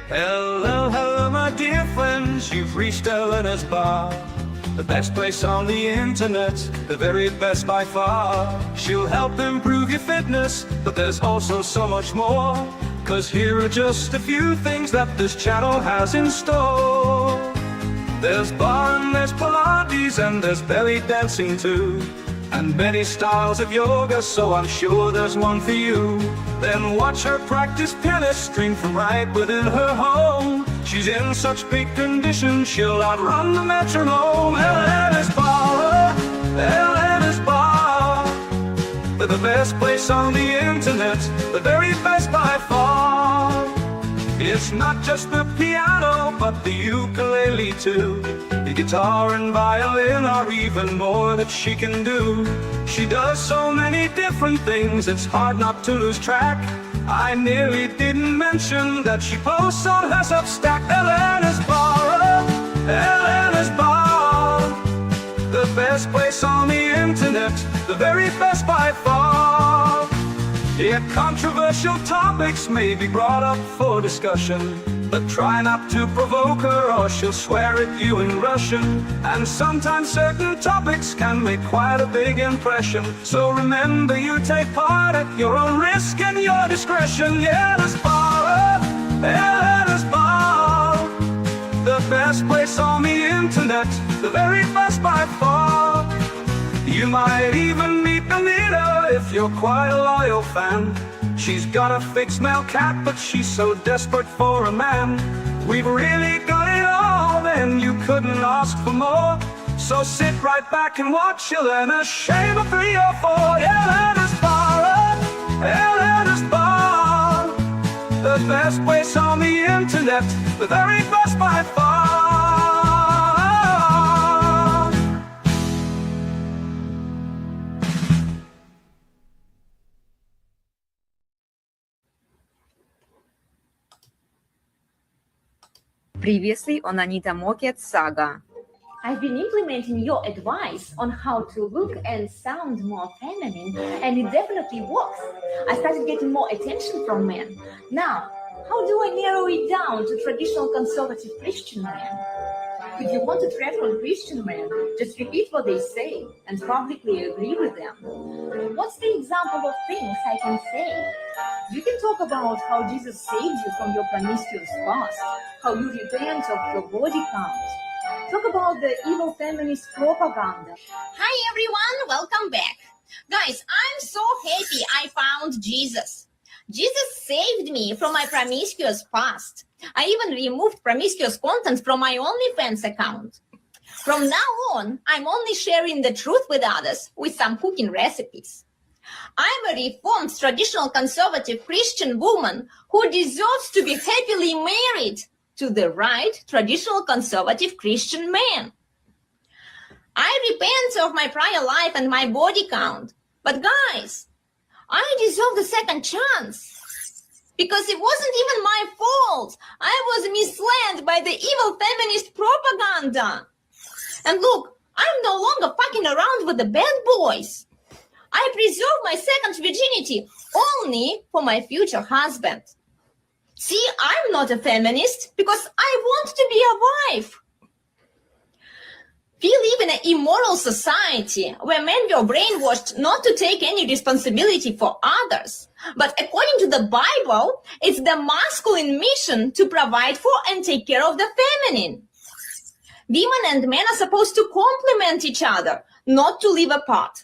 Hello, hello, my dear friends, you've reached Elena's bar. The best place on the internet, the very best by far. She'll help improve your fitness, but there's also so much more. 'Cause here are just a few things that this channel has in store. There's bar and there's Pilates and there's belly dancing too. And many styles of yoga, so I'm sure there's one for you. Then watch her practice pianist string from right within her home. She's in such big condition, she'll outrun the metronome. Elena's Bar, Elena's Bar. They're the best place on the internet, the very best by far. It's not just the piano, but the ukulele too. The guitar and violin are even more that she can do. She does so many different things, it's hard not to lose track. I nearly didn't mention that she posts on her Substack. Elena's Bar, Elena's Bar. The best place on the internet, the very best by far. Yeah, controversial topics may be brought up for discussion, but try not to provoke her or she'll swear at you in Russian. And sometimes certain topics can make quite a big impression. So remember, you take part at your own risk and your discretion. Yeah, Elena's Bar, Elena's Bar. The best place on the internet, the very best by far. You might even meet Anita if you're quite a loyal fan. She's got a fixed male cat, but she's so desperate for a man. We've really got it all, and you couldn't ask for more. So sit right back and watch Elena shave a 3 or 4. Elena's Bar, Elena's Bar. The best place on the internet, the very best by far. Previously on Anita Mokiet's saga. I've been implementing your advice on how to look and sound more feminine, and it definitely works. I started getting more attention from men. Now, how do I narrow it down to traditional conservative Christian men? If you want to tread on Christian men, just repeat what they say and publicly agree with them. What's the example of things I can say? You can talk about how Jesus saved you from your promiscuous past, how you repent of your body count. Talk about the evil feminist propaganda. Hi everyone, welcome back. Guys, I'm so happy I found Jesus. Jesus saved me from my promiscuous past. I even removed promiscuous content from my OnlyFans account. From now on, I'm only sharing the truth with others with some cooking recipes. I'm a reformed traditional conservative Christian woman who deserves to be happily married to the right traditional conservative Christian man. I repent of my prior life and my body count. But guys, I deserve the second chance. Because it wasn't even my fault. I was misled by the evil feminist propaganda. And look, I'm no longer fucking around with the bad boys. I preserve my second virginity only for my future husband. See, I'm not a feminist because I want to be a wife. We live in an immoral society where men were brainwashed not to take any responsibility for others. But according to the Bible, it's the masculine mission to provide for and take care of the feminine. Women and men are supposed to complement each other, not to live apart.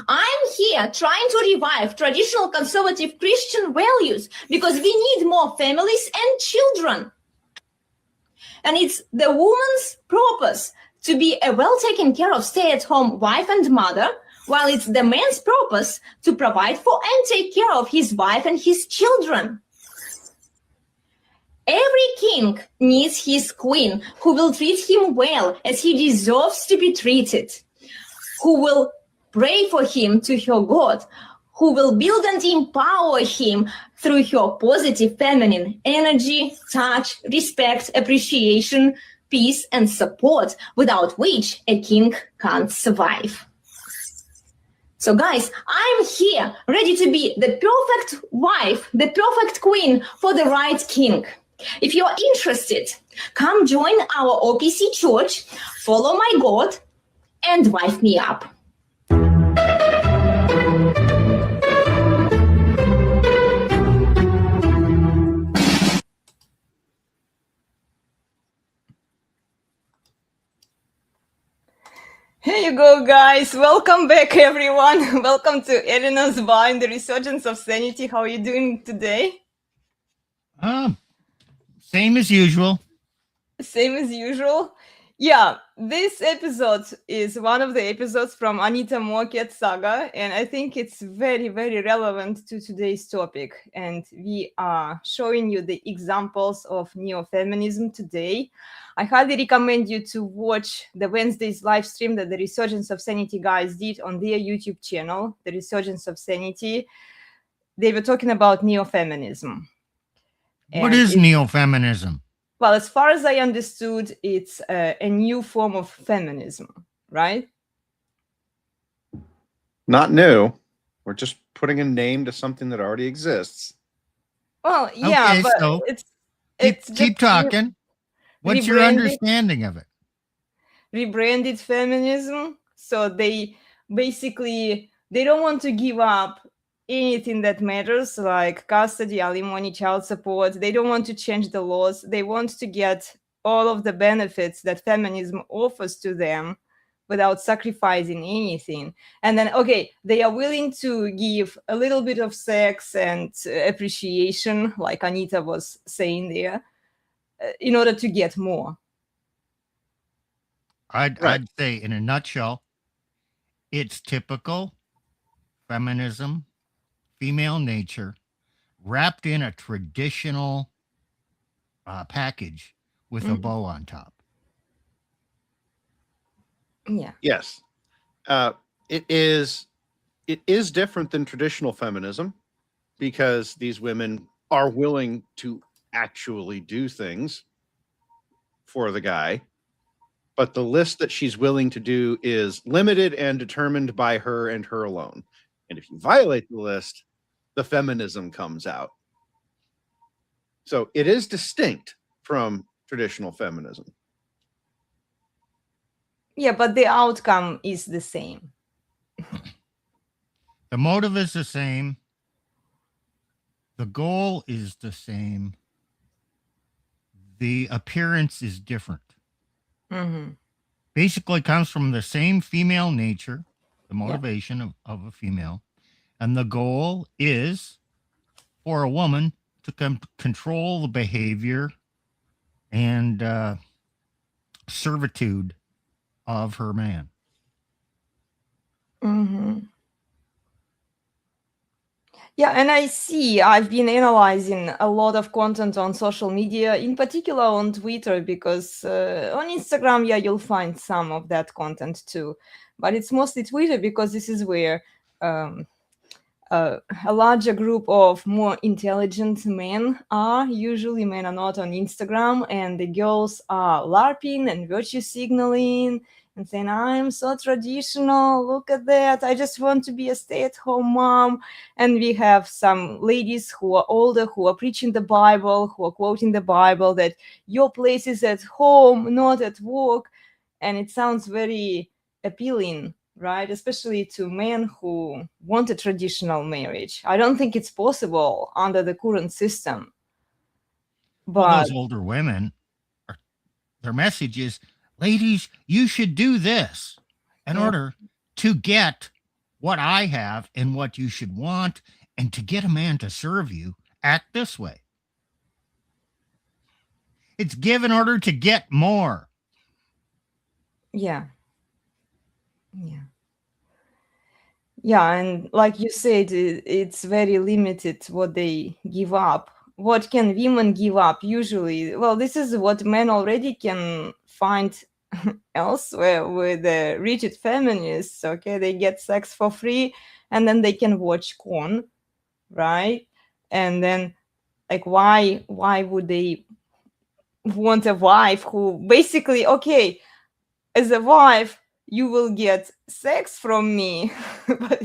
I'm here trying to revive traditional conservative Christian values because we need more families and children. And it's the woman's purpose to be a well-taken care of stay-at-home wife and mother, while it's the man's purpose to provide for and take care of his wife and his children. Every king needs his queen who will treat him well as he deserves to be treated, who will pray for him to her God, who will build and empower him through her positive feminine energy, touch, respect, appreciation, peace, and support, without which a king can't survive. So guys, I'm here ready to be the perfect wife, the perfect queen for the right king. If you're interested, come join our OPC church, follow my God, and wife me up. Here you go, guys. Welcome back, everyone. Welcome to Elena's Bar in the Resurgence of Sanity. How are you doing today? Same as usual. Same as usual. Yeah, this episode is one of the episodes from Anita Moaket's saga, and I think it's very, very relevant to today's topic. And we are showing you the examples of Neofeminism today. I highly recommend you to watch the Wednesday's live stream that the Resurgence of Sanity guys did on their YouTube channel, The Resurgence of Sanity. They were talking about Neofeminism. What is Neofeminism? Well, as far as I understood, it's a new form of feminism, right? Not new. We're just putting a name to something that already exists. Well, yeah, Okay, but so it's keep talking. What's your understanding of it? Rebranded feminism. So they basically, they don't want to give up anything that matters, like custody, alimony, child support. They don't want to change the laws. They want to get all of the benefits that feminism offers to them without sacrificing anything. And then, okay, they are willing to give a little bit of sex and appreciation, like Anita was saying there, in order to get more. I'd say, in a nutshell, it's typical feminism, female nature, wrapped in a traditional package with a bow on top. Yeah. Yes. It is different than traditional feminism because these women are willing to actually do things for the guy, but the list that she's willing to do is limited and determined by her and her alone. And if you violate the list, the feminism comes out. So it is distinct from traditional feminism. Yeah, but the outcome is the same. The motive is the same. The goal is the same. The appearance is different. Mm-hmm. Basically comes from the same female nature, the motivation of a female. And the goal is for a woman to control the behavior and servitude of her man. Mm-hmm. Yeah, and I've been analyzing a lot of content on social media, in particular on Twitter, because on Instagram, yeah, you'll find some of that content too. But it's mostly Twitter because this is where a larger group of more intelligent men are. Usually men are not on Instagram, and the girls are LARPing and virtue signaling and saying, I'm so traditional, look at that, I just want to be a stay-at-home mom. And we have some ladies who are older, who are preaching the Bible, who are quoting the Bible, that your place is at home, not at work. And it sounds very appealing, right? Especially to men who want a traditional marriage. I don't think it's possible under the current system. But well, those older women, their message is, ladies, you should do this in order to get what I have and what you should want, and to get a man to serve you, act this way. It's give in order to get more. Yeah. Yeah, and like you said, it's very limited what they give up. What can women give up usually? Well, this is what men already can find elsewhere with the rigid feminists. Okay, they get sex for free, and then they can watch porn, right? And then, like, why would they want a wife who basically, okay, as a wife, you will get sex from me, but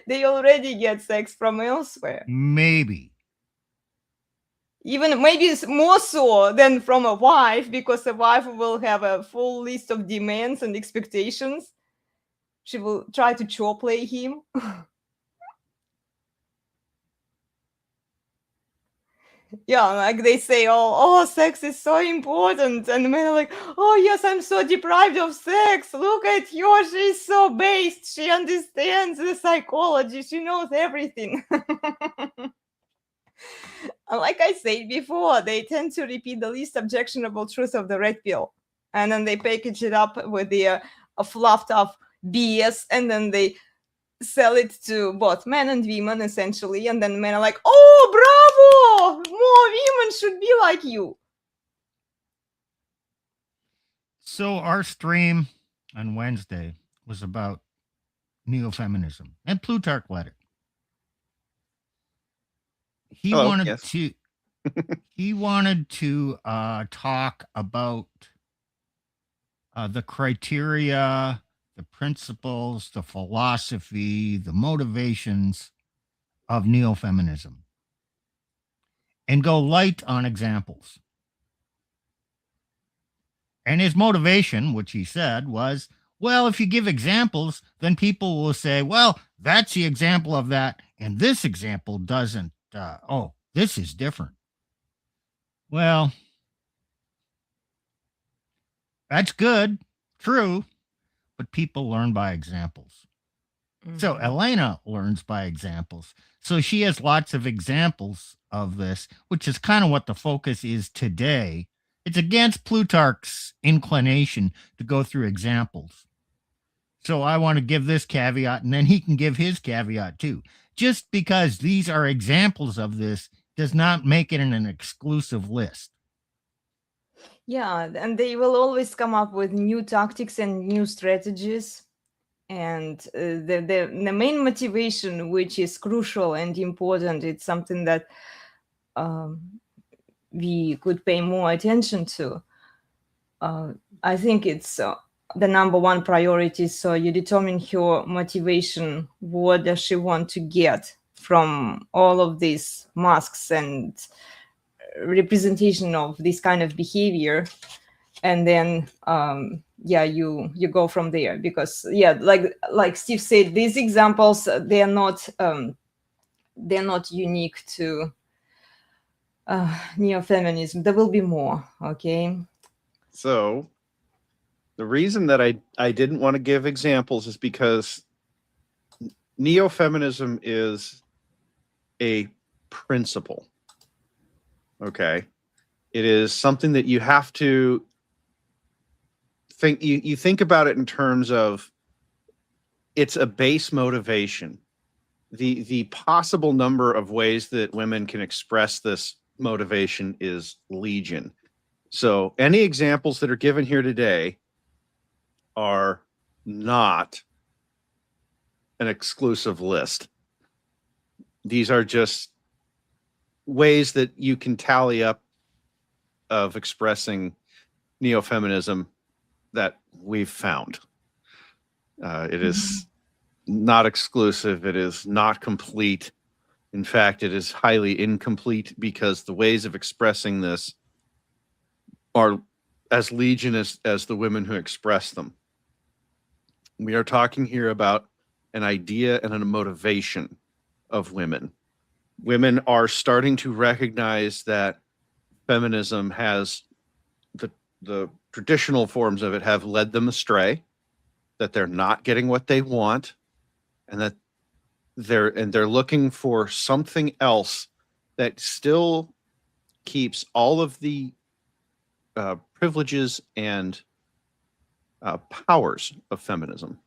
they already get sex from elsewhere. Maybe. even maybe more so than from a wife, because a wife will have a full list of demands and expectations. She will try to chore play him. Yeah, like they say, oh, sex is so important, and the men are like, oh yes, I'm so deprived of sex. Look at her, she's so based. She understands the psychology. She knows everything. Like I said before, they tend to repeat the least objectionable truth of the red pill, and then they package it up with the fluffed up BS, and then they sell it to both men and women essentially, and then men are like, oh, bravo, more women should be like you. So our stream on Wednesday was about neofeminism, and Plutarch led it. He Hello, wanted yes. to he wanted to talk about the criteria, the principles, the philosophy, the motivations of neofeminism, and go light on examples. And his motivation, which he said, was, well, if you give examples, then people will say, well, that's the example of that, and this example doesn't. This is different. Well, that's good, true, but people learn by examples. So Elena learns by examples. So she has lots of examples of this, which is kind of what the focus is today. It's against Plutarch's inclination to go through examples. So I want to give this caveat, and then he can give his caveat too. Just because these are examples of this does not make it in an exclusive list. Yeah, and they will always come up with new tactics and new strategies. And the main motivation, which is crucial and important, it's something that we could pay more attention to. I think it's the number one priority. So you determine her motivation. What does she want to get from all of these masks and representation of this kind of behavior? And then you go from there, because like Steve said, these examples, they're not unique to neofeminism. There will be more. Okay, So the reason that I didn't want to give examples is because neofeminism is a principle. Okay, it is something that you have to think. You think about it in terms of it's a base motivation. The possible number of ways that women can express this motivation is legion. So any examples that are given here today are not an exclusive list. These are just ways that you can tally up of expressing neofeminism that we've found. It is not exclusive. It is not complete. In fact, it is highly incomplete, because the ways of expressing this are as legion as the women who express them. We are talking here about an idea and a motivation of women. Women are starting to recognize that feminism has the traditional forms of it have led them astray, that they're not getting what they want, and that they're looking for something else that still keeps all of the privileges and powers of feminism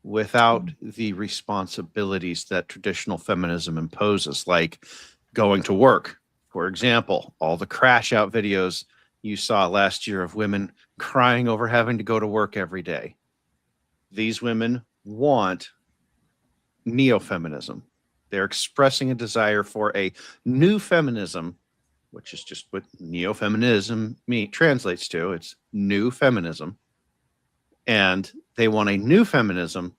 without the responsibilities that traditional feminism imposes, like going to work. For example, all the crash out videos you saw last year of women crying over having to go to work every day. These women want neofeminism. They're expressing a desire for a new feminism, which is just what neofeminism translates to. It's new feminism. And they want a new feminism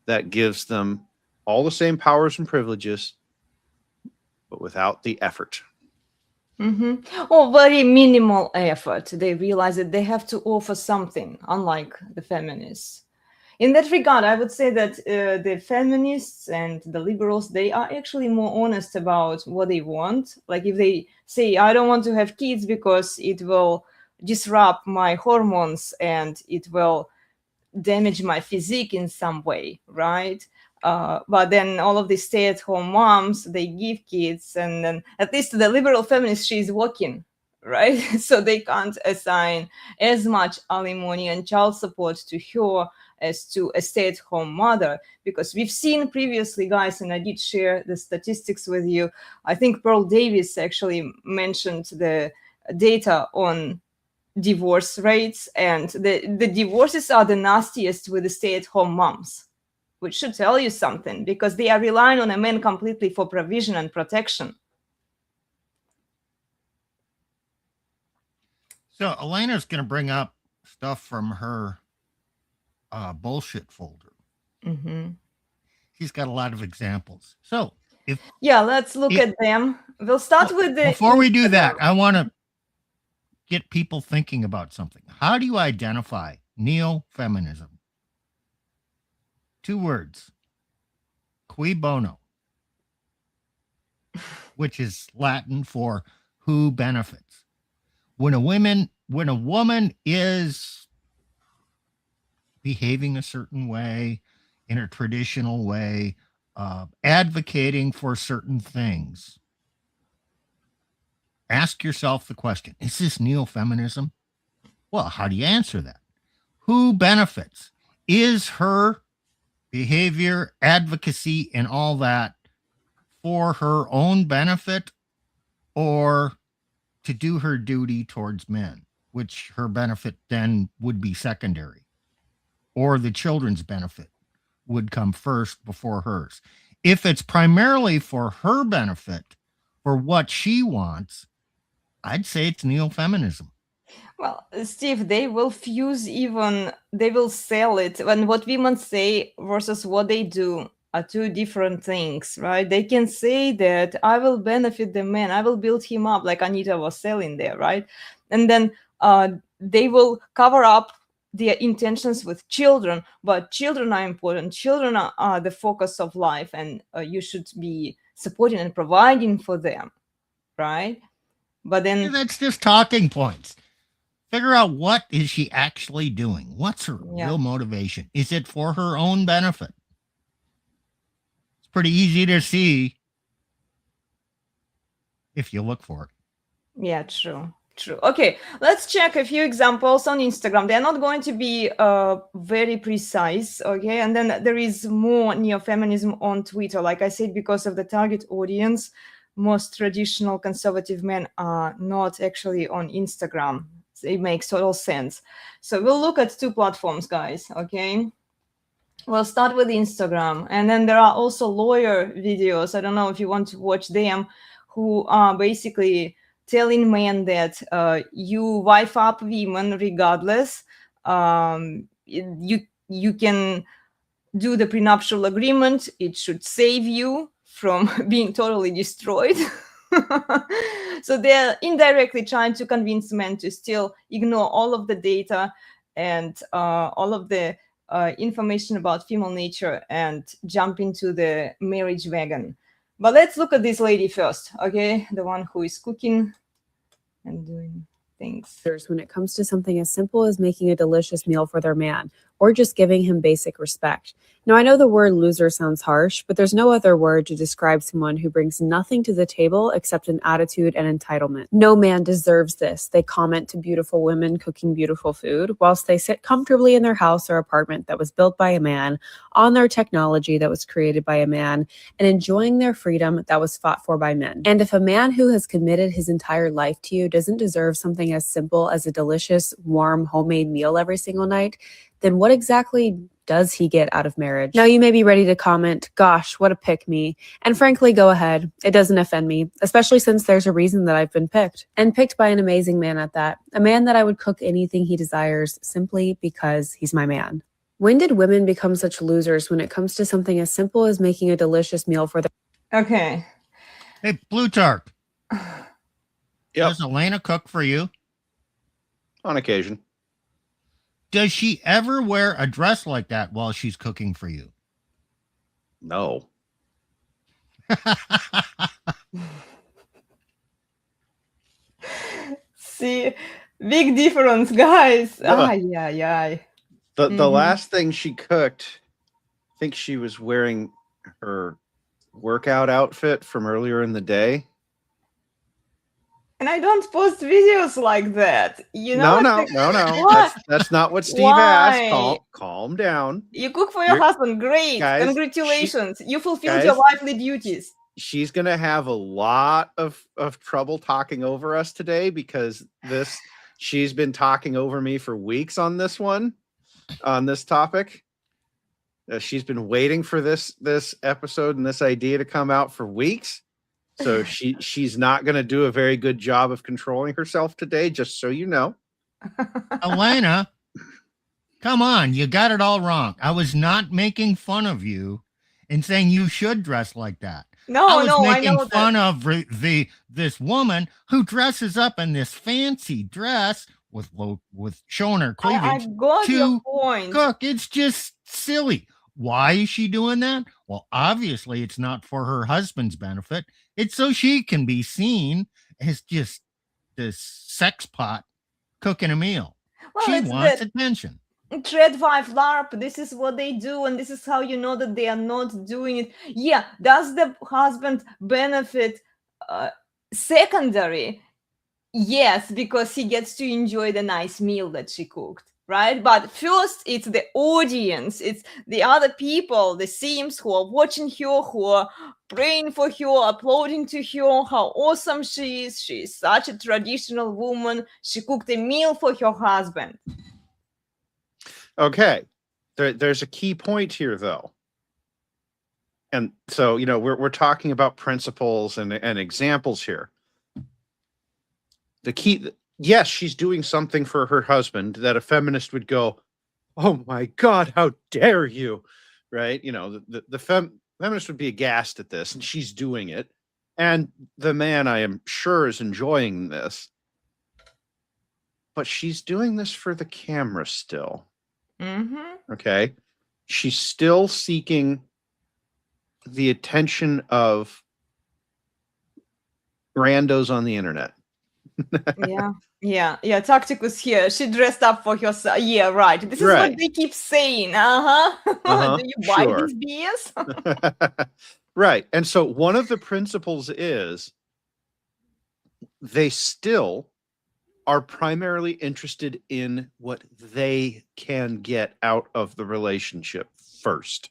that gives them all the same powers and privileges, but without the effort. Or very minimal effort. They realize that they have to offer something, unlike the feminists. In that regard, I would say that the feminists and the liberals, they are actually more honest about what they want. Like if they say, I don't want to have kids because it will disrupt my hormones and it will damage my physique in some way, right? But then all of these stay-at-home moms, they give kids, and then at least the liberal feminist, she's working, right? So they can't assign as much alimony and child support to her as to a stay-at-home mother, because we've seen previously, guys, and I did share the statistics with you. I think Pearl Davis actually mentioned the data on divorce rates, and the divorces are the nastiest with the stay-at-home moms, which should tell you something, because they are relying on a man completely for provision and protection. So Elena's going to bring up stuff from her bullshit folder. She's got a lot of examples. So let's look at them. We'll start with the... Before we do that, I want to get people thinking about something. How do you identify neo-feminism? 2 words. Cui bono, which is Latin for who benefits. When a woman is behaving a certain way, in a traditional way, advocating for certain things, ask yourself the question, is this neo-feminism? Well, how do you answer that? Who benefits? Is her behavior, advocacy, and all that for her own benefit, or to do her duty towards men, which her benefit then would be secondary, or the children's benefit would come first before hers? If it's primarily for her benefit, for what she wants, I'd say it's neo-feminism. Well, Steve, they will they will sell it. And what women say versus what they do are 2 different things, right? They can say that I will benefit the man, I will build him up, like Anita was selling there, right? And then they will cover up their intentions with children, but children are important. Children are the focus of life, and you should be supporting and providing for them, right? But then... That's just talking points. Figure out, what is she actually doing? What's her real motivation? Is it for her own benefit? It's pretty easy to see if you look for it. Yeah, true. Okay, let's check a few examples on Instagram. They're not going to be very precise, okay? And then there is more neo-feminism on Twitter. Like I said, because of the target audience, most traditional conservative men are not actually on Instagram. It makes total sense. So we'll look at 2 platforms, guys, okay? We'll start with Instagram. And then there are also lawyer videos. I don't know if you want to watch them, who are basically telling men that you wife up women regardless. You can do the prenuptial agreement. It should save you from being totally destroyed. So they're indirectly trying to convince men to still ignore all of the data and all of the information about female nature and jump into the marriage wagon. But let's look at this lady first, okay? The one who is cooking and doing things. When it comes to something as simple as making a delicious meal for their man, or just giving him basic respect. Now, I know the word loser sounds harsh, but there's no other word to describe someone who brings nothing to the table except an attitude and entitlement. No man deserves this. They comment to beautiful women cooking beautiful food, whilst they sit comfortably in their house or apartment that was built by a man, on their technology that was created by a man, and enjoying their freedom that was fought for by men. And if a man who has committed his entire life to you doesn't deserve something as simple as a delicious, warm, homemade meal every single night, then what exactly does he get out of marriage? Now, you may be ready to comment, gosh, what a pick me. And frankly, go ahead. It doesn't offend me, especially since there's a reason that I've been picked. And picked by an amazing man at that. A man that I would cook anything he desires simply because he's my man. When did women become such losers when it comes to something as simple as making a delicious meal for their... Okay. Hey, Plutarch, Yep, does Elena cook for you? on occasion. Does she ever wear a dress like that while she's cooking for you? No. See, big difference, guys. The- Yeah. The last thing she cooked, I think she was wearing her workout outfit from earlier in the day. And I don't post videos like that. You know, No. What? That's not what Steve Why? asked. Calm down. You cook for your You're- husband. Great. Guys, Congratulations. You fulfilled your guys, wifely duties. She's gonna have a lot of trouble talking over us today because she's been talking over me for weeks on this topic. She's been waiting for this episode and this idea to come out for weeks. So she's not going to do a very good job of controlling herself today, just so you know. Elena, come on, you got it all wrong. I was not making fun of you and saying you should dress like that. I was making fun of this woman who dresses up in this fancy dress with showing her cleavage I got your to point. cook. It's just silly. Why is she doing that? Well, obviously it's not for her husband's benefit. It's so she can be seen as just this sex pot cooking a meal. Well, She it's wants the attention. Trade wife LARP. This is what they do, and this is how you know that they are not doing it. Yeah, does the husband benefit secondary? Yes, because he gets to enjoy the nice meal that she cooked, right? But first, it's the audience, it's the other people, the Sims who are watching her, who are praying for her, applauding to her, how awesome she is. She is such a traditional woman. She cooked a meal for her husband. Okay, there's a key point here, though. And so, we're talking about principles and examples here. The key, yes, she's doing something for her husband that a feminist would go, "Oh my God, how dare you!" Right? The feminist would be aghast at this, and she's doing it. And the man, I am sure, is enjoying this. But she's doing this for the camera still. Mm-hmm. Okay? She's still seeking the attention of randos on the internet. Yeah. Tacticus here. She dressed up for herself. Yeah, right. This is what they keep saying. Do you buy sure. these beers? Right. And so one of the principles is they still are primarily interested in what they can get out of the relationship first.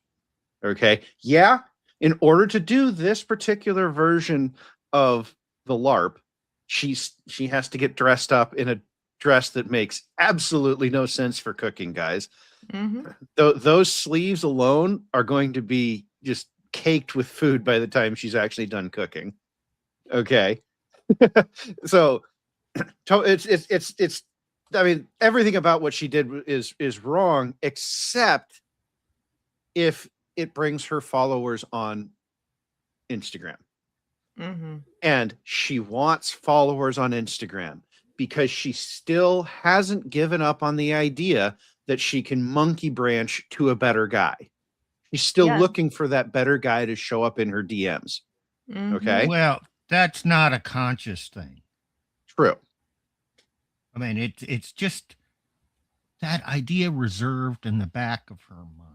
Okay. Yeah. In order to do this particular version of the LARP, she has to get dressed up in a dress that makes absolutely no sense for cooking, guys. Mm-hmm. Those sleeves alone are going to be just caked with food by the time she's actually done cooking. Okay. So it's I mean, everything about what she did is wrong, except if it brings her followers on Instagram. Mm-hmm. And she wants followers on Instagram because she still hasn't given up on the idea that she can monkey branch to a better guy. She's still looking for that better guy to show up in her DMs. Mm-hmm. Okay. Well, that's not a conscious thing. True. I mean, it's just that idea reserved in the back of her mind.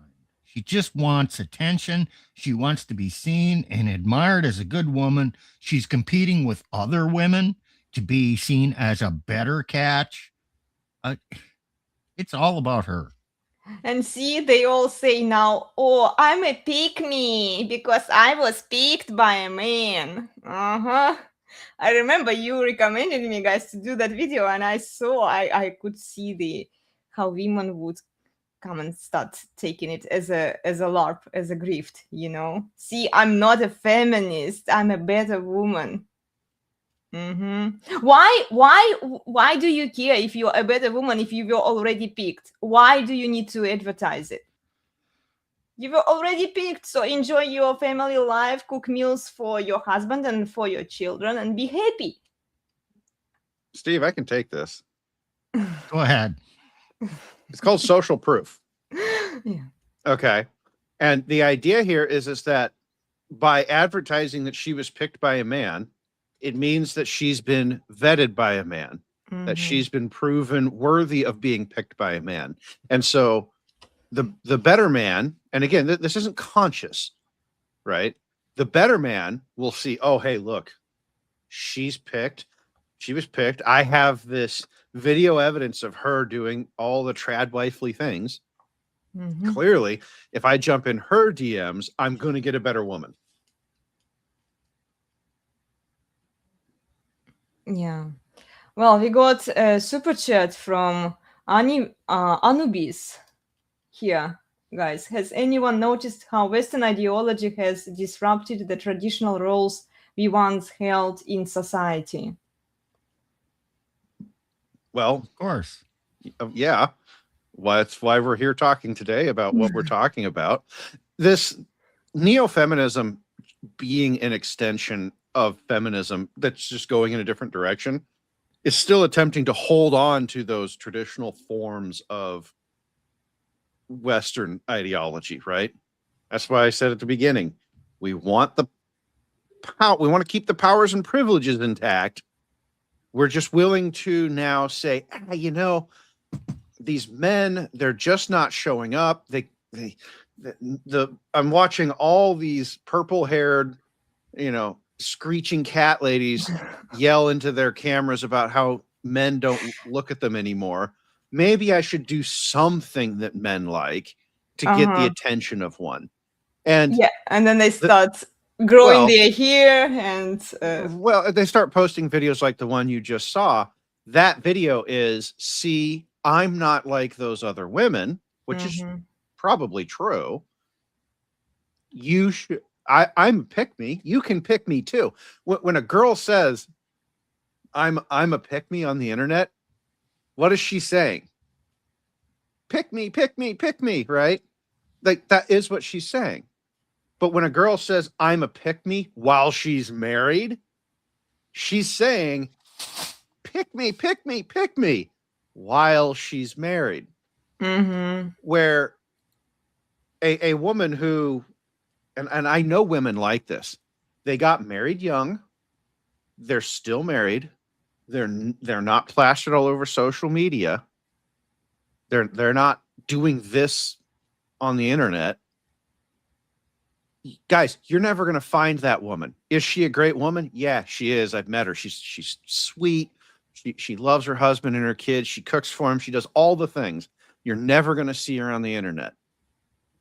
She just wants attention. She wants to be seen and admired as a good woman. She's competing with other women to be seen as a better catch. It's all about her. And see, they all say now, "Oh, I'm a pick-me because I was picked by a man." I remember you recommended me, guys, to do that video, and I saw I could see how women would come and start taking it as a LARP, as a grift, See, I'm not a feminist. I'm a better woman. Mm-hmm. Why do you care if you're a better woman if you were already picked? Why do you need to advertise it? You were already picked, so enjoy your family life, cook meals for your husband and for your children, and be happy. Steve, I can take this. Go ahead. It's called social proof. Yeah. Okay. And the idea here is that by advertising that she was picked by a man, it means that she's been vetted by a man, that she's been proven worthy of being picked by a man. And so the better man, and again, this isn't conscious, right? The better man will see, oh, hey, look, she's picked. She was picked. I have this video evidence of her doing all the trad wifely things. Clearly, if I jump in her DMs, I'm going to get a better woman. Yeah. Well, we got a super chat from Anubis here, guys. Has anyone noticed how Western ideology has disrupted the traditional roles we once held in society? Well, Of course. yeah. Well, that's why we're here talking today about what we're talking about. This neofeminism being an extension of feminism that's just going in a different direction is still attempting to hold on to those traditional forms of Western ideology, right? That's why I said at the beginning, we want the power, we want to keep the powers and privileges intact. We're just willing to now say, you know, these men, they're just not showing up. I'm watching all these purple-haired, you know, screeching cat ladies yell into their cameras about how men don't look at them anymore. Maybe I should do something that men like to get the attention of one. And yeah, and then they start growing their hair and well, they start posting videos like the one you just saw. That video is, see, I'm not like those other women, which is probably true. You should, I'm a pick me. You can pick me too. When a girl says, I'm a pick me on the internet, what is she saying? Pick me, pick me, pick me, right? Like that is what she's saying. But when a girl says, I'm a pick me while she's married, she's saying, pick me, pick me, pick me while she's married. Where a woman who, and I know women like this, they got married young, they're still married, they're not plastered all over social media, they're not doing this on the internet. Guys, you're never going to find that woman. Is she a great woman? Yeah, she is. I've met her. She's sweet. She loves her husband and her kids. She cooks for him. She does all the things. You're never going to see her on the internet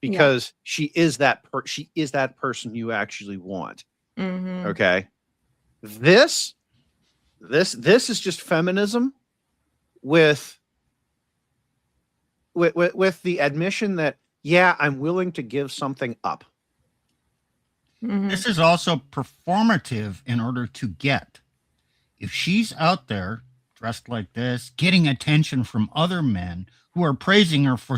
because she is that person you actually want. Okay. This is just feminism with the admission that, yeah, I'm willing to give something up. This is also performative in order to get. If she's out there dressed like this, getting attention from other men who are praising her for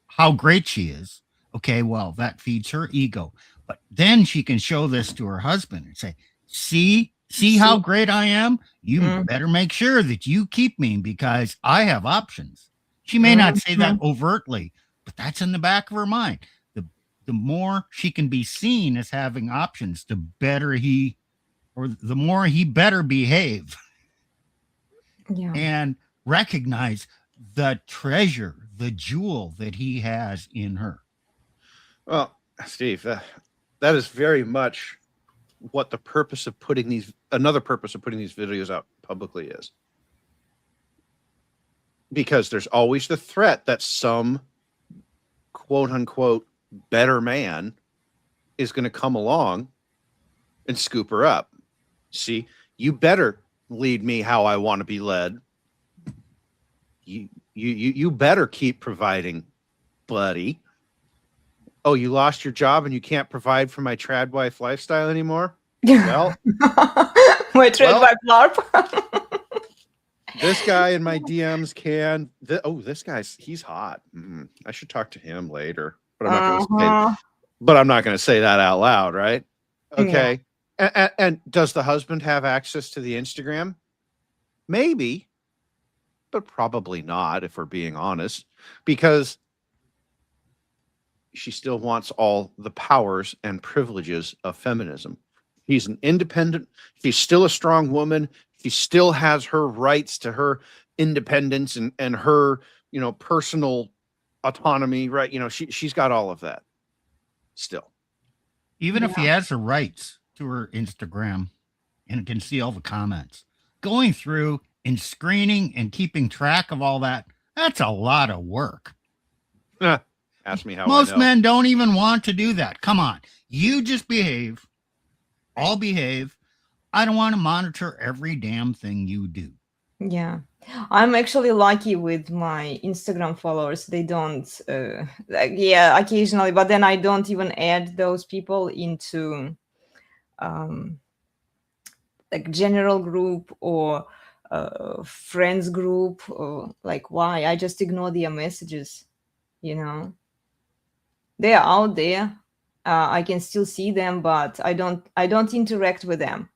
how great she is, okay, well, that feeds her ego. But then she can show this to her husband and say, see how great I am? You better make sure that you keep me because I have options. She may not say that overtly, but that's in the back of her mind. The more she can be seen as having options, the more he better behave and recognize the treasure, the jewel that he has in her. Well, Steve, that is very much what the purpose of another purpose of putting these videos out publicly is. Because there's always the threat that some quote unquote better man is going to come along and scoop her up. See, you better lead me how I want to be led. You better keep providing, buddy. Oh, you lost your job and you can't provide for my trad wife lifestyle anymore? Well, my trad wife LARP. This guy in my DMs can. This guy's, he's hot. I should talk to him later. but I'm not going to say. Uh-huh. But I'm not going to say that out loud, right? Yeah. Okay. And does the husband have access to the Instagram? Maybe, but probably not, if we're being honest, because she still wants all the powers and privileges of feminism. She's an independent, she's still a strong woman. She still has her rights to her independence and her, personal autonomy, right? She's got all of that still. Even if he has the rights to her Instagram and can see all the comments, going through and screening and keeping track of all that, that's a lot of work. Ask me how Most I know. men don't even want to do that. Come on. You just behave. I'll behave. I don't want to monitor every damn thing you do. Yeah. I'm actually lucky with my Instagram followers. They don't, occasionally, but then I don't even add those people into like general group or friends group. Or like, why? I just ignore their messages, They're out there. I can still see them, but I don't interact with them,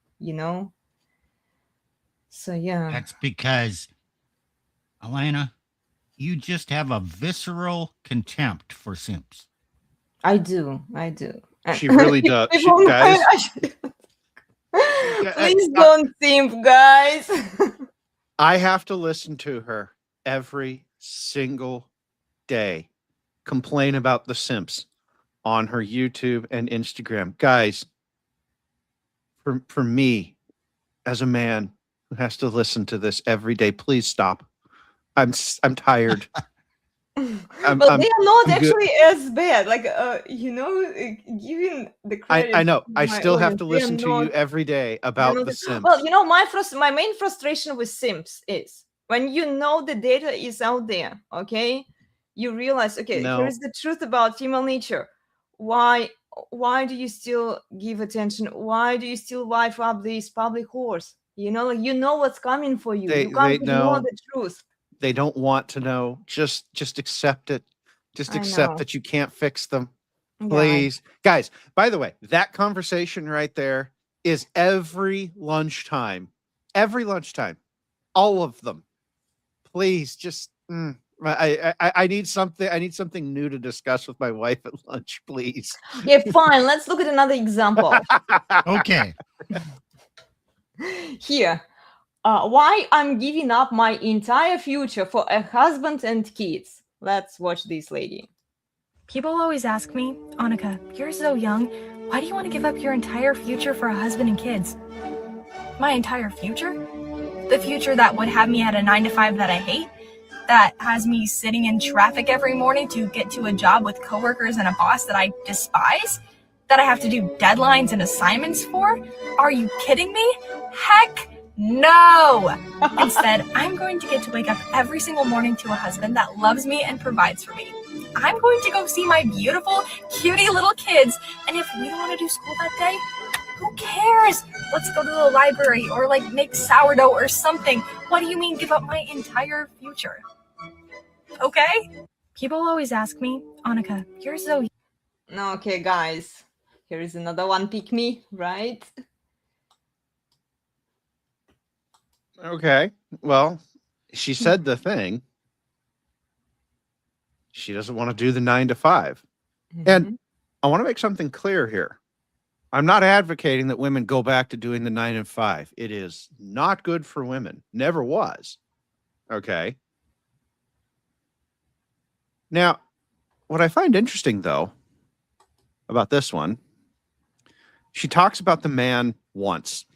So yeah. That's because, Elena, you just have a visceral contempt for simps. I do. She really does. Guys, please don't simp, guys. I have to listen to her every single day complain about the simps on her YouTube and Instagram. Guys, for me, as a man who has to listen to this every day, please stop. I'm tired. But they are not actually as bad. Like, giving the credit. I know. to I my still have audience, to they are listen to you not- every day about the simps. Well, my main frustration with simps is when the data is out there, okay? You realize, okay, No. here's the truth about female nature. Why do you still give attention? Why do you still life up these public whores? What's coming for you. You can't ignore the truth. They don't want to know. Just accept it. Just I accept know. that you can't fix them. Yeah, Please. Guys, by the way, that conversation right there is every lunchtime. Every lunchtime. All of them. Please just I need something new to discuss with my wife at lunch, please. Yeah, fine. Let's look at another example. Okay. Here. Why I'm giving up my entire future for a husband and kids. Let's watch this lady. People always ask me, Annika, you're so young. Why do you want to give up your entire future for a husband and kids? My entire future? The future that would have me at a 9-to-5 that I hate? That has me sitting in traffic every morning to get to a job with coworkers and a boss that I despise? That I have to do deadlines and assignments for? Are you kidding me? Heck no! Instead, I'm going to get to wake up every single morning to a husband that loves me and provides for me. I'm going to go see my beautiful, cutie little kids, and if we don't want to do school that day, who cares? Let's go to the library or make sourdough or something. What do you mean give up my entire future? Okay? People always ask me, Annika, you're so... Okay, guys. Here is another one. Pick me, right? Okay. Well, she said the thing. She doesn't want to do the 9-to-5. And I want to make something clear here. I'm not advocating that women go back to doing the 9-to-5. It is not good for women. Never was. Okay. Now, what I find interesting, though, about this one, she talks about the man once.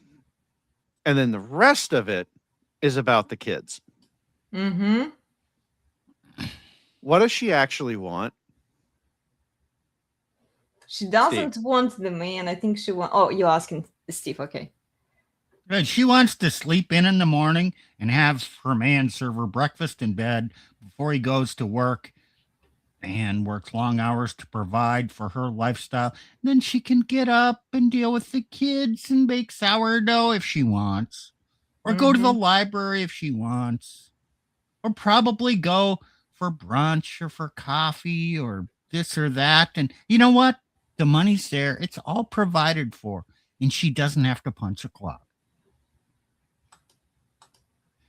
And then the rest of it is about the kids. What does she actually want? She doesn't want the man. I think she wants... Oh, you're asking Steve. Okay. But she wants to sleep in the morning and have her man serve her breakfast in bed before he goes to work and works long hours to provide for her lifestyle. Then she can get up and deal with the kids and bake sourdough if she wants, or go to the library if she wants, or probably go for brunch or for coffee or this or that. And you know what? The money's there. It's all provided for. And she doesn't have to punch a clock.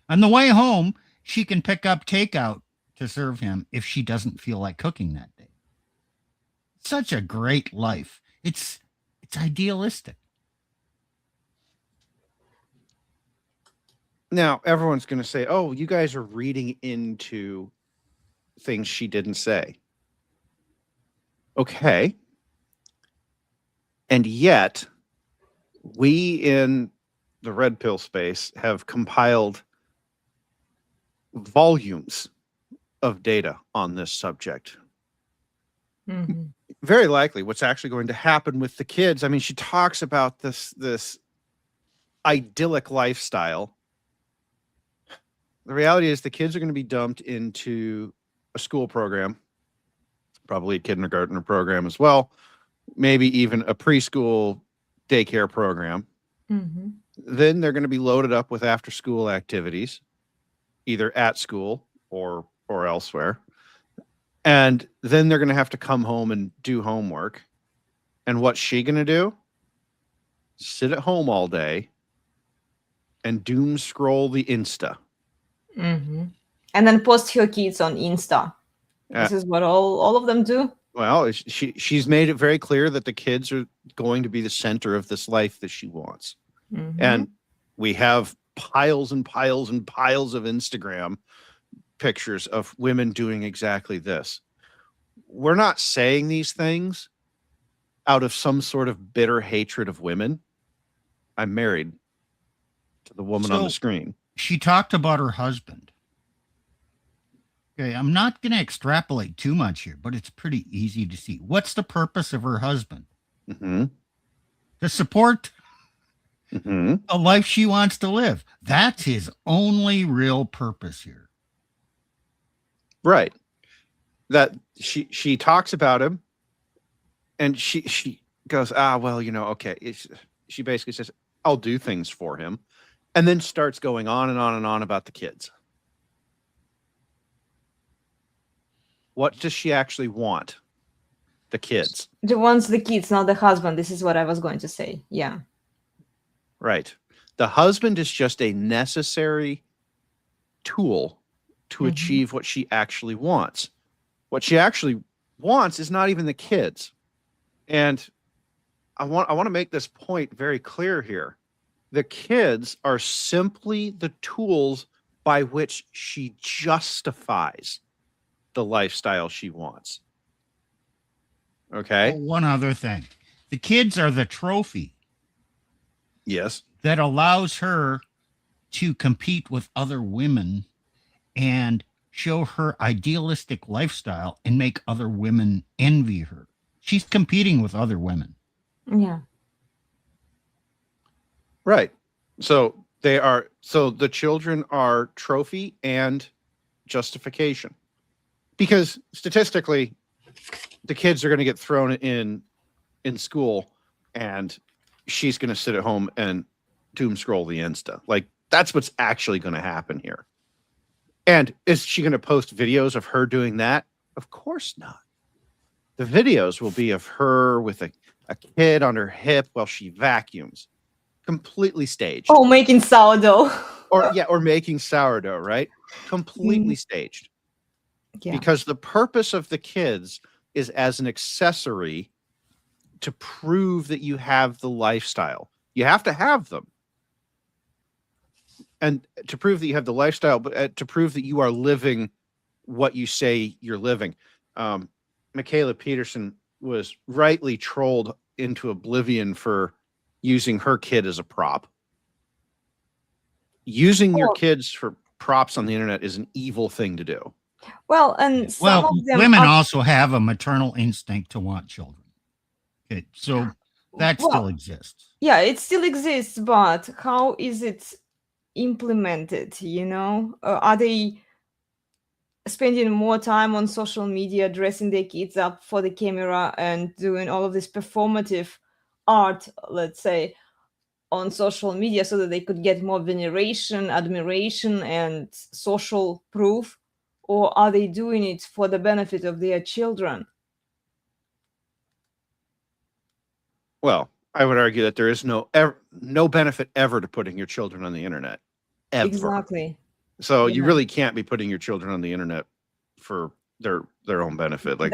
On the way home, she can pick up takeout to serve him if she doesn't feel like cooking that day. Such a great life. It's idealistic. Now, everyone's going to say, oh, you guys are reading into things she didn't say. Okay. And yet, we in the red pill space have compiled volumes of data on this subject. Mm-hmm. Very likely what's actually going to happen with the kids. I mean, she talks about this idyllic lifestyle. The reality is the kids are going to be dumped into a school program, probably a kindergarten program as well, maybe even a preschool daycare program. Mm-hmm. Then they're going to be loaded up with after school activities, either at school or elsewhere. And then they're going to have to come home and do homework. And what's she going to do? Sit at home all day and doom scroll the Insta. Mm-hmm. And then post her kids on Insta. This is what all of them do. Well, she's made it very clear that the kids are going to be the center of this life that she wants. Mm-hmm. And we have piles and piles and piles of Instagram pictures of women doing exactly this. We're not saying these things out of some sort of bitter hatred of women. I'm married to the woman on the screen. She talked about her husband. Okay, I'm not going to extrapolate too much here, but it's pretty easy to see. What's the purpose of her husband? Mm-hmm. To support Mm-hmm. a life she wants to live. That's his only real purpose here. Right. That she talks about him, and she goes, well, okay. She basically says, I'll do things for him, and then starts going on and on and on about the kids. What does she actually want? The kids. She wants the kids, not the husband. This is what I was going to say. Yeah. Right. The husband is just a necessary tool to achieve what she actually wants. What she actually wants is not even the kids. And I want to make this point very clear here. The kids are simply the tools by which she justifies the lifestyle she wants. Okay? Oh, one other thing. The kids are the trophy. Yes. That allows her to compete with other women and show her idealistic lifestyle and make other women envy her. She's competing with other women. Yeah. Right. So the children are trophy and justification. Because statistically, the kids are going to get thrown in school, and she's going to sit at home and doom scroll the Insta. Like, that's what's actually going to happen here. And is she going to post videos of her doing that? Of course not. The videos will be of her with a kid on her hip while she vacuums. Completely staged. Oh, making sourdough. or making sourdough, right? Completely staged. Yeah. Because the purpose of the kids is as an accessory to prove that you have the lifestyle. You have to have them. And to prove that you have the lifestyle, but to prove that you are living what you say you're living. Michaela Peterson was rightly trolled into oblivion for using her kid as a prop. Using your kids for props on the internet is an evil thing to do. Well, and some of them women also have a maternal instinct to want children. Okay, so that still exists. Yeah, it still exists, but how is it implemented? Are they spending more time on social media, dressing their kids up for the camera and doing all of this performative art, let's say, on social media so that they could get more veneration, admiration, and social proof? Or are they doing it for the benefit of their children? Well, I would argue that there is no benefit ever to putting your children on the internet, ever. Exactly. So you Yeah. really can't be putting your children on the internet for their own benefit. Like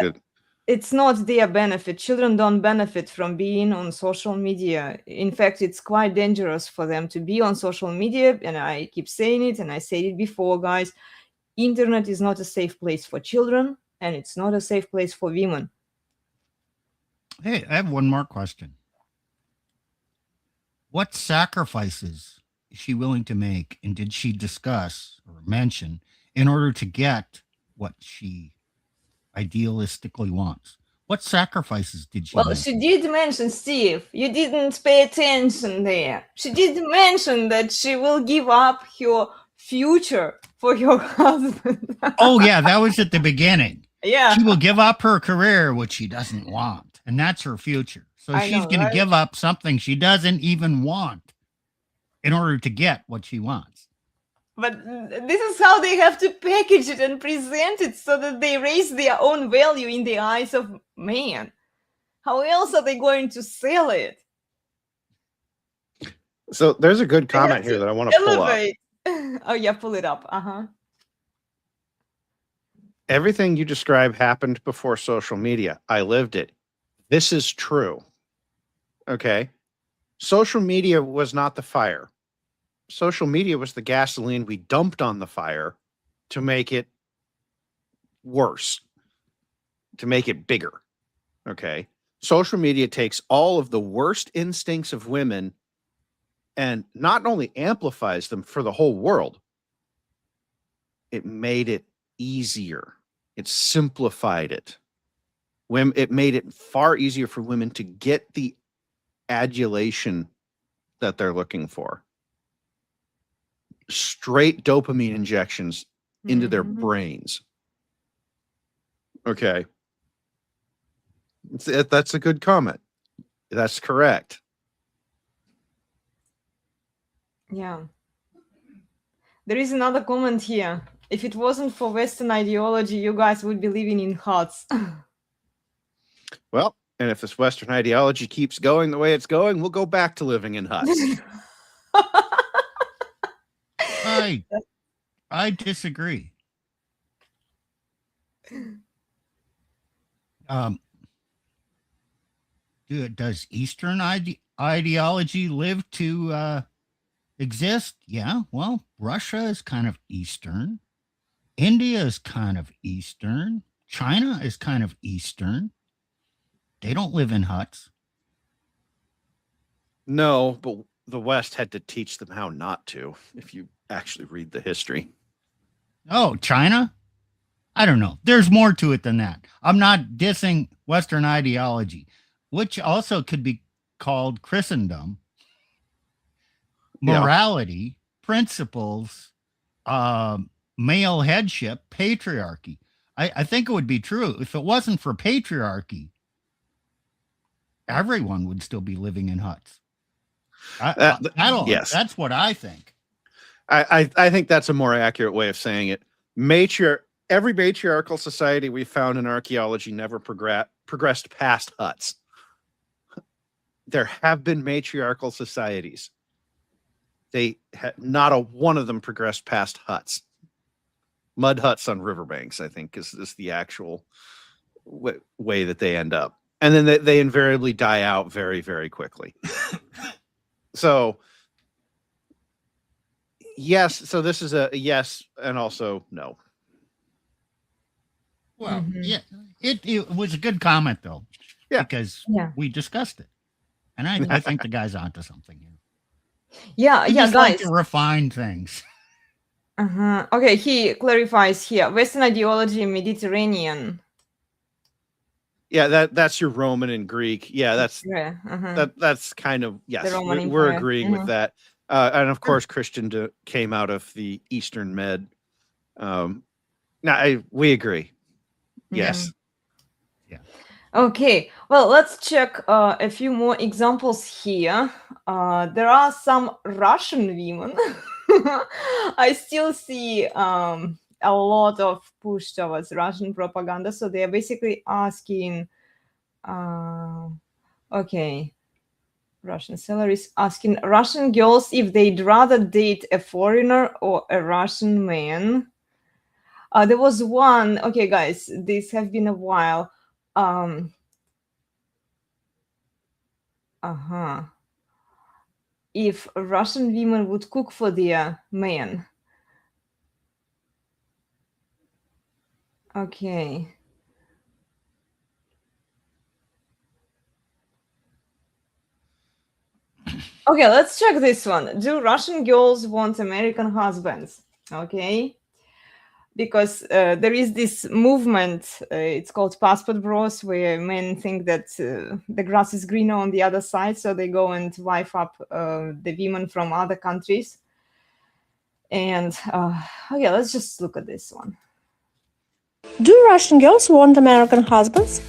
It's not their benefit. Children don't benefit from being on social media. In fact, it's quite dangerous for them to be on social media. And I keep saying it, and I said it before, guys. Internet is not a safe place for children, and it's not a safe place for women. Hey, I have one more question. What sacrifices is she willing to make, and did she discuss or mention in order to get what she idealistically wants? What sacrifices did she Well, make? she did mention, Steve, you didn't pay attention there. She did mention that she will give up her future for your husband. Oh, yeah, that was at the beginning. Yeah. She will give up her career, which she doesn't want, and that's her future. So I she's know, going right? to give up something she doesn't even want in order to get what she wants. But this is how they have to package it and present it so that they raise their own value in the eyes of man. How else are they going to sell it? So there's a good They have comment here that I want to pull up. elevate. Oh yeah, pull it up. Everything you describe happened before social media. I lived it. This is true. Okay. Social media was not the fire. Social media was the gasoline we dumped on the fire to make it worse, to make it bigger. Okay. Social media takes all of the worst instincts of women and not only amplifies them for the whole world, it made it easier. It simplified it. It made it far easier for women to get the adulation that they're looking for. Straight dopamine injections into their brains. Okay. That's a good comment. That's correct. Yeah. There is another comment here. If it wasn't for Western ideology, you guys would be living in huts. Well, and if this Western ideology keeps going the way it's going, we'll go back to living in huts. I disagree. Does Eastern ideology live to exist? Yeah. Well, Russia is kind of Eastern. India is kind of Eastern. China is kind of Eastern. They don't live in huts. No, but the West had to teach them how not to, if you actually read the history. Oh, China? I don't know. There's more to it than that. I'm not dissing Western ideology, which also could be called Christendom, morality, principles, male headship, patriarchy. I think it would be true. If it wasn't for patriarchy, everyone would still be living in huts. Yes. That's what I think. I think that's a more accurate way of saying it. Every matriarchal society we found in archaeology never progressed past huts. There have been matriarchal societies. Not one of them progressed past huts. Mud huts on riverbanks, I think, is the actual way that they end up. And then they invariably die out very, very quickly. So, yes. So this is a yes and also no. Well, yeah, it was a good comment, though. Yeah. Because we discussed it. And I think the guy's onto something here. Yeah, Just guys. like to refine things. Okay, he clarifies here. Western ideology, Mediterranean. Yeah, that's your Roman and Greek. Yeah, that's kind of, yes, we're agreeing with that. And of course, Christian came out of the Eastern Med. We agree. Yes. Yeah. Okay, well, let's check a few more examples here. There are some Russian women. I still see a lot of push towards Russian propaganda. So they're basically asking, okay, Russian seller is asking Russian girls if they'd rather date a foreigner or a Russian man. There was one. Okay, guys, this have been a while. If Russian women would cook for their men. Okay. Okay, let's check this one. Do Russian girls want American husbands? Okay. Because there is this movement, it's called passport bros, where men think that the grass is greener on the other side, so they go and wife up the women from other countries. And okay, let's just look at this one. Do Russian girls want American husbands?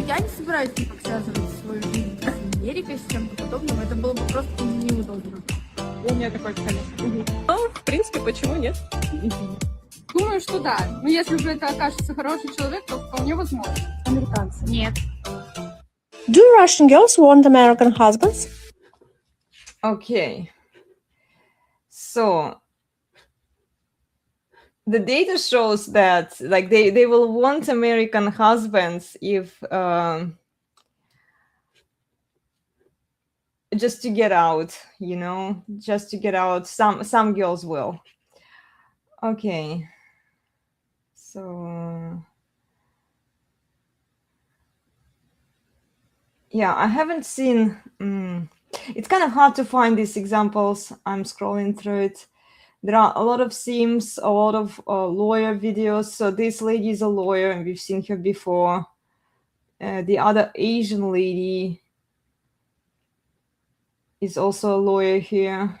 Я не собираюсь никак связывать свою жизнь с Америкой, с чем-то подобным. Это было бы просто неудобно. У меня такой конечно. Ну, в принципе, почему нет? Думаю, что да. Но если же это окажется хороший человек, то вполне возможно. Американцы. Нет. Do Russian girls want American husbands? Okay. So the data shows that like they will want American husbands if just to get out, you know, just to get out. Some girls will. Okay. So yeah, I haven't seen. It's kind of hard to find these examples. I'm scrolling through it. There are a lot of Sims, a lot of lawyer videos. So this lady is a lawyer, and we've seen her before. The other Asian lady is also a lawyer here.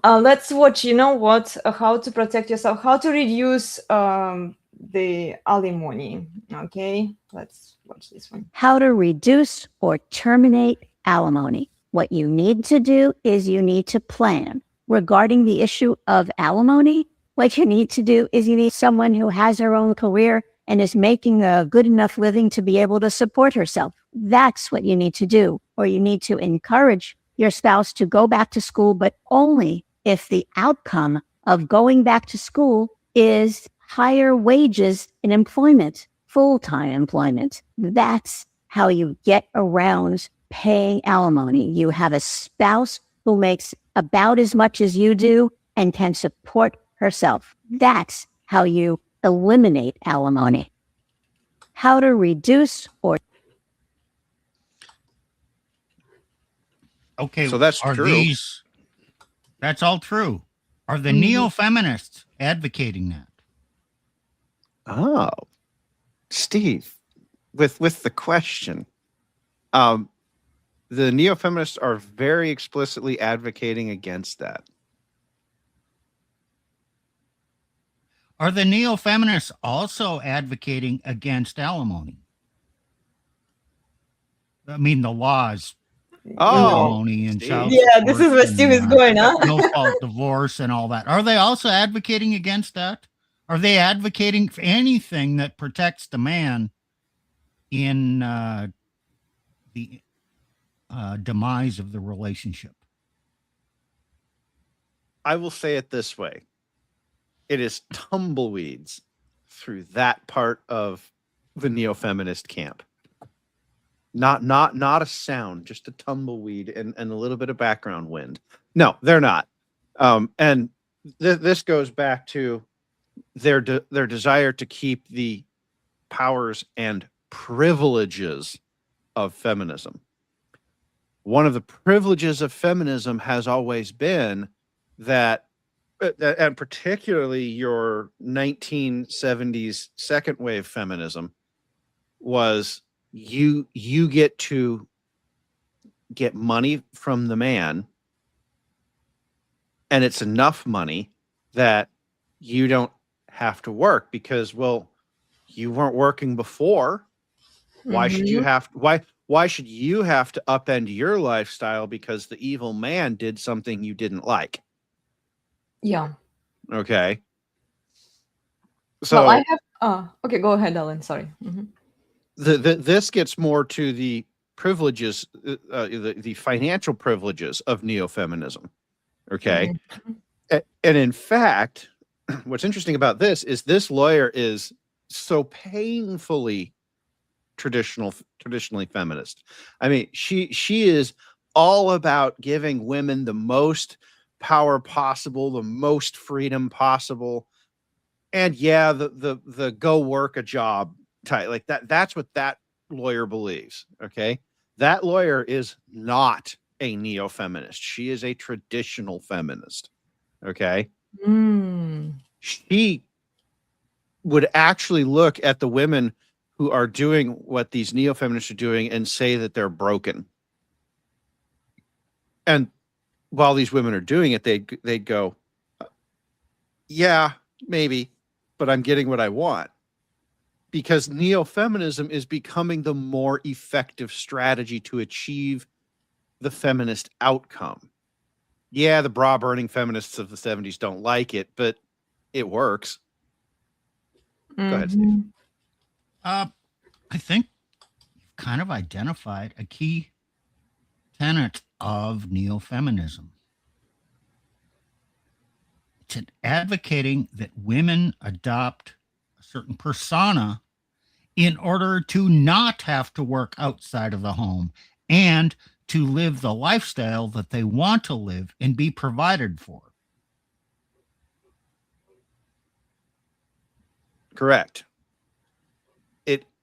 Let's watch, you know what, how to protect yourself, how to reduce the alimony. Okay, let's watch this one. How to reduce or terminate alimony. What you need to do is you need to plan. Regarding the issue of alimony, what you need to do is you need someone who has her own career and is making a good enough living to be able to support herself. That's what you need to do. Or you need to encourage your spouse to go back to school, but only if the outcome of going back to school is higher wages in employment, full-time employment. That's how you get around paying alimony. You have a spouse who makes about as much as you do and can support herself. That's how you eliminate alimony. How to reduce or... Okay, So that's are true. That's all true. Are the neo-feminists advocating that? Oh, Steve, with the question, the neo-feminists are very explicitly advocating against that. Are the neo-feminists also advocating against alimony? I mean, the laws, alimony and Steve. child Yeah, this is support where Steve is and, going, huh? no-fault divorce and all that. Are they also advocating against that? Are they advocating for anything that protects the man in the demise of the relationship? I will say it this way. It is tumbleweeds through that part of the neo-feminist camp. Not a sound, just a tumbleweed and a little bit of background wind. No, they're not. And this goes back to their desire to keep the powers and privileges of feminism. One of the privileges of feminism has always been that, and particularly your 1970s second wave feminism, was you get to get money from the man, and it's enough money that you don't have to work because, well, you weren't working before. Why should you have why why should you have to upend your lifestyle because the evil man did something you didn't like? Yeah. Okay. Well, So I have. Okay, go ahead, Ellen. Sorry. this gets more to the privileges, the financial privileges of neofeminism. Okay. And in fact, what's interesting about this is this lawyer is so painfully traditionally feminist. I mean, she is all about giving women the most power possible, the most freedom possible. And yeah, the go work a job type, like that's what that lawyer believes. Okay. That lawyer is not a neo-feminist. She is a traditional feminist. Okay. She would actually look at the women who are doing what these neo-feminists are doing and say that they're broken. And while these women are doing it, they'd go, yeah, maybe, but I'm getting what I want. Because neo-feminism is becoming the more effective strategy to achieve the feminist outcome. Yeah, the bra-burning feminists of the 70s don't like it, but it works. Go ahead, Steve. I think you've kind of identified a key tenet of neo-feminism. It's advocating that women adopt a certain persona in order to not have to work outside of the home and to live the lifestyle that they want to live and be provided for. Correct.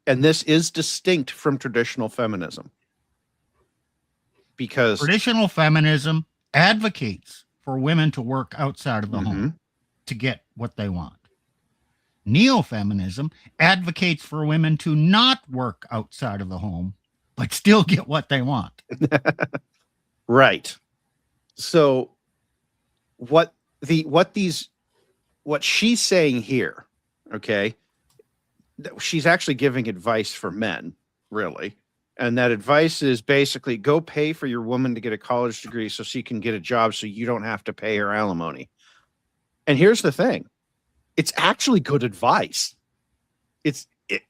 And this is distinct from traditional feminism. Because traditional feminism advocates for women to work outside of the home to get what they want. Neo-feminism advocates for women to not work outside of the home, but still get what they want. Right. So what she's saying here, okay, she's actually giving advice for men, really. And that advice is basically go pay for your woman to get a college degree so she can get a job so you don't have to pay her alimony. And here's the thing. It's actually good advice. It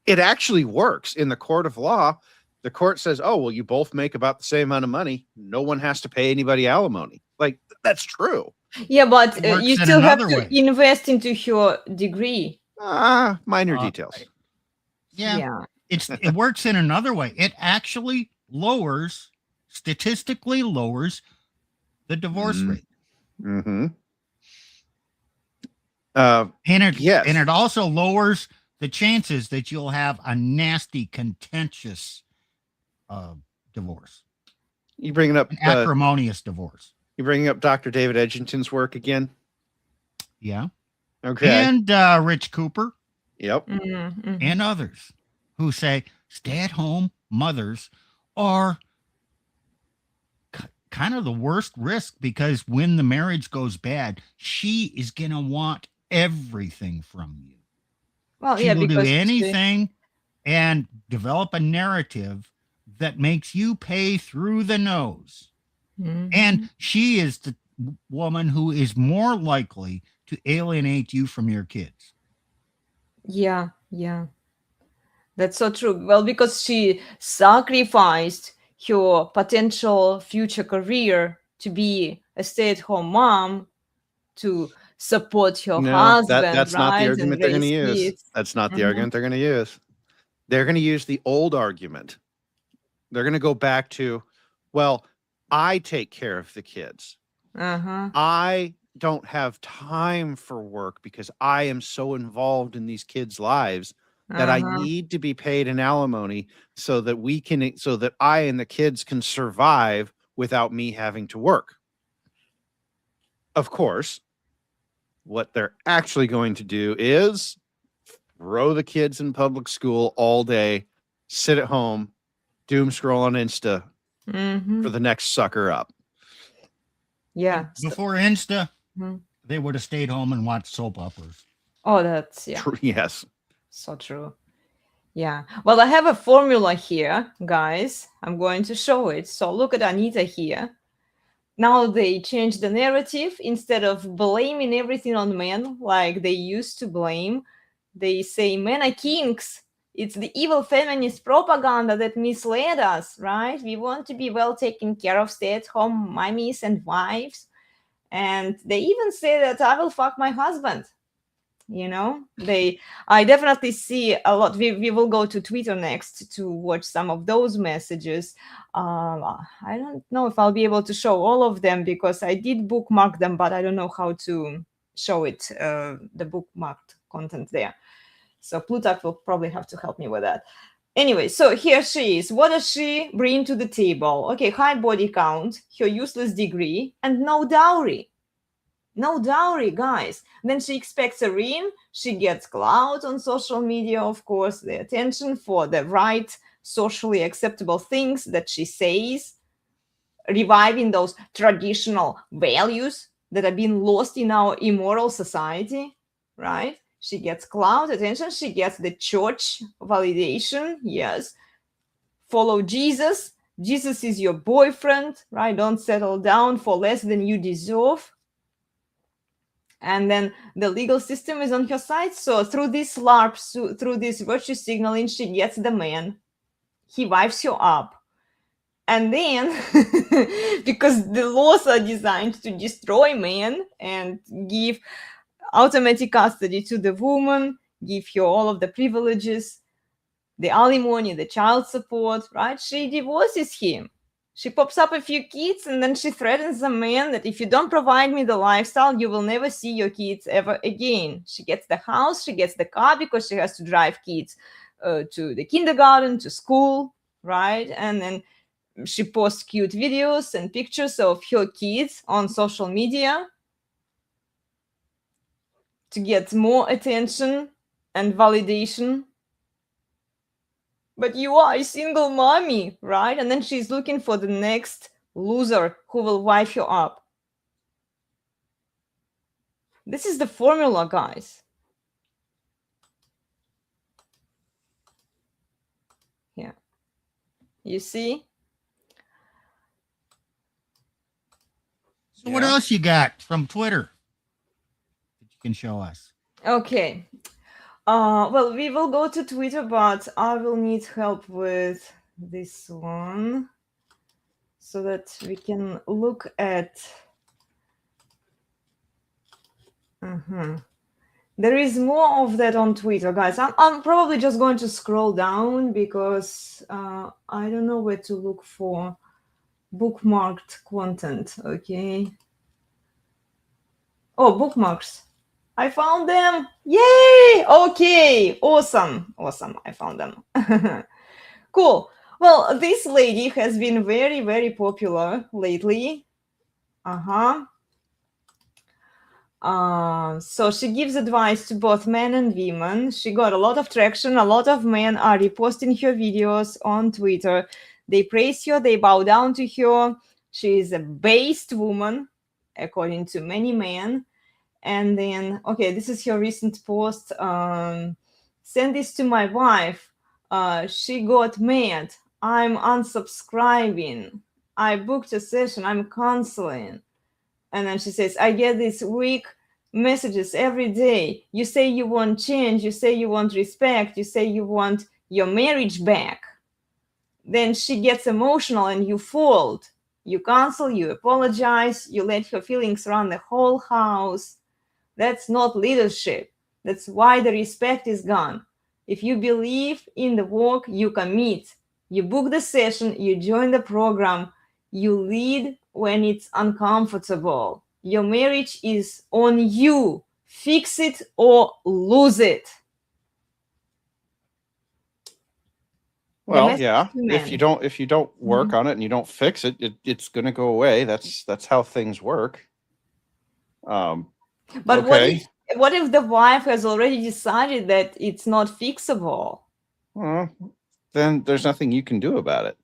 actually works in the court of law. The court says, oh, well, you both make about the same amount of money. No one has to pay anybody alimony. Like, that's true. Yeah, but you still have to invest into your degree. Minor details. Yeah. It works in another way. It actually statistically lowers the divorce rate. And it also lowers the chances that you'll have a nasty, contentious divorce. You bringing up an acrimonious divorce. You bringing up Dr. David Edgington's work again? Yeah. Okay. And Rich Cooper. Yep. And others who say stay-at-home mothers are kind of the worst risk, because when the marriage goes bad, she is going to want everything from you. Well, she will do anything and develop a narrative that makes you pay through the nose. And she is the woman who is more likely to alienate you from your kids. Yeah. That's so true. Well, because she sacrificed her potential future career to be a stay-at-home mom to support her husband. That's not the argument they're going to use. That's not the argument they're going to use. They're going to use the old argument. They're going to go back to, well, I take care of the kids. I don't have time for work because I am so involved in these kids' lives that I need to be paid an alimony so that I and the kids can survive without me having to work. Of course, what they're actually going to do is throw the kids in public school all day, sit at home, doom scroll on Insta for the next sucker up. Yeah. Before Insta, they would have stayed home and watched soap operas. Oh, that's Yes. so true. Yeah. Well, I have a formula here, guys. I'm going to show it. So look at Anita here. Now they change the narrative. Instead of blaming everything on men like they used to blame, they say men are kings. It's the evil feminist propaganda that misled us, right? We want to be well taken care of, stay-at-home mummies and wives. And they even say that I will fuck my husband. You know, I definitely see a lot. We will go to Twitter next to watch some of those messages. I don't know if I'll be able to show all of them because I did bookmark them, but I don't know how to show it, the bookmarked content there. So Plutarch will probably have to help me with that. Anyway, so here she is. What does she bring to the table? Okay, high body count, her useless degree, and no dowry. No dowry, guys. Then she expects a ring. She gets clout on social media, of course, the attention for the right, socially acceptable things that she says, reviving those traditional values that have been lost in our immoral society, right? She gets clout, attention. She gets the church validation. Yes. Follow Jesus. Jesus is your boyfriend, right? Don't settle down for less than you deserve. And then the legal system is on her side. So through this LARP, through this virtue signaling, she gets the man. He wives her up. And then, because the laws are designed to destroy men and give automatic custody to the woman, give her all of the privileges, the alimony, the child support, right? She divorces him. She pops up a few kids and then she threatens the man that if you don't provide me the lifestyle, you will never see your kids ever again. She gets the house, she gets the car because she has to drive kids to the kindergarten, to school, right? And then she posts cute videos and pictures of her kids on social media to get more attention and validation. But you are a single mommy, right? And then she's looking for the next loser who will wife you up. This is the formula, guys. Yeah. You see? So what else you got from Twitter that you can show us? Okay. Well, we will go to Twitter, but I will need help with this one so that we can look at. There is more of that on Twitter, guys. I'm probably just going to scroll down because I don't know where to look for bookmarked content. Okay. Oh, bookmarks. I found them. Yay! Okay. Awesome. I found them. Cool. Well, this lady has been very, very popular lately. So she gives advice to both men and women. She got a lot of traction. A lot of men are reposting her videos on Twitter. They praise her. They bow down to her. She is a based woman, according to many men. And then, okay, this is her recent post. Send this to my wife. She got mad. I'm unsubscribing. I booked a session. I'm canceling. And then she says, I get these weak messages every day. You say you want change. You say you want respect. You say you want your marriage back. Then she gets emotional and you fold. You cancel, you apologize, you let her feelings run the whole house. That's not leadership. That's why the respect is gone. If you believe in the work, you commit. You book the session, you join the program, you lead when it's uncomfortable. Your marriage is on you. Fix it or lose it. Well, yeah. If you don't work on it and you don't fix it, it's going to go away. That's how things work. But okay. what if the wife has already decided that it's not fixable? Then there's nothing you can do about it.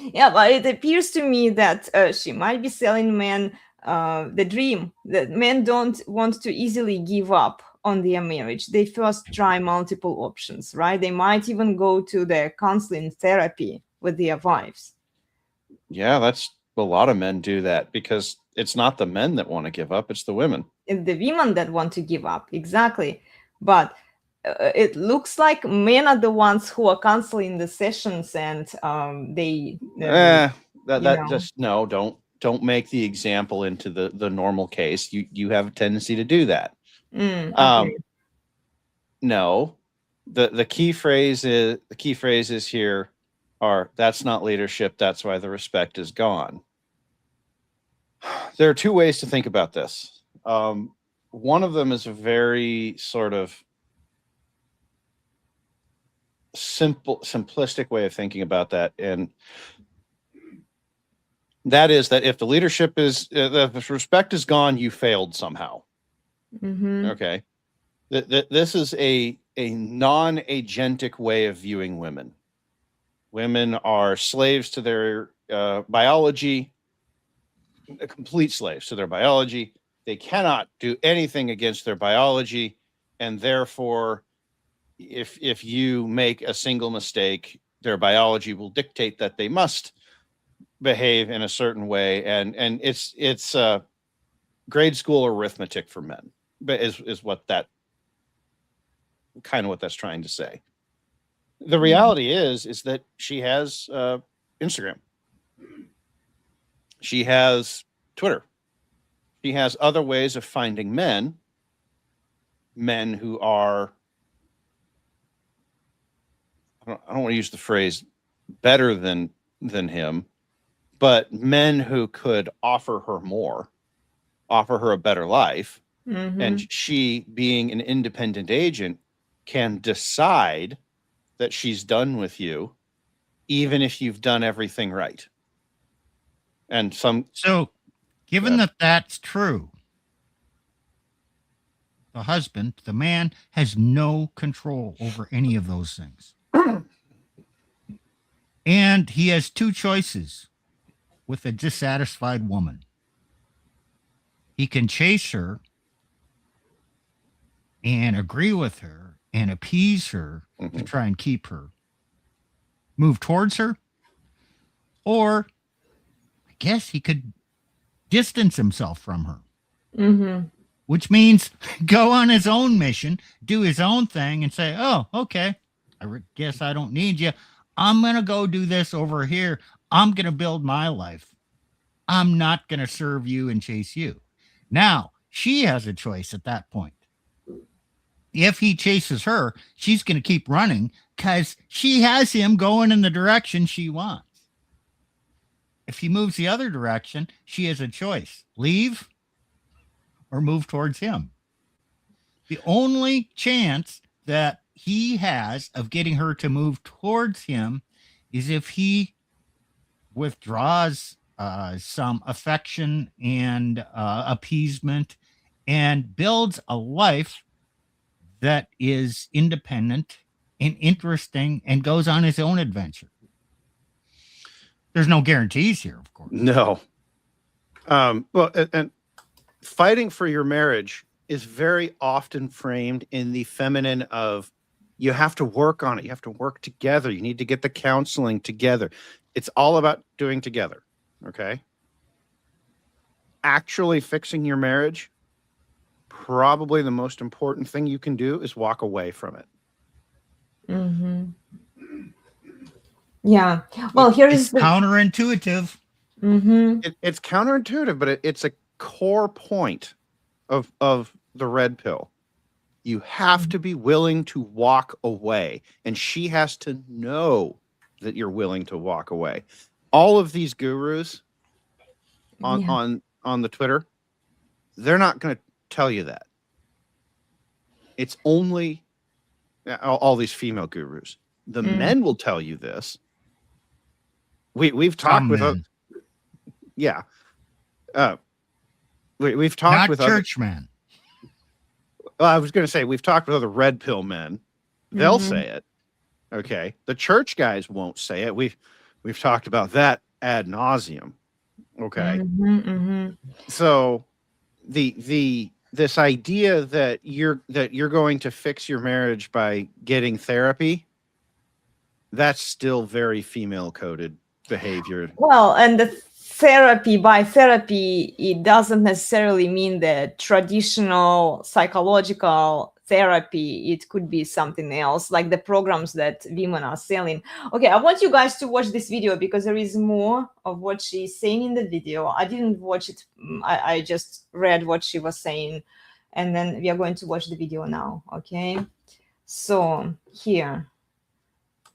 Yeah, but it appears to me that she might be selling men the dream that men don't want to easily give up on their marriage. They first try multiple options, right? They might even go to the counseling therapy with their wives. Yeah, that's a lot of men do that because it's not the men that want to give up, it's the women. It's the women that want to give up, exactly. But it looks like men are the ones who are canceling the sessions, and Don't make the example into the normal case. You have a tendency to do that. Okay. No, the key phrases here are, that's not leadership, that's why the respect is gone. There are two ways to think about this. One of them is a very sort of simplistic way of thinking about that, and that is that if the leadership is, if respect is gone, you failed somehow. Okay, this is a non-agentic way of viewing women. Women are slaves to their biology, complete slaves to their biology. They cannot do anything against their biology, and therefore, if you make a single mistake, their biology will dictate that they must behave in a certain way, and it's grade school arithmetic for men, but is what that kind of what that's trying to say. The reality is that she has Instagram, she has Twitter, she has other ways of finding men who are, I don't want to use the phrase better than him, but men who could offer her more, offer her a better life. And she, being an independent agent, can decide that she's done with you, even if you've done everything right. And so given that that's true, the husband, the man, has no control over any of those things. And he has two choices with a dissatisfied woman. He can chase her and agree with her and appease her to try and keep her, move towards her, or I guess he could distance himself from her, which means go on his own mission, do his own thing, and say, oh, okay, I guess I don't need you. I'm going to go do this over here. I'm going to build my life. I'm not going to serve you and chase you. Now, she has a choice at that point. If he chases her, she's going to keep running because she has him going in the direction she wants. If he moves the other direction, she has a choice: leave or move towards him. The only chance that he has of getting her to move towards him is if he withdraws some affection and appeasement and builds a life that is independent and interesting and goes on his own adventure. There's no guarantees here, of course. No. Well, and fighting for your marriage is very often framed in the feminine of, you have to work on it. You have to work together. You need to get the counseling together. It's all about doing together. Okay. Actually fixing your marriage, probably the most important thing you can do is walk away from it. Yeah. Well, here it's is the counterintuitive. It's counterintuitive, but it's a core point of the red pill. You have to be willing to walk away, and she has to know that you're willing to walk away. All of these gurus on the Twitter, they're not going to tell you that. It's only all these female gurus. The men will tell you this. We've talked with we've talked with churchmen. Well, I was going to say, we've talked with other red pill men. They'll say it. Okay. The church guys won't say it. We've talked about that ad nauseum. Okay. So the this idea that you're going to fix your marriage by getting therapy, that's still very female coded behavior. Well, and the therapy, by therapy, it doesn't necessarily mean the traditional psychological therapy. It could be something else, like the programs that women are selling. Okay, I want you guys to watch this video because there is more of what she's saying in the video. I didn't watch it. I just read what she was saying. And then we are going to watch the video now, okay? So here.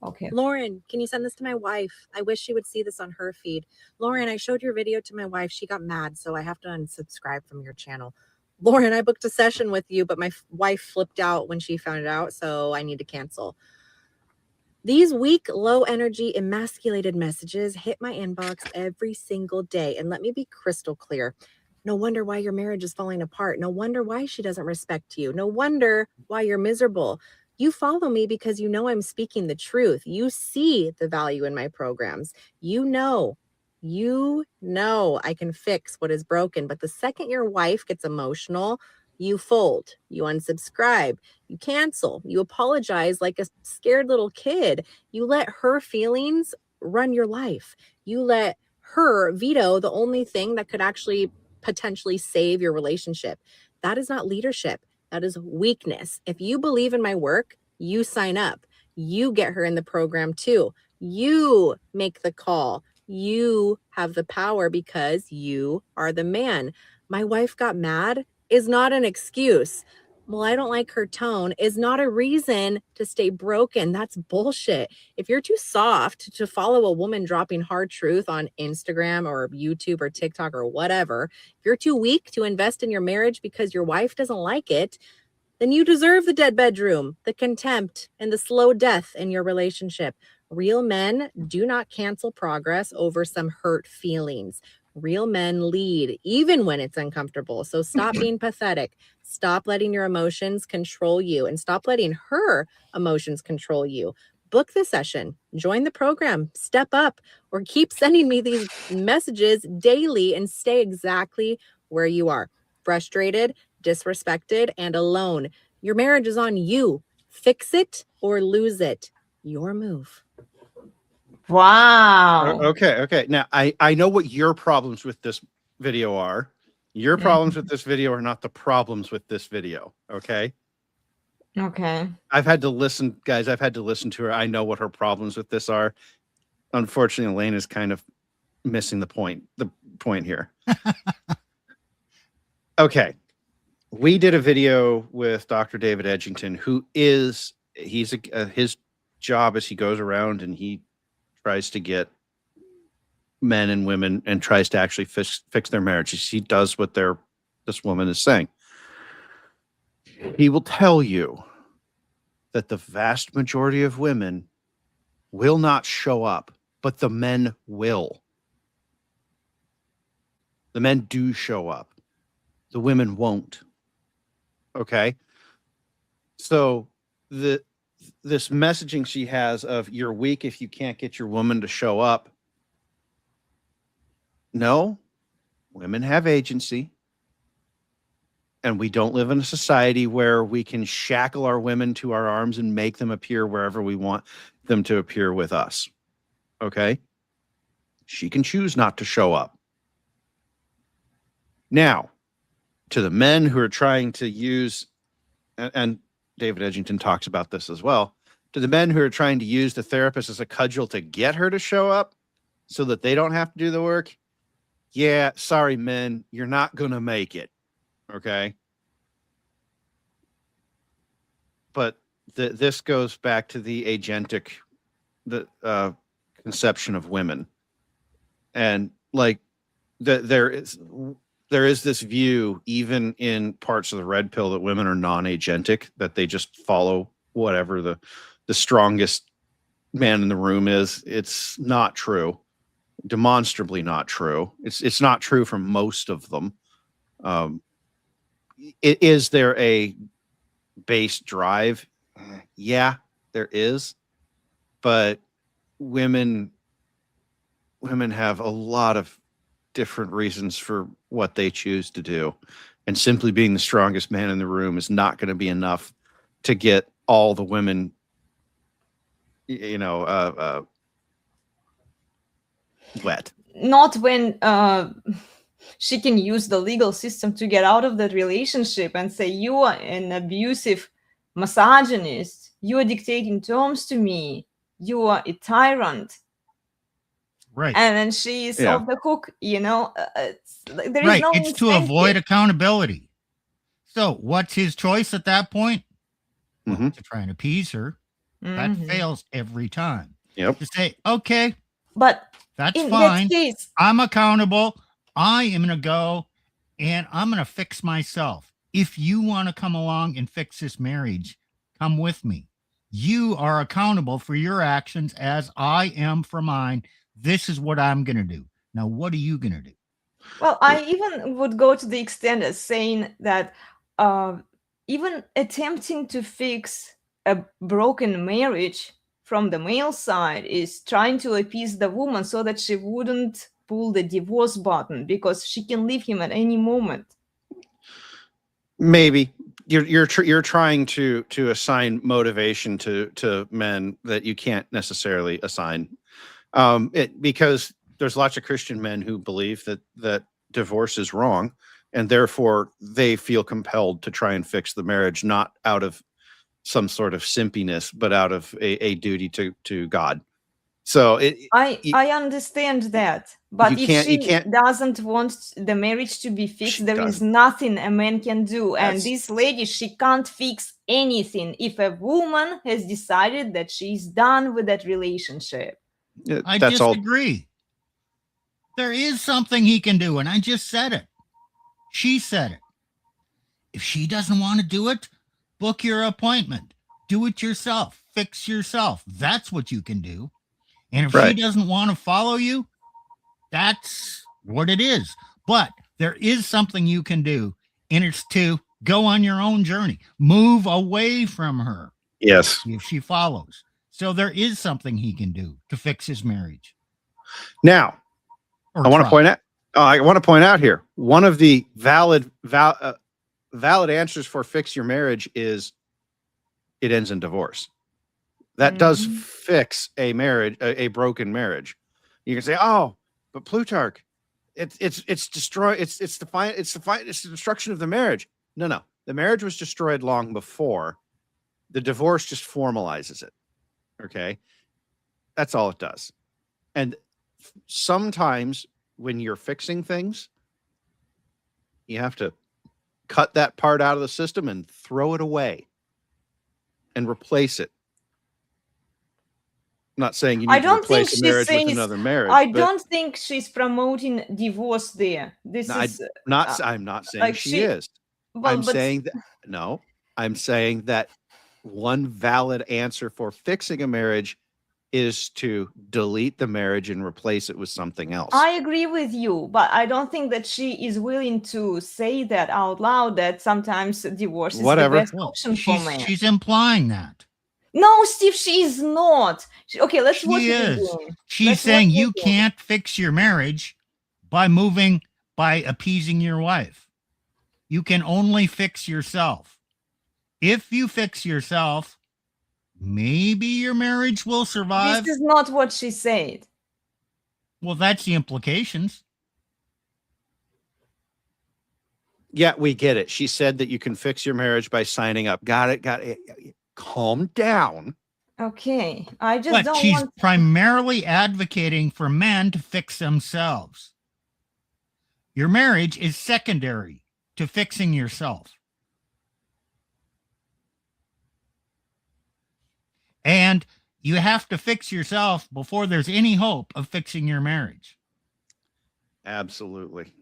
Okay. Lauren, can you send this to my wife? I wish she would see this on her feed. Lauren, I showed your video to my wife. She got mad, so I have to unsubscribe from your channel. Lauren, I booked a session with you, but my wife flipped out when she found it out, so I need to cancel. These weak, low energy, emasculated messages hit my inbox every single day. And let me be crystal clear. No wonder why your marriage is falling apart. No wonder why she doesn't respect you. No wonder why you're miserable. You follow me because you know I'm speaking the truth. You see the value in my programs. You know I can fix what is broken. But the second your wife gets emotional, you fold, you unsubscribe, you cancel, you apologize like a scared little kid. You let her feelings run your life. You let her veto the only thing that could actually potentially save your relationship. That is not leadership. That is weakness. If you believe in my work, you sign up. You get her in the program too. You make the call. You have the power because you are the man. My wife got mad is not an excuse. Well, I don't like her tone is not a reason to stay broken. That's bullshit. If you're too soft to follow a woman dropping hard truth on Instagram or YouTube or TikTok or whatever, if you're too weak to invest in your marriage because your wife doesn't like it, then you deserve the dead bedroom, the contempt, and the slow death in your relationship. Real men do not cancel progress over some hurt feelings. Real men lead, even when it's uncomfortable. So stop being pathetic. Stop letting your emotions control you and stop letting her emotions control you. Book the session, join the program, step up, or keep sending me these messages daily and stay exactly where you are. Frustrated, disrespected, and alone. Your marriage is on you. Fix it or lose it. Your move. Wow. Okay. Now, I know what your problems with this video are. Your problems with this video are not the problems with this video, okay? Okay. I've had to listen, guys, I've had to listen to her. I know what her problems with this are. Unfortunately, Elaine is kind of missing the point here. Okay. We did a video with Dr. David Edgington, who is, his job is he goes around and he tries to get men and women and tries to actually fix their marriages. He does what this woman is saying. He will tell you that the vast majority of women will not show up, but the men will. The men do show up. The women won't. Okay? So this messaging she has of you're weak if you can't get your woman to show up. No, women have agency. And we don't live in a society where we can shackle our women to our arms and make them appear wherever we want them to appear with us. Okay? She can choose not to show up. Now, to the men who are trying to use, and David Edgington talks about this as well, to the men who are trying to use the therapist as a cudgel to get her to show up so that they don't have to do the work. Yeah, sorry, men, you're not going to make it. Okay. But this goes back to the agentic, conception of women. And like there is this view, even in parts of the red pill, that women are non-agentic, that they just follow whatever the strongest man in the room is. It's not true. Demonstrably not true. It's not true for most of them. Is there a base drive? Yeah, there is. But women have a lot of different reasons for what they choose to do. And simply being the strongest man in the room is not going to be enough to get all the women, wet. Not when she can use the legal system to get out of that relationship and say, you are an abusive misogynist, you are dictating terms to me, you are a tyrant. Right. And then she is off the hook, there is right. no It's to avoid accountability. So what's his choice at that point? Well, to try and appease her. That fails every time. Yep. To say, okay, but that's in fine. that case, I'm accountable. I am going to go and I'm going to fix myself. If you want to come along and fix this marriage, come with me. You are accountable for your actions as I am for mine. This is what I'm going to do. Now, what are you going to do? Well, I even would go to the extent of saying that even attempting to fix a broken marriage from the male side is trying to appease the woman so that she wouldn't pull the divorce button because she can leave him at any moment. Maybe you're trying to assign motivation to men that you can't necessarily assign, because there's lots of Christian men who believe that divorce is wrong, and therefore they feel compelled to try and fix the marriage, not out of some sort of simpiness, but out of a duty to God. So I understand that, but if she can't doesn't want the marriage to be fixed, there is nothing a man can do. And this lady, she can't fix anything if a woman has decided that she's done with that relationship. I disagree. There is something he can do, and I just said it. She said it. If she doesn't want to do it, book your appointment. Do it yourself. Fix yourself. That's what you can do. And if she doesn't want to follow you, that's what it is. But there is something you can do, and it's to go on your own journey. Move away from her. Yes. If she follows. So there is something he can do to fix his marriage. Now, I want to point out here, one of the valid answers for fix your marriage is it ends in divorce. That does fix a marriage, a broken marriage. You can say, "Oh, but Plutarch, it's destroyed. It's the destruction of the marriage." No, the marriage was destroyed long before. The divorce just formalizes it. Okay, that's all it does. And sometimes when you're fixing things, you have to cut that part out of the system and throw it away and replace it. I'm not saying you need to replace a marriage with another marriage. I don't think she's promoting divorce there. I'm not saying she is. I'm saying that one valid answer for fixing a marriage is to delete the marriage and replace it with something else. I agree with you, but I don't think that she is willing to say that out loud, that sometimes divorce is the best option for men. She's implying that. No, Steve, she is not. Okay, let's watch it again. She's saying you can't fix your marriage by appeasing your wife. You can only fix yourself. If you fix yourself, maybe your marriage will survive. This is not what she said. Well, that's the implications. Yeah, we get it. She said that you can fix your marriage by signing up. Got it. Calm down. Okay, I just don't she's want... primarily advocating for men to fix themselves. Your marriage is secondary to fixing yourself. And you have to fix yourself before there's any hope of fixing your marriage. Absolutely.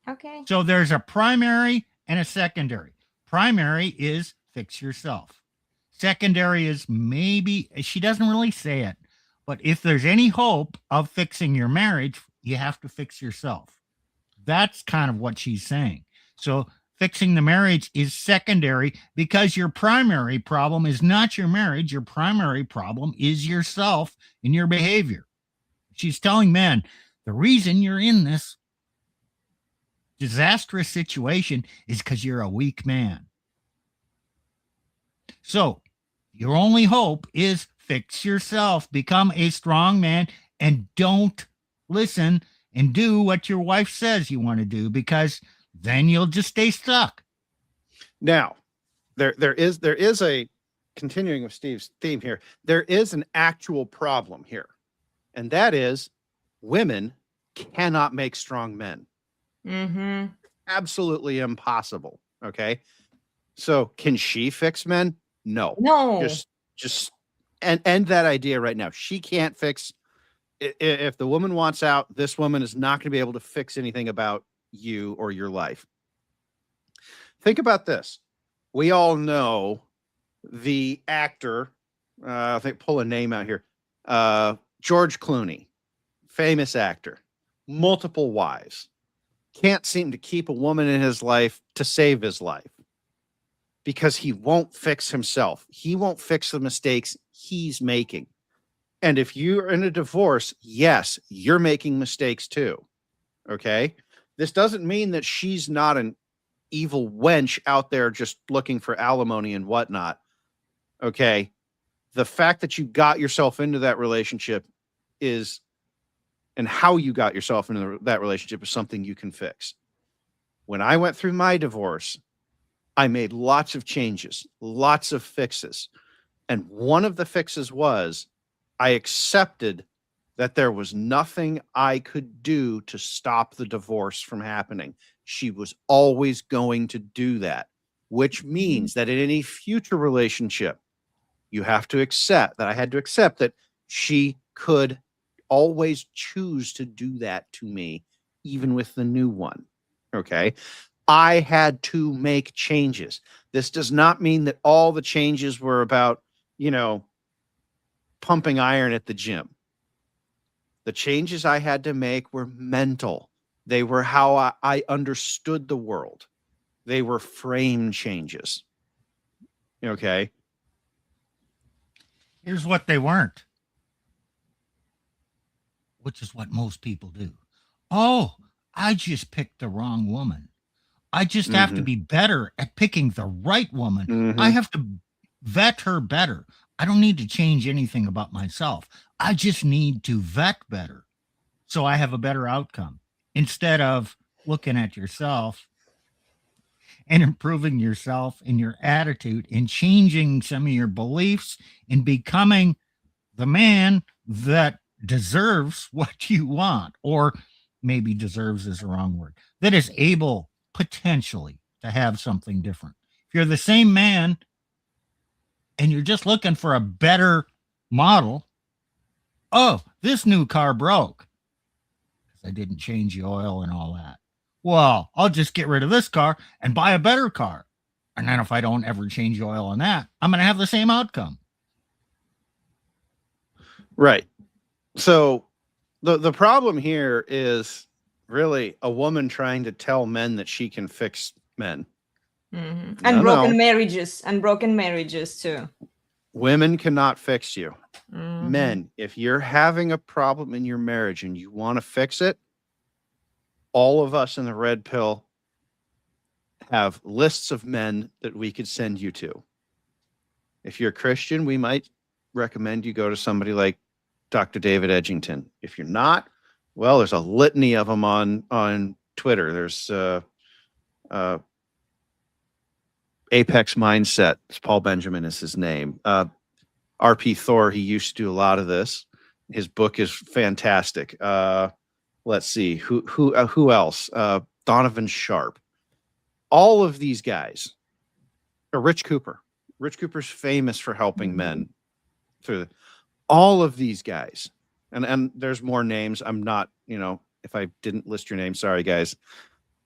Okay. So there's a primary and a secondary. Primary is fix yourself. Secondary is maybe, she doesn't really say it, but if there's any hope of fixing your marriage, you have to fix yourself. That's kind of what she's saying. So fixing the marriage is secondary because your primary problem is not your marriage. Your primary problem is yourself and your behavior. She's telling men, the reason you're in this disastrous situation is because you're a weak man. So your only hope is fix yourself, become a strong man, and don't listen and do what your wife says you want to do, because then you'll just stay stuck. Now, there is a, continuing with Steve's theme here, there is an actual problem here, and that is women cannot make strong men. Mm-hmm. Absolutely impossible. Okay, so can she fix men? No. No. Just end that idea right now. She can't fix. If the woman wants out, this woman is not going to be able to fix anything about you or your life. Think about this. We all know the actor, I think, pull a name out here, George Clooney, famous actor, multiple wives, can't seem to keep a woman in his life to save his life because he won't fix himself. He won't fix the mistakes he's making. And if you're in a divorce, yes, you're making mistakes too. Okay? This doesn't mean that she's not an evil wench out there just looking for alimony and whatnot. Okay? The fact that you got yourself into that relationship is, and how you got yourself into that relationship is something you can fix. When I went through my divorce, I made lots of changes, lots of fixes. And one of the fixes was I accepted that there was nothing I could do to stop the divorce from happening. She was always going to do that, which means that in any future relationship, you have to accept that I had to accept that she could always choose to do that to me, even with the new one. Okay. I had to make changes. This does not mean that all the changes were about, pumping iron at the gym. The changes I had to make were mental. They were how I understood the world. They were frame changes. Okay. Here's what they weren't, which is what most people do. Oh, I just picked the wrong woman. I just have to be better at picking the right woman. I have to vet her better. I don't need to change anything about myself. I just need to vet better so I have a better outcome, instead of looking at yourself and improving yourself and your attitude and changing some of your beliefs and becoming the man that deserves what you want, or maybe deserves is the wrong word, that is able potentially to have something different. If you're the same man and you're just looking for a better model, oh, this new car broke because I didn't change the oil and all that. Well, I'll just get rid of this car and buy a better car. And then if I don't ever change the oil on that, I'm going to have the same outcome. Right. So the problem here is really a woman trying to tell men that she can fix men. Mm-hmm. And broken marriages too. Women cannot fix you. Mm-hmm. Men, if you're having a problem in your marriage and you want to fix it, all of us in the Red Pill have lists of men that we could send you to. If you're a Christian, we might recommend you go to somebody like Dr. David Edgington. If you're not, well, there's a litany of them on Twitter. There's Apex Mindset. Paul Benjamin is his name. RP Thor, he used to do a lot of this. His book is fantastic. Let's see, who else? Donovan Sharp. All of these guys. Rich Cooper. Rich Cooper's famous for helping men through all of these guys. And there's more names. I'm not, if I didn't list your name, sorry guys.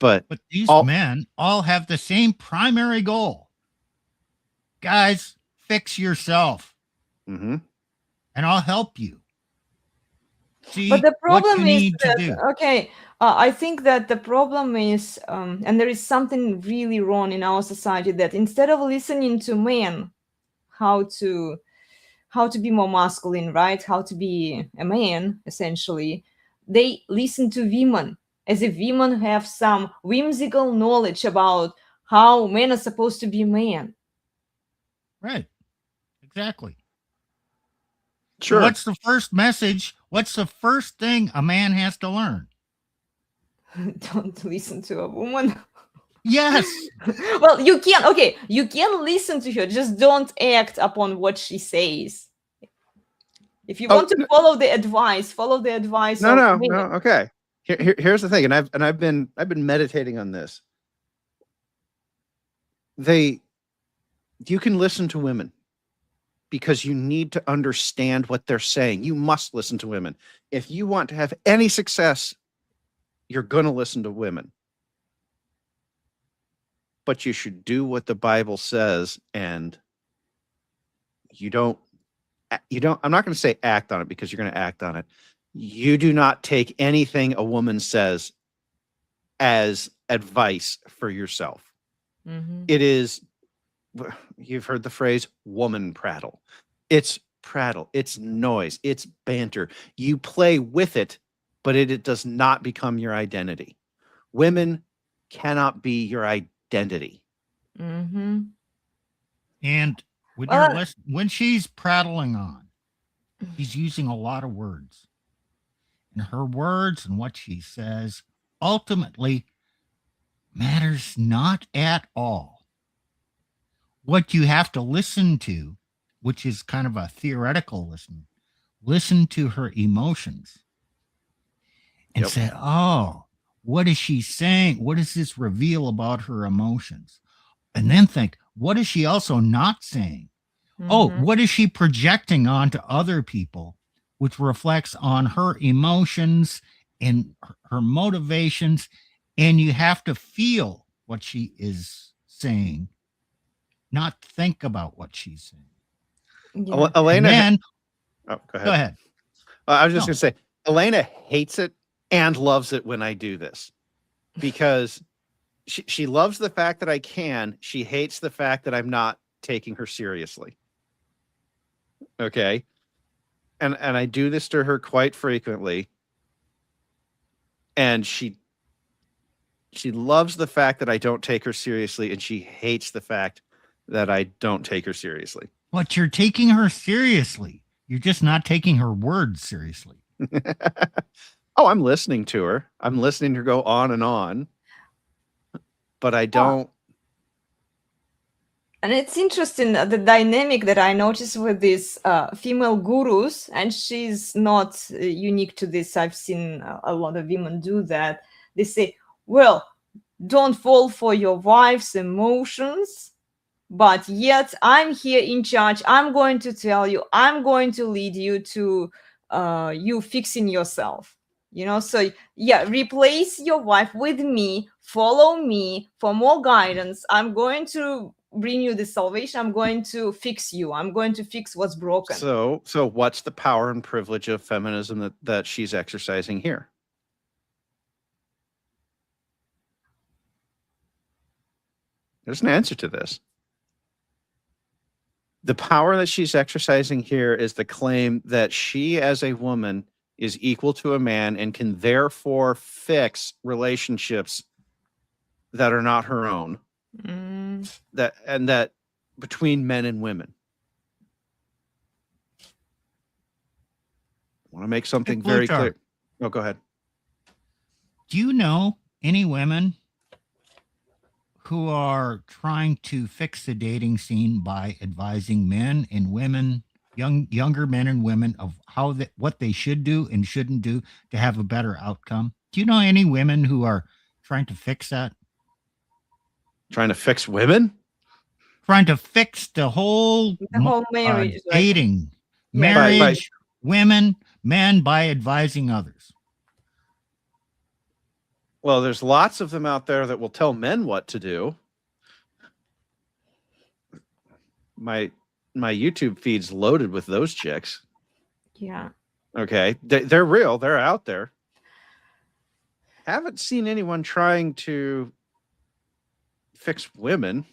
But these men all have the same primary goal. Guys, fix yourself. Mm-hmm. And I'll help you. See, but the problem what you is need that, to do. okay, I think that the problem is, and there is something really wrong in our society, that instead of listening to men, how to be more masculine, right? How to be a man, essentially, they listen to women as if women have some whimsical knowledge about how men are supposed to be men. Right. Exactly. Sure. So what's the first message? What's the first thing a man has to learn? Don't listen to a woman. Yes. Well, you can listen to her, just don't act upon what she says. If you want to follow the advice No, of no. women. Okay. Here's the thing, and I've been meditating on this. You can listen to women because you need to understand what they're saying. You must listen to women. If you want to have any success, you're going to listen to women. But you should do what the Bible says, and you don't, I'm not going to say act on it, because you're going to act on it. You do not take anything a woman says as advice for yourself. Mhm. It is, you've heard the phrase woman prattle. It's prattle, it's noise, it's banter. You play with it, but it does not become your identity. Women cannot be your identity. Mhm. And when Well, when she's prattling on, she's using a lot of words. And her words and what she says ultimately matters not at all. What you have to listen to, which is kind of a theoretical listen to her emotions and say, oh, what is she saying? What does this reveal about her emotions? And then think, what is she also not saying? Oh, mhm. what is she projecting onto other people, which reflects on her emotions and her motivations? And you have to feel what she is saying, not think about what she's saying. Yeah. Elena, And then, go go ahead. ahead. I was just No. going to say, Elena hates it and loves it when I do this, because she loves the fact that I can. She hates the fact that I'm not taking her seriously. Okay. And I do this to her quite frequently. And she loves the fact that I don't take her seriously, and she hates the fact that I don't take her seriously. But you're taking her seriously. You're just not taking her words seriously. Oh, I'm listening to her. I'm listening to her go on and on. But I don't. And it's interesting, the dynamic that I noticed with these female gurus, and she's not unique to this. I've seen a lot of women do that. They say, well, don't fall for your wife's emotions, but yet I'm here in charge. I'm going to tell you, I'm going to lead you to you fixing yourself. So yeah, replace your wife with me, follow me for more guidance. I'm going to bring you the salvation. I'm going to fix you. I'm going to fix what's broken. So what's the power and privilege of feminism that she's exercising here? There's an answer to this. The power that she's exercising here is the claim that she, as a woman, is equal to a man and can therefore fix relationships that are not her own. That between men and women. I want to make something very clear. Oh, go ahead. Do you know any women who are trying to fix the dating scene by advising men and women, younger men and women, of what they should do and shouldn't do to have a better outcome? Do you know any women who are trying to fix that? Trying to fix women? Trying to fix the whole marriage, dating, marriage, women, men, by advising others. Well, there's lots of them out there that will tell men what to do. My YouTube feed's loaded with those chicks. Yeah. Okay. They're real. They're out there. Haven't seen anyone trying to fix women.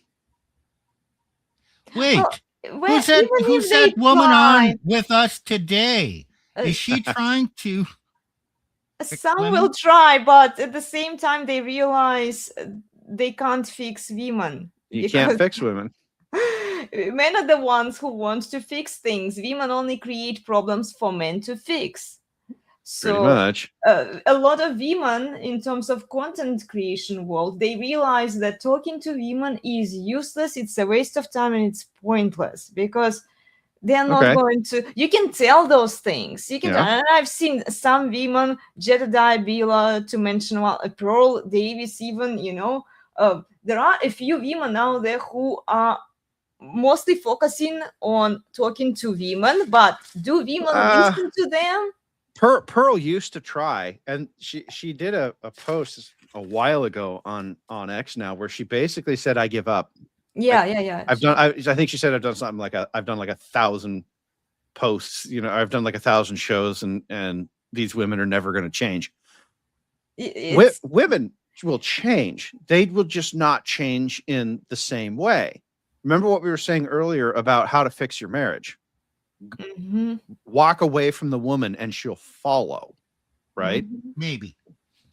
Wait, who said woman on with us today? Is she trying to Some women? will try, but at the same time, they realize they can't fix women. You can't because fix women. men are the ones who want to fix things. Women only create problems for men to fix. Pretty So much. a lot of women, in terms of content creation world, they realize that talking to women is useless, it's a waste of time, and it's pointless because they're not Okay. going to. You can tell those things. You can. Yeah. And I've seen some women, Jedediah Bila, to mention Pearl Davis, even. There are a few women out there who are mostly focusing on talking to women, but do women listen to them? Pearl used to try, and she did a post a while ago on X now where she basically said, "I give up." Yeah. I think she said I've done something like I've done like 1,000 posts. I've done like 1,000 shows, and these women are never going to change. Women will change. They will just not change in the same way. Remember what we were saying earlier about how to fix your marriage. Mm-hmm. Walk away from the woman and she'll follow, right? Mm-hmm.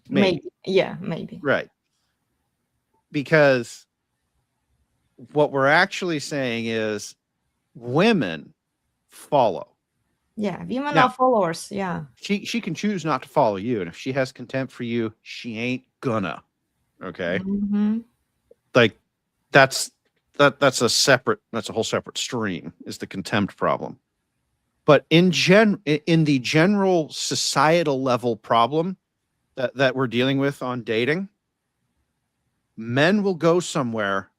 Maybe. Yeah, maybe. Right. Because what we're actually saying is women follow. Yeah, women Now, are followers. Yeah. She can choose not to follow you. And if she has contempt for you, she ain't gonna. Okay. Mm-hmm. Like that's a whole separate stream, is the contempt problem. But in the general societal level problem that we're dealing with on dating, men will go somewhere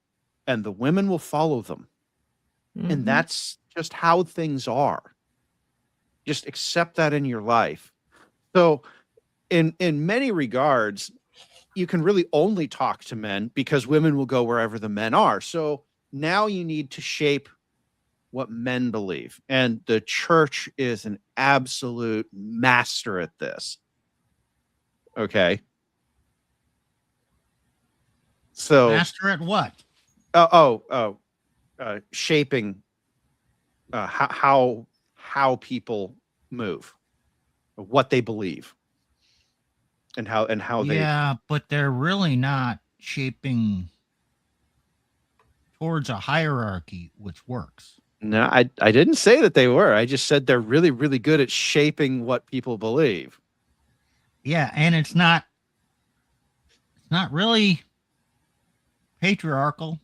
and the women will follow them. Mm-hmm. And that's just how things are. Just accept that in your life. So in many regards, you can really only talk to men because women will go wherever the men are. So now you need to shape what men believe. And the church is an absolute master at this. Okay. So Master at what? shaping how people move, what they believe, and how they. Yeah, but they're really not shaping towards a hierarchy which works. No, I didn't say that they were. I just said they're really, really good at shaping what people believe. Yeah, and it's not really patriarchal.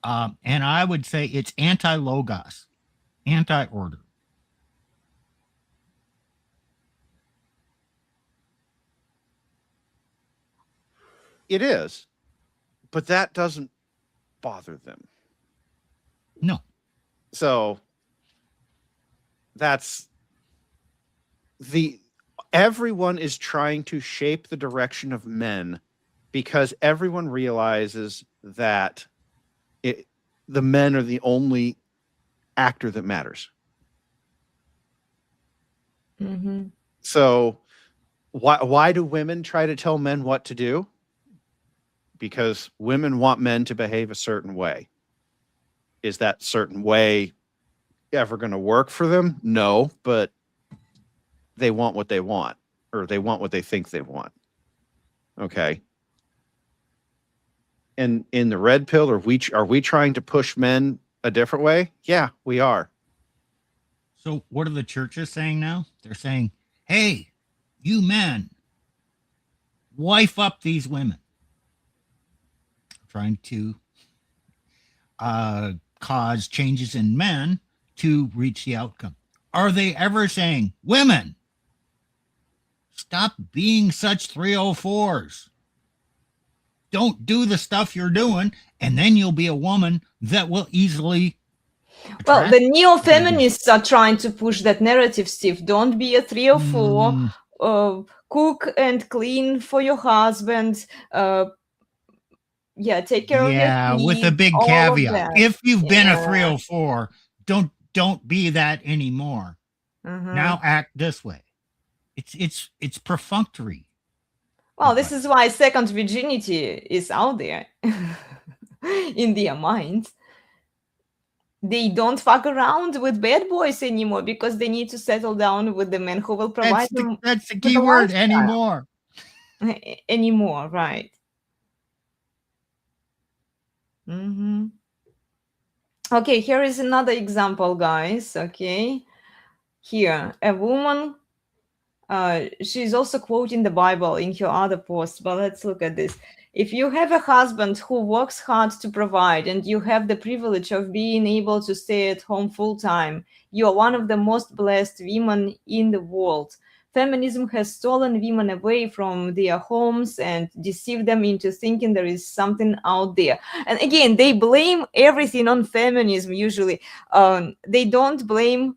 And I would say it's anti-logos, anti-order. It is, but that doesn't bother them. No. So that's everyone is trying to shape the direction of men because everyone realizes that the men are the only actor that matters. Mm-hmm. So why do women try to tell men what to do? Because women want men to behave a certain way. Is that certain way ever going to work for them? No, but they want what they want, or they want what they think they want. Okay. And in the red pill, are we trying to push men a different way? Yeah, we are. So what are the churches saying now? They're saying, hey, you men, wife up these women. Trying to cause changes in men to reach the outcome. Are they ever saying, women, stop being such 304s? Don't do the stuff you're doing, and then you'll be a woman that will easily attract. Well, the neo-feminists are trying to push that narrative, Steve. Don't be a 304. Cook and clean for your husband. Take care of your kids. With a big caveat. If you've been a 304, don't be that anymore. Mm-hmm. Now act this way. It's perfunctory. Well, this is why second virginity is out there in their minds. they don't fuck around with bad boys anymore because they need to settle down with the man who will provide them That's the with key a word, lifestyle. anymore. Anymore, right? Mm-hmm. Okay, here is another example, guys. Okay, here a woman. She's also quoting the Bible in her other post, but let's look at this. If you have a husband who works hard to provide and you have the privilege of being able to stay at home full time, you are one of the most blessed women in the world. Feminism has stolen women away from their homes and deceived them into thinking there is something out there. And again, they blame everything on feminism usually. They don't blame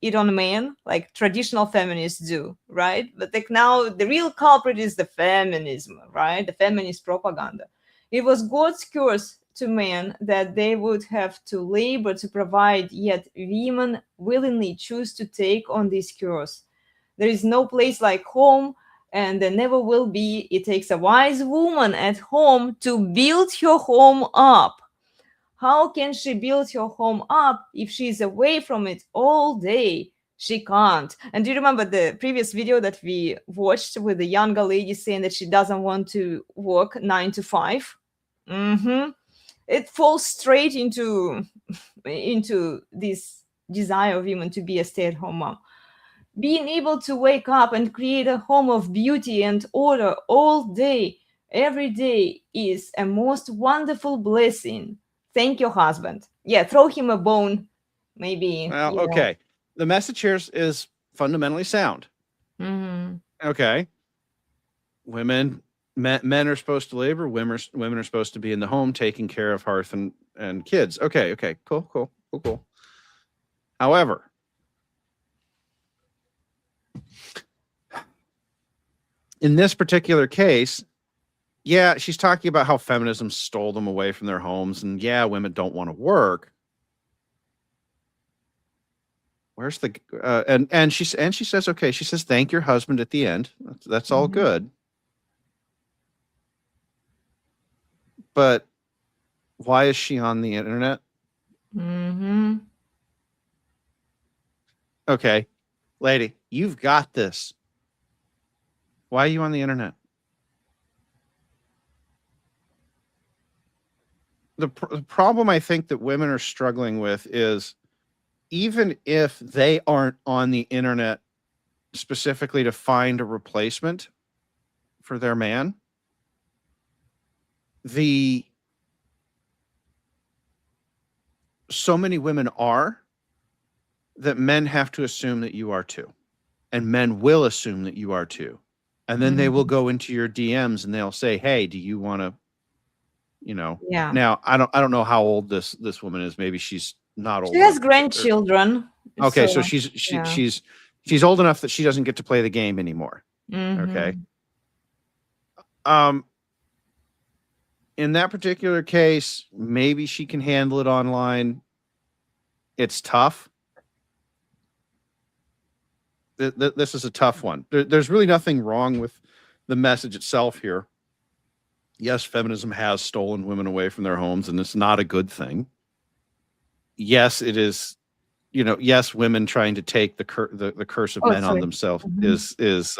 it on men like traditional feminists do, right? But like now the real culprit is the feminism, right? The feminist propaganda. It was God's curse to men that they would have to labor to provide, yet women willingly choose to take on this curse. There is no place like home, and there never will be. It takes a wise woman at home to build her home up. How can she build her home up if she's away from it all day? She can't. And do you remember the previous video that we watched with the younger lady saying that she doesn't want to work 9 to 5? Mm-hmm. It falls straight into this desire of women to be a stay-at-home mom. Being able to wake up and create a home of beauty and order all day, every day, is a most wonderful blessing. Thank your husband. Yeah, throw him a bone, maybe. Well, okay. The message here is fundamentally sound. Mm-hmm. Okay. Men are supposed to labor. Women are supposed to be in the home taking care of hearth and kids. Okay. Cool. However, in this particular case, yeah, she's talking about how feminism stole them away from their homes, and yeah, women don't want to work. Where's the and she says, okay, she says thank your husband at the end. That's all good. But why is she on the internet? Mm-hmm. Okay, lady, you've got this. Why are you on the internet? The problem I think that women are struggling with is even if they aren't on the internet specifically to find a replacement for their man, so many women are that men have to assume that you are too. And men will assume that you are too. And then they will go into your DMs and they'll say, hey, do you want to, Yeah. Now I don't know how old this woman is. Maybe she's not old. She has grandchildren. Okay, so she's old enough that she doesn't get to play the game anymore. Okay. In that particular case, maybe she can handle it online. It's tough. This is a tough one. There's really nothing wrong with the message itself here. Yes, feminism has stolen women away from their homes, and it's not a good thing. Yes, it is. Yes, women trying to take the curse of men on themselves is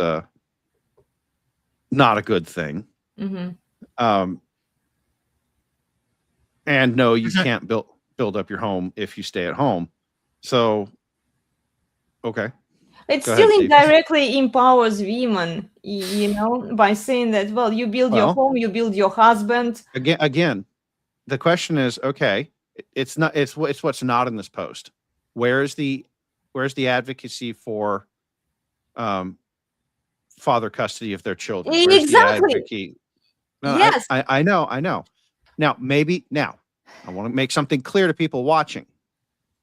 not a good thing. And no, you can't build up your home if you stay at home. So, okay. It still indirectly empowers women, by saying that, well, you build your home, you build your husband. Again, the question is, okay, it's what's not in this post. Where's the advocacy for father custody of their children? Where's Exactly. No, yes. I know. Now, I want to make something clear to people watching.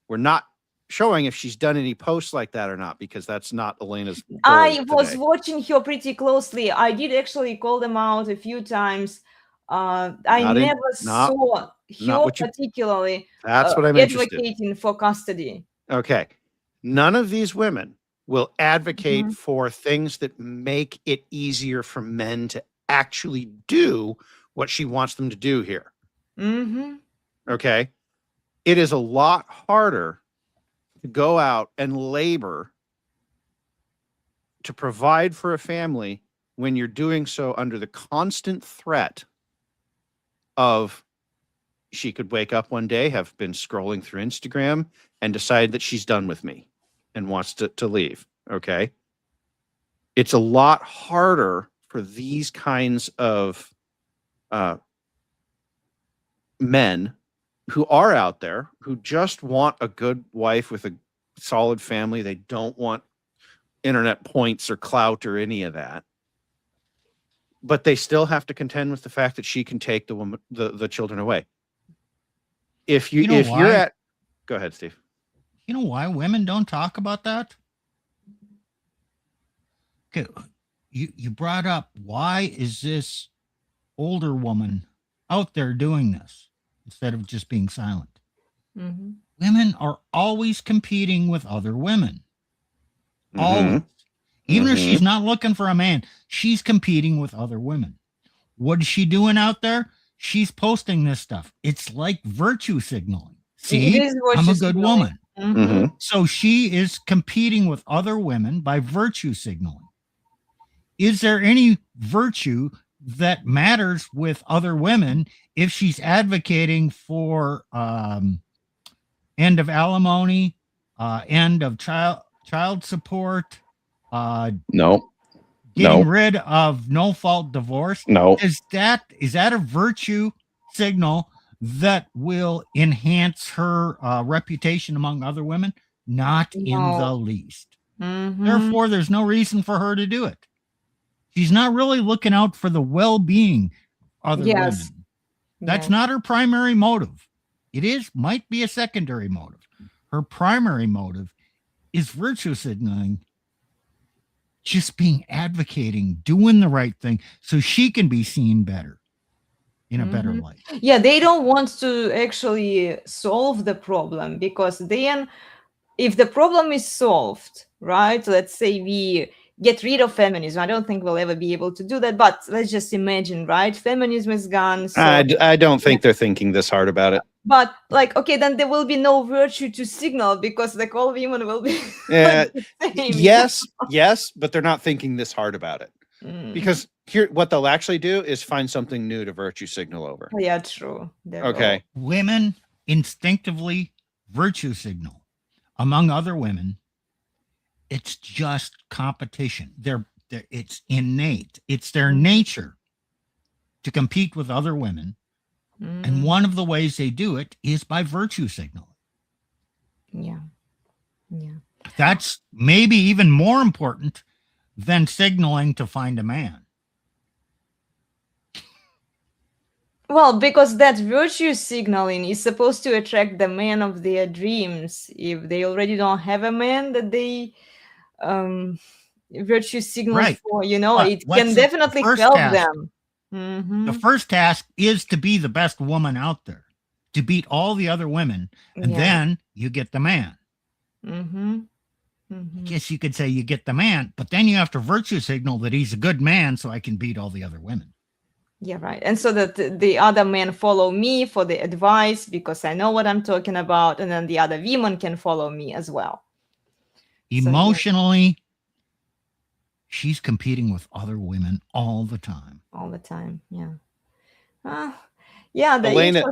We're not showing if she's done any posts like that or not, because that's not Elena's goal I was today. watching her pretty closely. I did actually call them out a few times. I never saw her particularly that's what I'm advocating for custody. Okay. None of these women will advocate for things that make it easier for men to actually do what she wants them to do here. Okay. It is a lot harder to go out and labor to provide for a family when you're doing so under the constant threat of she could wake up one day, have been scrolling through Instagram, and decide that she's done with me and wants to leave. Okay. It's a lot harder for these kinds of men who are out there who just want a good wife with a solid family. They don't want internet points or clout or any of that. But they still have to contend with the fact that she can take the woman, the children away. If you, if you're at, go ahead, Steve. You know why women don't talk about that? Okay, you brought up, why is this older woman out there doing this instead of just being silent? Mm-hmm. Women are always competing with other women. Always. Even if she's not looking for a man, she's competing with other women. What is she doing out there? She's posting this stuff. It's like virtue signaling. See, I'm a good woman. So she is competing with other women by virtue signaling. Is there any virtue that matters with other women if she's advocating for end of alimony, end of child support, getting rid of no-fault divorce? Is that a virtue signal that will enhance her reputation among other women? Not in the least. Therefore, there's no reason for her to do it. She's not really looking out for the well-being of other women. That's not her primary motive. It might be a secondary motive. Her primary motive is virtue signaling, just advocating, doing the right thing so she can be seen better, in a better light. Yeah, they don't want to actually solve the problem, because then if the problem is solved, right, let's say we get rid of feminism. I don't think we'll ever be able to do that, but let's just imagine, right? Feminism is gone. So, I don't think they're thinking this hard about it. But like, okay, then there will be no virtue to signal, because like all women will be like the same, yes, but they're not thinking this hard about it. Because here, what they'll actually do is find something new to virtue signal over. Yeah, true. Okay. Women instinctively virtue signal among other women. It's just competition. It's innate. It's their nature to compete with other women. And one of the ways they do it is by virtue signaling. Yeah. That's maybe even more important than signaling to find a man. Well, because that virtue signaling is supposed to attract the man of their dreams. If they already don't have a man that they virtue signal for, it can definitely help them. The first task is to be the best woman out there, to beat all the other women, and then you get the man. I guess you could say you get the man, but then you have to virtue signal that he's a good man so I can beat all the other women. Yeah, right. And so that the other men follow me for the advice because I know what I'm talking about, and then the other women can follow me as well. Emotionally, she's competing with other women all the time. All the time, yeah. Elena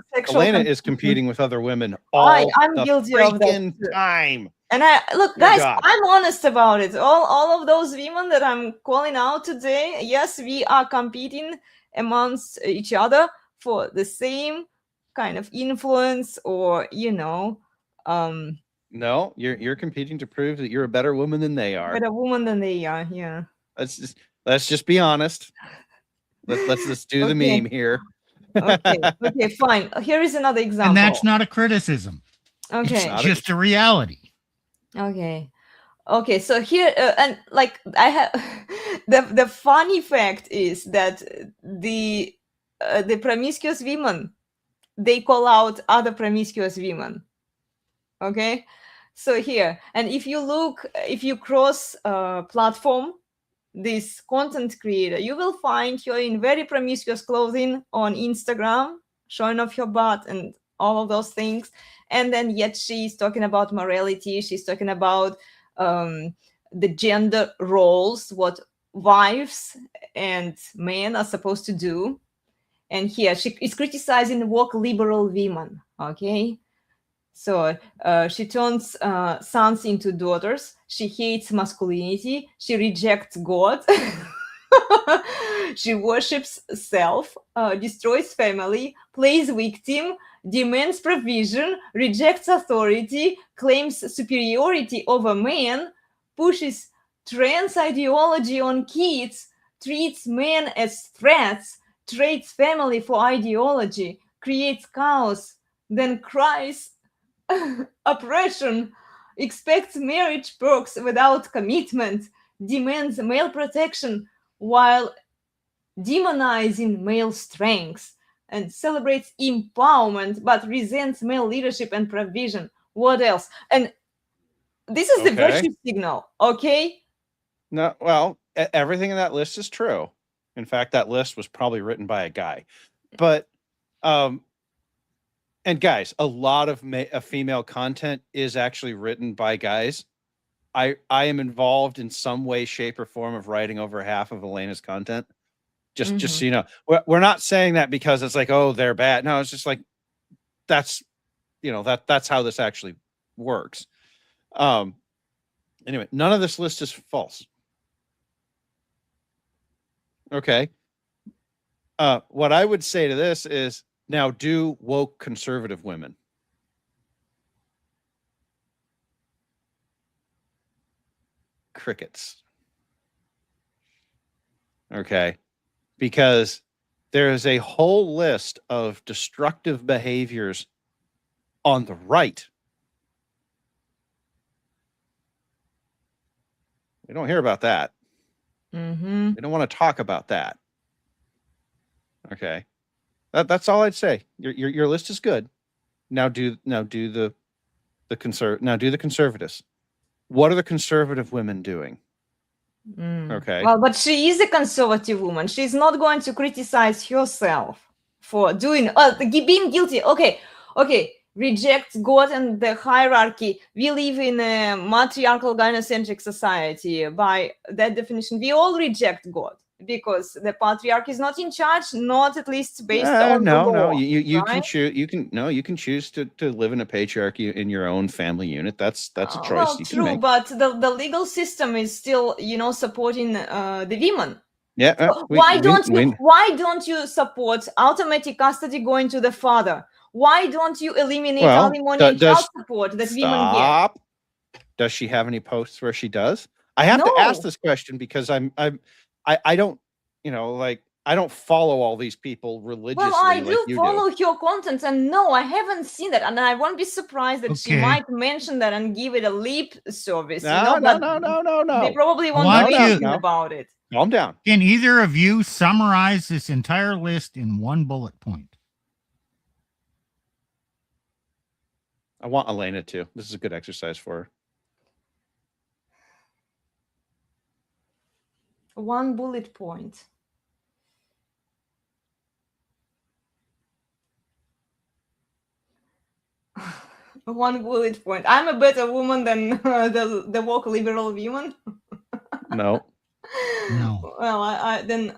is competing with other women all I'm the guilty of that time. And guys, I'm honest about it. All of those women that I'm calling out today, yes, we are competing amongst each other for the same kind of influence, or no, you're competing to prove that you're a better woman than they are. Better woman than they are, yeah. Let's just be honest. Let's just do the meme here. Okay, fine. Here is another example. And that's not a criticism. Okay. It's just a reality. Okay, so here and like I have the funny fact is that the promiscuous women, they call out other promiscuous women. Okay, so here, and if you cross platform this content creator, you will find you're in very promiscuous clothing on Instagram, showing off your butt and all of those things. And then yet she's talking about morality. She's talking about the gender roles, what wives and men are supposed to do. And here she is criticizing woke liberal women. Okay. So she turns sons into daughters. She hates masculinity. She rejects God. She worships self, destroys family, plays victim, demands provision, rejects authority, claims superiority over men, pushes trans ideology on kids, treats men as threats, trades family for ideology, creates chaos, then cries oppression, expects marriage perks without commitment, demands male protection while demonizing male strengths, and celebrates empowerment but resents male leadership and provision. What else? And this is the virtue signal, okay? No, well, everything in that list is true. In fact, that list was probably written by a guy. But and guys, a lot of female content is actually written by guys. I am involved in some way, shape, or form of writing over half of Elena's content. Just so you know, we're not saying that because it's like, oh, they're bad. No, it's just like that's how this actually works. Anyway, none of this list is false. Okay. What I would say to this is, now do woke conservative women. Crickets. Okay. Because there is a whole list of destructive behaviors on the right. We don't hear about that. We don't want to talk about that. Okay. That's all I'd say. Your list is good. Now do the conservatives. What are the conservative women doing? Okay. Well, but she is a conservative woman. She's not going to criticize herself for doing being guilty. Okay. Reject God and the hierarchy. We live in a matriarchal gynocentric society. By that definition, we all reject God because the patriarch is not in charge, not at least based on the law. No, you right? can choose. You can choose to live in a patriarchy in your own family unit. That's a choice Well, you can true, make. but the legal system is still, supporting the women. Yeah. So why don't you support automatic custody going to the father? Why don't you eliminate alimony and child support that women get? Does she have any posts where she does? I have to ask this question because I don't, I don't follow all these people religiously. Well, I like do follow your content, and no, I haven't seen that, and I won't be surprised that she might mention that and give it a lip service. No. They probably won't do anything about it. Calm down. Can either of you summarize this entire list in one bullet point? I want Elena to. This is a good exercise for her. One bullet point. One bullet point. I'm a better woman than the woke liberal woman. No. Well, I then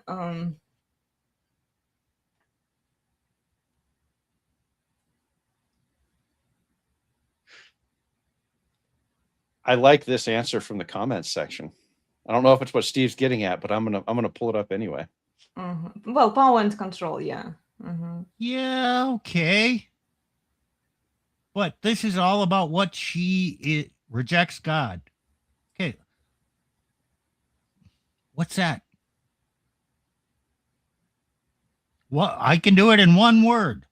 I like this answer from the comments section. I don't know if it's what Steve's getting at, but I'm gonna pull it up anyway. Well, power and control, yeah. Yeah, okay. But this is all about what she rejects God. Okay. What's that? Well, I can do it in one word.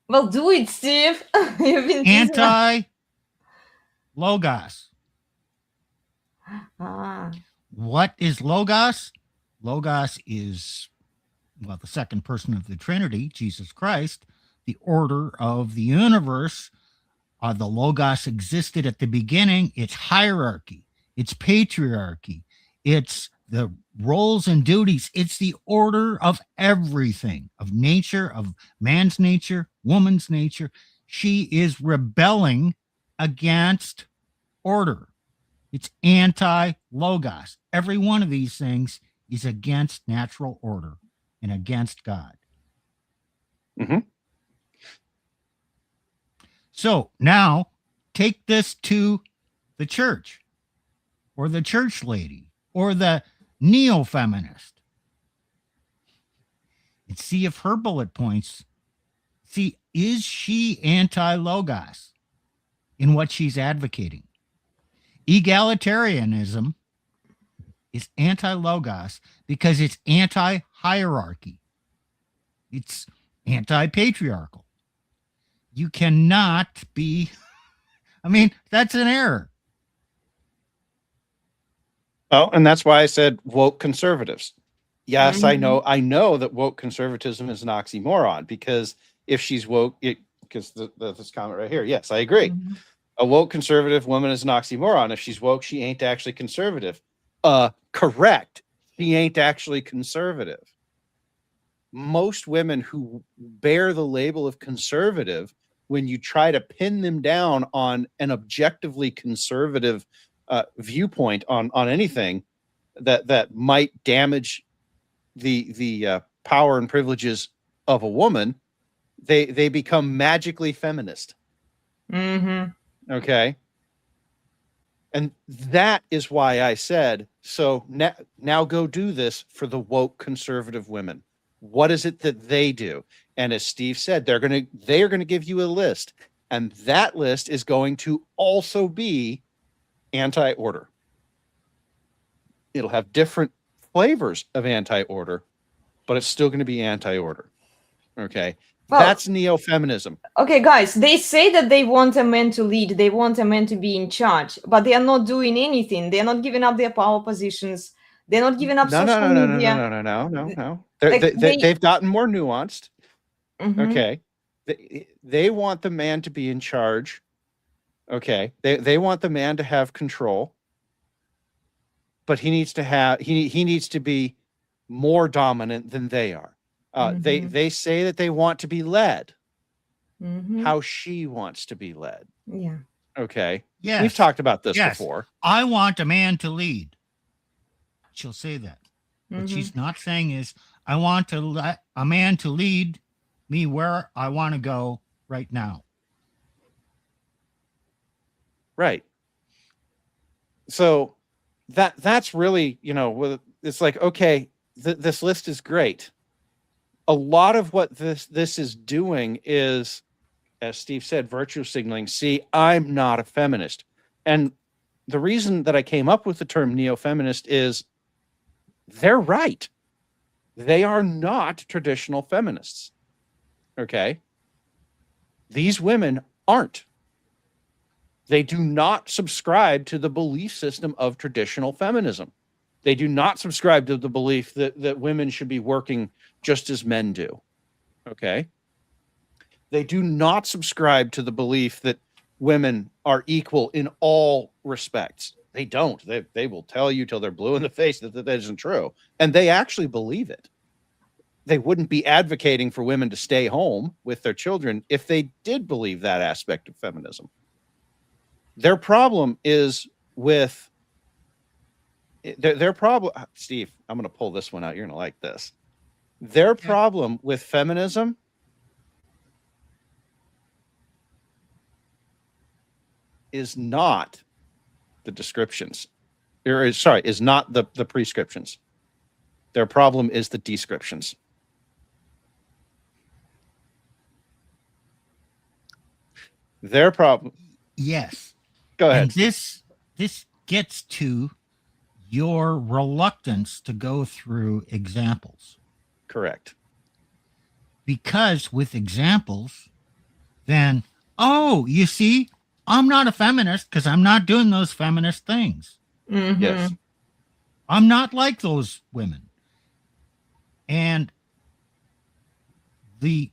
Well, do it, Steve. You've been anti-logos. What is logos? Logos is, well, the second person of the Trinity, Jesus Christ, the order of the universe. The logos existed at the beginning. It's hierarchy. It's patriarchy. It's the roles and duties. It's the order of everything, of nature, of man's nature, woman's nature. She is rebelling against order. It's anti-logos. Every one of these things is against natural order and against God. Mm-hmm. So now take this to the church or the church lady or the neo-feminist and see if her bullet points, see, is she anti-logos in what she's advocating? Egalitarianism is anti-logos because it's anti-hierarchy. It's anti-patriarchal. You cannot be, I mean, that's an error. Oh, and that's why I said woke conservatives. Yes, I know that woke conservatism is an oxymoron, because if she's woke, because this comment right here, yes, I agree. A woke conservative woman is an oxymoron. If she's woke, she ain't actually conservative. Correct. She ain't actually conservative. Most women who bear the label of conservative, when you try to pin them down on an objectively conservative viewpoint on anything that might damage the power and privileges of a woman, they become magically feminist. Okay. And that is why I said, so now go do this for the woke conservative women. What is it that they do? And as Steve said, they are going to give you a list, and that list is going to also be anti-order. It'll have different flavors of anti-order, but it's still going to be anti-order. Okay. Well, that's neo-feminism. Okay, guys, they say that they want a man to lead, they want a man to be in charge, but they are not doing anything. They're not giving up their power positions. They're not giving up social media. No. Like, They've gotten more nuanced. Mhm. Okay. They want the man to be in charge. Okay. They want the man to have control, but he needs to have, he needs to be more dominant than they are. They say that they want to be led how she wants to be led. Yeah. Okay. Yes. We've talked about this Yes. before. I want a man to lead. She'll say that. What she's not saying is, I want to let a man to lead me where I want to go right now. Right. So that's really, it's like, okay, this list is great. A lot of what this is doing is, as Steve said, virtue signaling. See, I'm not a feminist. And the reason that I came up with the term neo-feminist is they're right. They are not traditional feminists. Okay. These women aren't. They do not subscribe to the belief system of traditional feminism. They do not subscribe to the belief that women should be working just as men do. Okay. They do not subscribe to the belief that women are equal in all respects. They don't. They will tell you till they're blue in the face that isn't true. And they actually believe it. They wouldn't be advocating for women to stay home with their children if they did believe that aspect of feminism. Their problem is with their problem. Steve, I'm going to pull this one out. You're going to like this. Their problem with feminism is not the descriptions, is not the prescriptions. Their problem is the descriptions. Their problem. Yes. Go ahead. And this gets to your reluctance to go through examples. Correct. Because with examples, then, oh, you see, I'm not a feminist because I'm not doing those feminist things. Yes. I'm not like those women. And the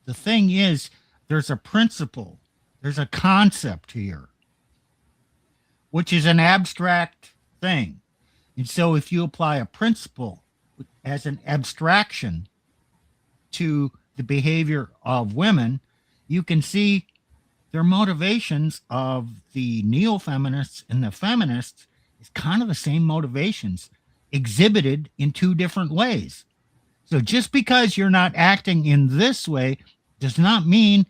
thing is, there's a principle, there's a concept here, which is an abstract thing. And so if you apply a principle as an abstraction to the behavior of women, you can see their motivations of the neo-feminists and the feminists is kind of the same motivations exhibited in two different ways. So just because you're not acting in this way does not mean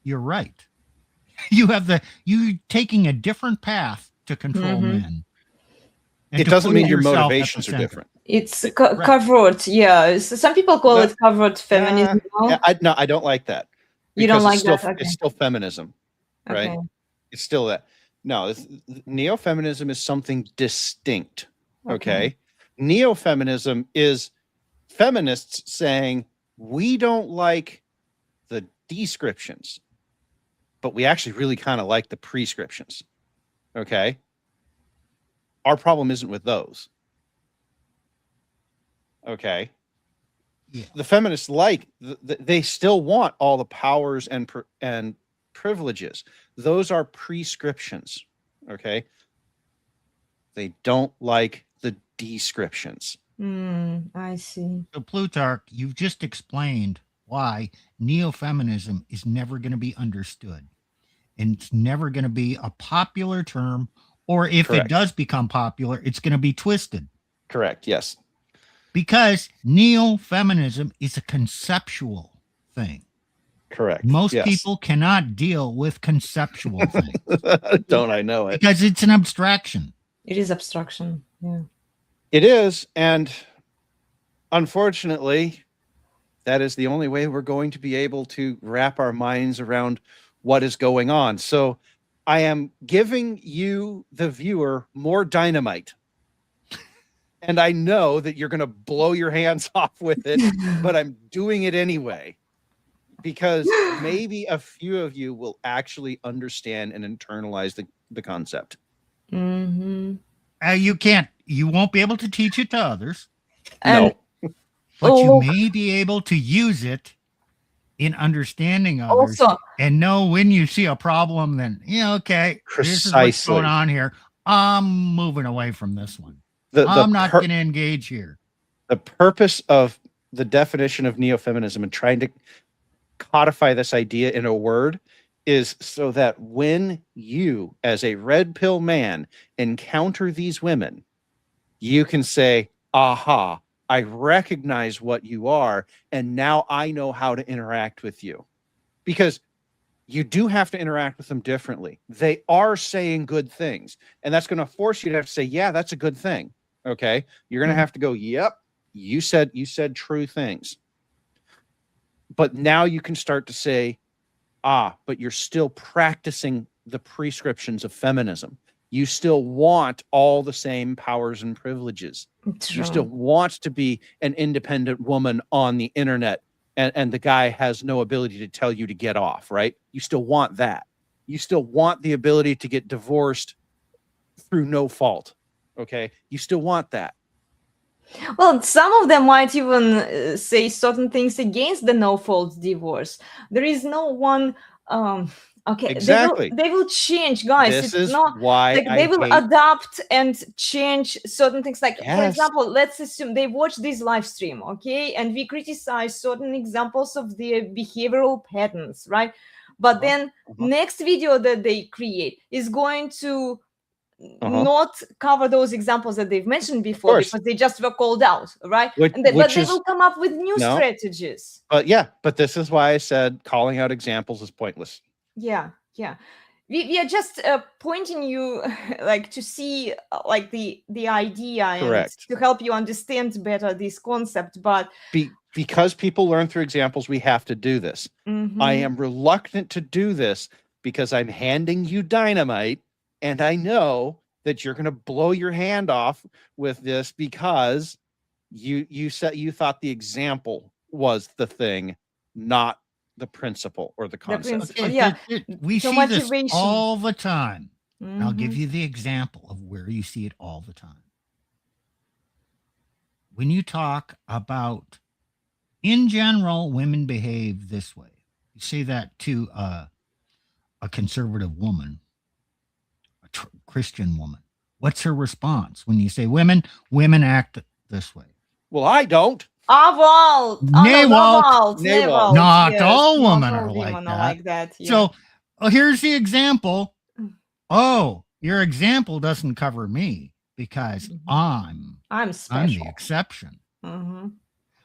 you're right. You taking a different path to control men. It doesn't mean your motivations are different. It's covert, yeah. So some people call it covert feminism. No, I don't like that. You don't like that? Okay. It's still feminism, right? Okay. It's still that. No, neo-feminism is something distinct, okay? Neo-feminism is feminists saying, we don't like the descriptions, but we actually really kind of like the prescriptions, okay? Our problem isn't with those. Okay. Yeah. The feminists they still want all the powers and privileges. Those are prescriptions. Okay. They don't like the descriptions. I see. So Plutarch, you've just explained why neo-feminism is never going to be understood. And it's never going to be a popular term, or if it does become popular, it's going to be twisted. Correct. Yes. Because neo-feminism is a conceptual thing. Correct. Most people cannot deal with conceptual things. Don't I know it? Because it's an abstraction. It is abstraction. Yeah. It is. And unfortunately, that is the only way we're going to be able to wrap our minds around what is going on. So I am giving you, the viewer, more dynamite. And I know that you're going to blow your hands off with it, but I'm doing it anyway, because maybe a few of you will actually understand and internalize the concept. Mm-hmm. You won't be able to teach it to others. No. But you may be able to use it in understanding others and know when you see a problem, then, okay, this is what's going on here. I'm moving away from this one. I'm not going to engage here. The purpose of the definition of neo-feminism and trying to codify this idea in a word is so that when you, as a red pill man, encounter these women, you can say, aha, I recognize what you are, and now I know how to interact with you. Because you do have to interact with them differently. They are saying good things, and that's going to force you to have to say, yeah, that's a good thing. Okay, you're going to have to go, yep, you said true things. But now you can start to say, but you're still practicing the prescriptions of feminism. You still want all the same powers and privileges. You still want to be an independent woman on the internet, and the guy has no ability to tell you to get off, right? You still want that. You still want the ability to get divorced through no fault. Okay, you still want that. Well, some of them might even say certain things against the no-fault divorce. There is no one. Okay, exactly. They will change, guys. This is why they will adapt and change certain things. Like, for example, let's assume they watch this live stream, okay, and we criticize certain examples of their behavioral patterns, right? But then next video that they create is going to not cover those examples that they've mentioned before, because they just were called out, right? But they will come up with new strategies. But this is why I said calling out examples is pointless. Yeah. We are just pointing you like to see like the idea and to help you understand better this concept. But because people learn through examples, we have to do this. I am reluctant to do this because I'm handing you dynamite. And I know that you're going to blow your hand off with this because you thought the example was the thing, not the principle or the concept. We see this all the time. I'll give you the example of where you see it all the time. When you talk about, in general, women behave this way. You say that to a conservative woman, Christian woman. What's her response when you say women act this way? Well, I don't. Avalt. Nawalt. Nawalt. Not Yes, all not women all are like women that. are like that. Yeah. So here's the example. Oh, your example doesn't cover me because I'm I'm special. the exception. Mm-hmm.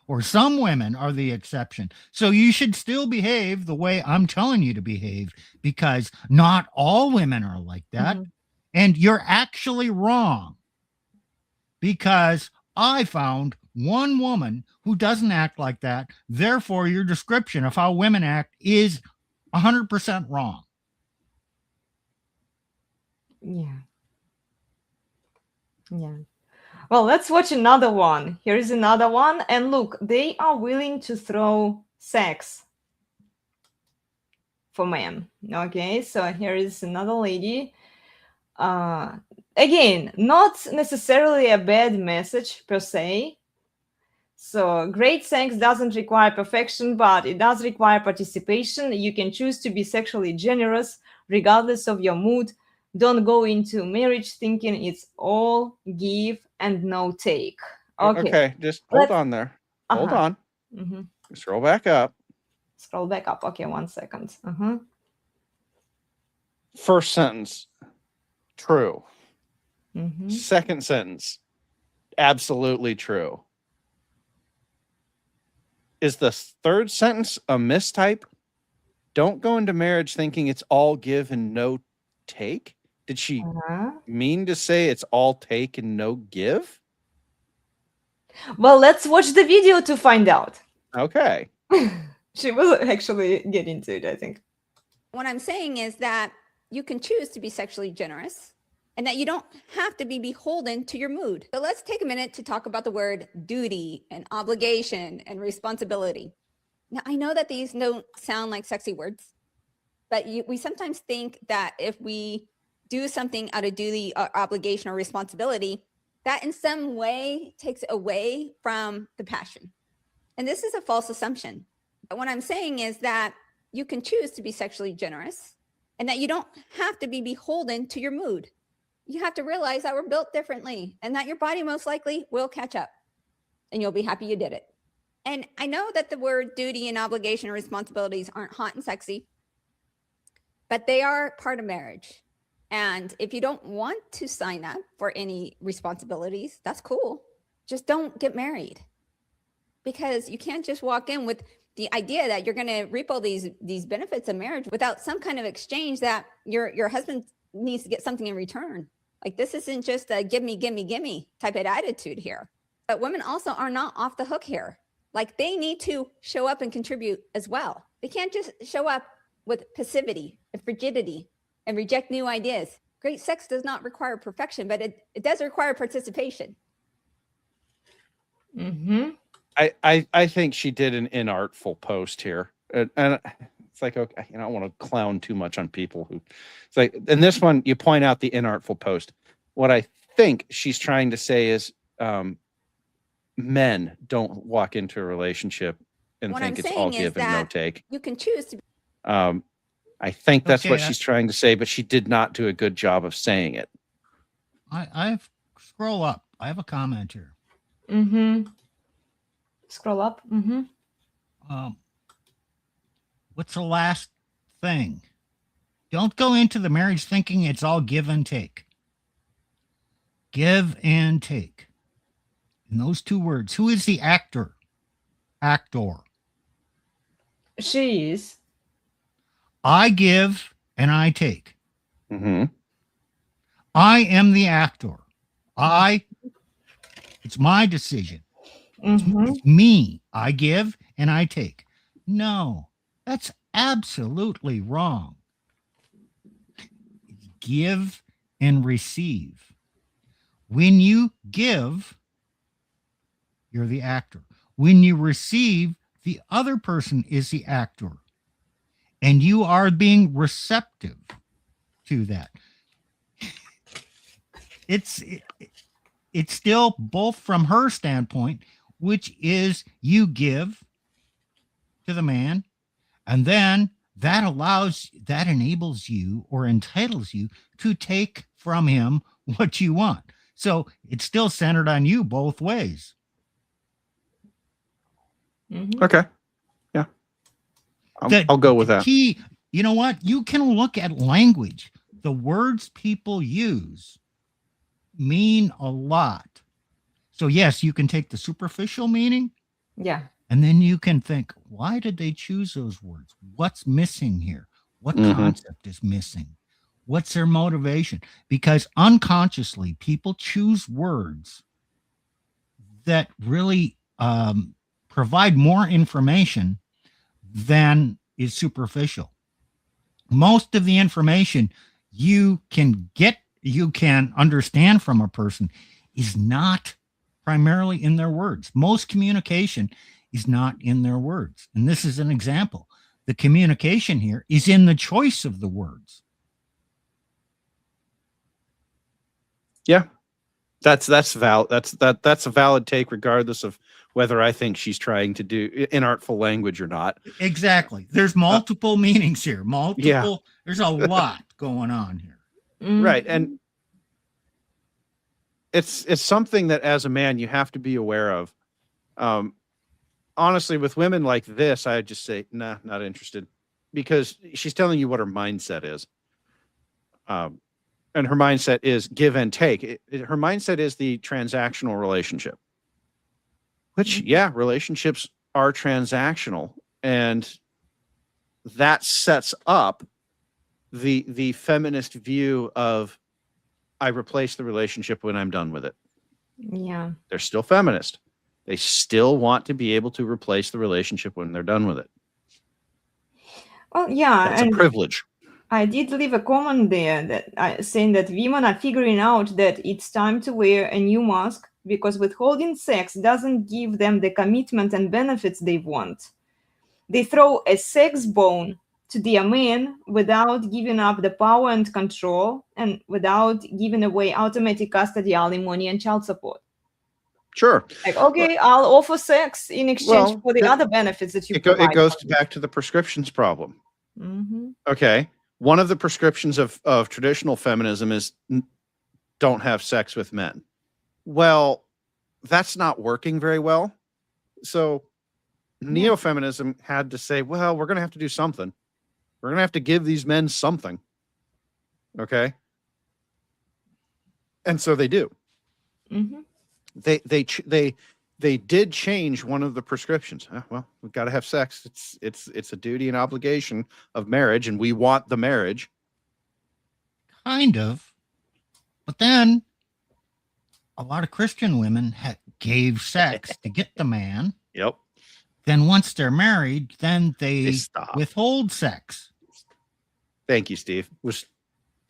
Or some women are the exception. So you should still behave the way I'm telling you to behave because not all women are like that. And you're actually wrong because I found one woman who doesn't act like that. Therefore, your description of how women act is 100% wrong. Yeah. Yeah. Well, let's watch another one. Here is another one. And look, they are willing to throw sex for men. Okay, so here is another lady. Again, not necessarily a bad message per se. So great sex doesn't require perfection, but it does require participation. You can choose to be sexually generous regardless of your mood. Don't go into marriage thinking it's all give and no take. Okay. Just hold on there. Hold on. Scroll back up. Scroll back up. Okay, 1 second. First sentence, true. Second sentence, absolutely true. Is the third sentence a mistype? Don't go into marriage thinking it's all give and no take. Did she mean to say it's all take and no give? Well, let's watch the video to find out. Okay. She was actually getting to it, I think. What I'm saying is that you can choose to be sexually generous and that you don't have to be beholden to your mood. So let's take a minute to talk about the word duty and obligation and responsibility. Now, I know that these don't sound like sexy words, but we sometimes think that if we do something out of duty or obligation or responsibility, that in some way takes away from the passion. And this is a false assumption. But what I'm saying is that you can choose to be sexually generous and that you don't have to be beholden to your mood. You have to realize that we're built differently and that your body most likely will catch up and you'll be happy you did it. And I know that the word duty and obligation and responsibilities aren't hot and sexy, but they are part of marriage. And if you don't want to sign up for any responsibilities, that's cool. Just don't get married, because you can't just walk in with the idea that you're going to reap all these benefits of marriage without some kind of exchange that your husband needs to get something in return. Like, this isn't just a give me type of attitude here. But women also are not off the hook here. Like, they need to show up and contribute as well. They can't just show up with passivity and frigidity and reject new ideas. Great sex does not require perfection, but it does require participation. I think she did an inartful post here. And it's like, okay, I don't want to clown too much on people who, it's like, in this one, you point out the inartful post. What I think she's trying to say is, men don't walk into a relationship and think it's all give and no take. You can choose to. I think that's what she's trying to say, but she did not do a good job of saying it. I've scroll up. I have a comment here. Scroll up. What's the last thing? Don't go into the marriage thinking it's all give and take. Give and take. In those two words, who is the actor? Actor. She is. I give and I take. I am the actor. It's my decision. It's me. I give and I take. No, that's absolutely wrong. Give and receive. When you give, you're the actor. When you receive, the other person is the actor. And you are being receptive to that. It's still both from her standpoint, which is you give to the man, and then that enables you or entitles you to take from him what you want. So it's still centered on you both ways. Okay. Yeah. I'll go with that. Key, you know what? You can look at language. The words people use mean a lot. So yes, you can take the superficial meaning. Yeah. And then you can think, why did they choose those words? What's missing here? What concept is missing? What's their motivation? Because unconsciously, people choose words that really provide more information than is superficial. Most of the information you can understand from a person is not primarily in their words. Most communication is not in their words. And this is an example. The communication here is in the choice of the words. Yeah. That's valid. That's a valid take, regardless of whether I think she's trying to do inartful language or not. Exactly. There's multiple meanings here. There's a lot going on here. Right. And it's something that as a man you have to be aware of. Honestly, with women like this, I just say, nah, not interested, because she's telling you what her mindset is. And her mindset is give and take. Her mindset is the transactional relationship, which, yeah, relationships are transactional. And that sets up the feminist view of, I replace the relationship when I'm done with it. Yeah. They're still feminist. They still want to be able to replace the relationship when they're done with it. Well, yeah. That's a privilege. I did leave a comment there that saying that women are figuring out that it's time to wear a new mask because withholding sex doesn't give them the commitment and benefits they want. They throw a sex bone to their men without giving up the power and control and without giving away automatic custody, alimony, and child support. Sure. Like, okay, I'll offer sex in exchange for the other benefits that you provide. It goes back to the prescriptions problem. Okay. One of the prescriptions of traditional feminism is don't have sex with men. Well, that's not working very well. So Neofeminism had to say, well, we're going to have to do something. We're going to have to give these men something. Okay. And so they do. They did change one of the prescriptions. Well, we've got to have sex. It's a duty and obligation of marriage, and we want the marriage. Kind of. But then a lot of Christian women gave sex to get the man. Yep. Then once they're married, then they withhold sex. Thank you, Steve. Was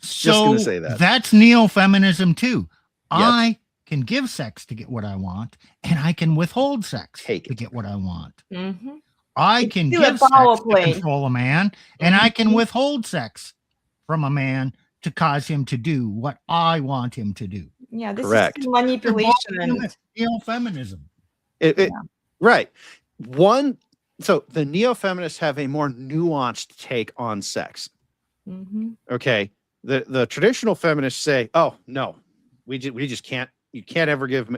just going to say that. That's neo-feminism too. Yep. I can give sex to get what I want, and I can withhold sex to get what I want. I can give sex to control a man, and I can withhold sex from a man to cause him to do what I want him to do. Yeah, this is manipulation and neo-feminism. Right. So the neo-feminists have a more nuanced take on sex. Okay. The traditional feminists say, oh, no, we just can't. You can't ever give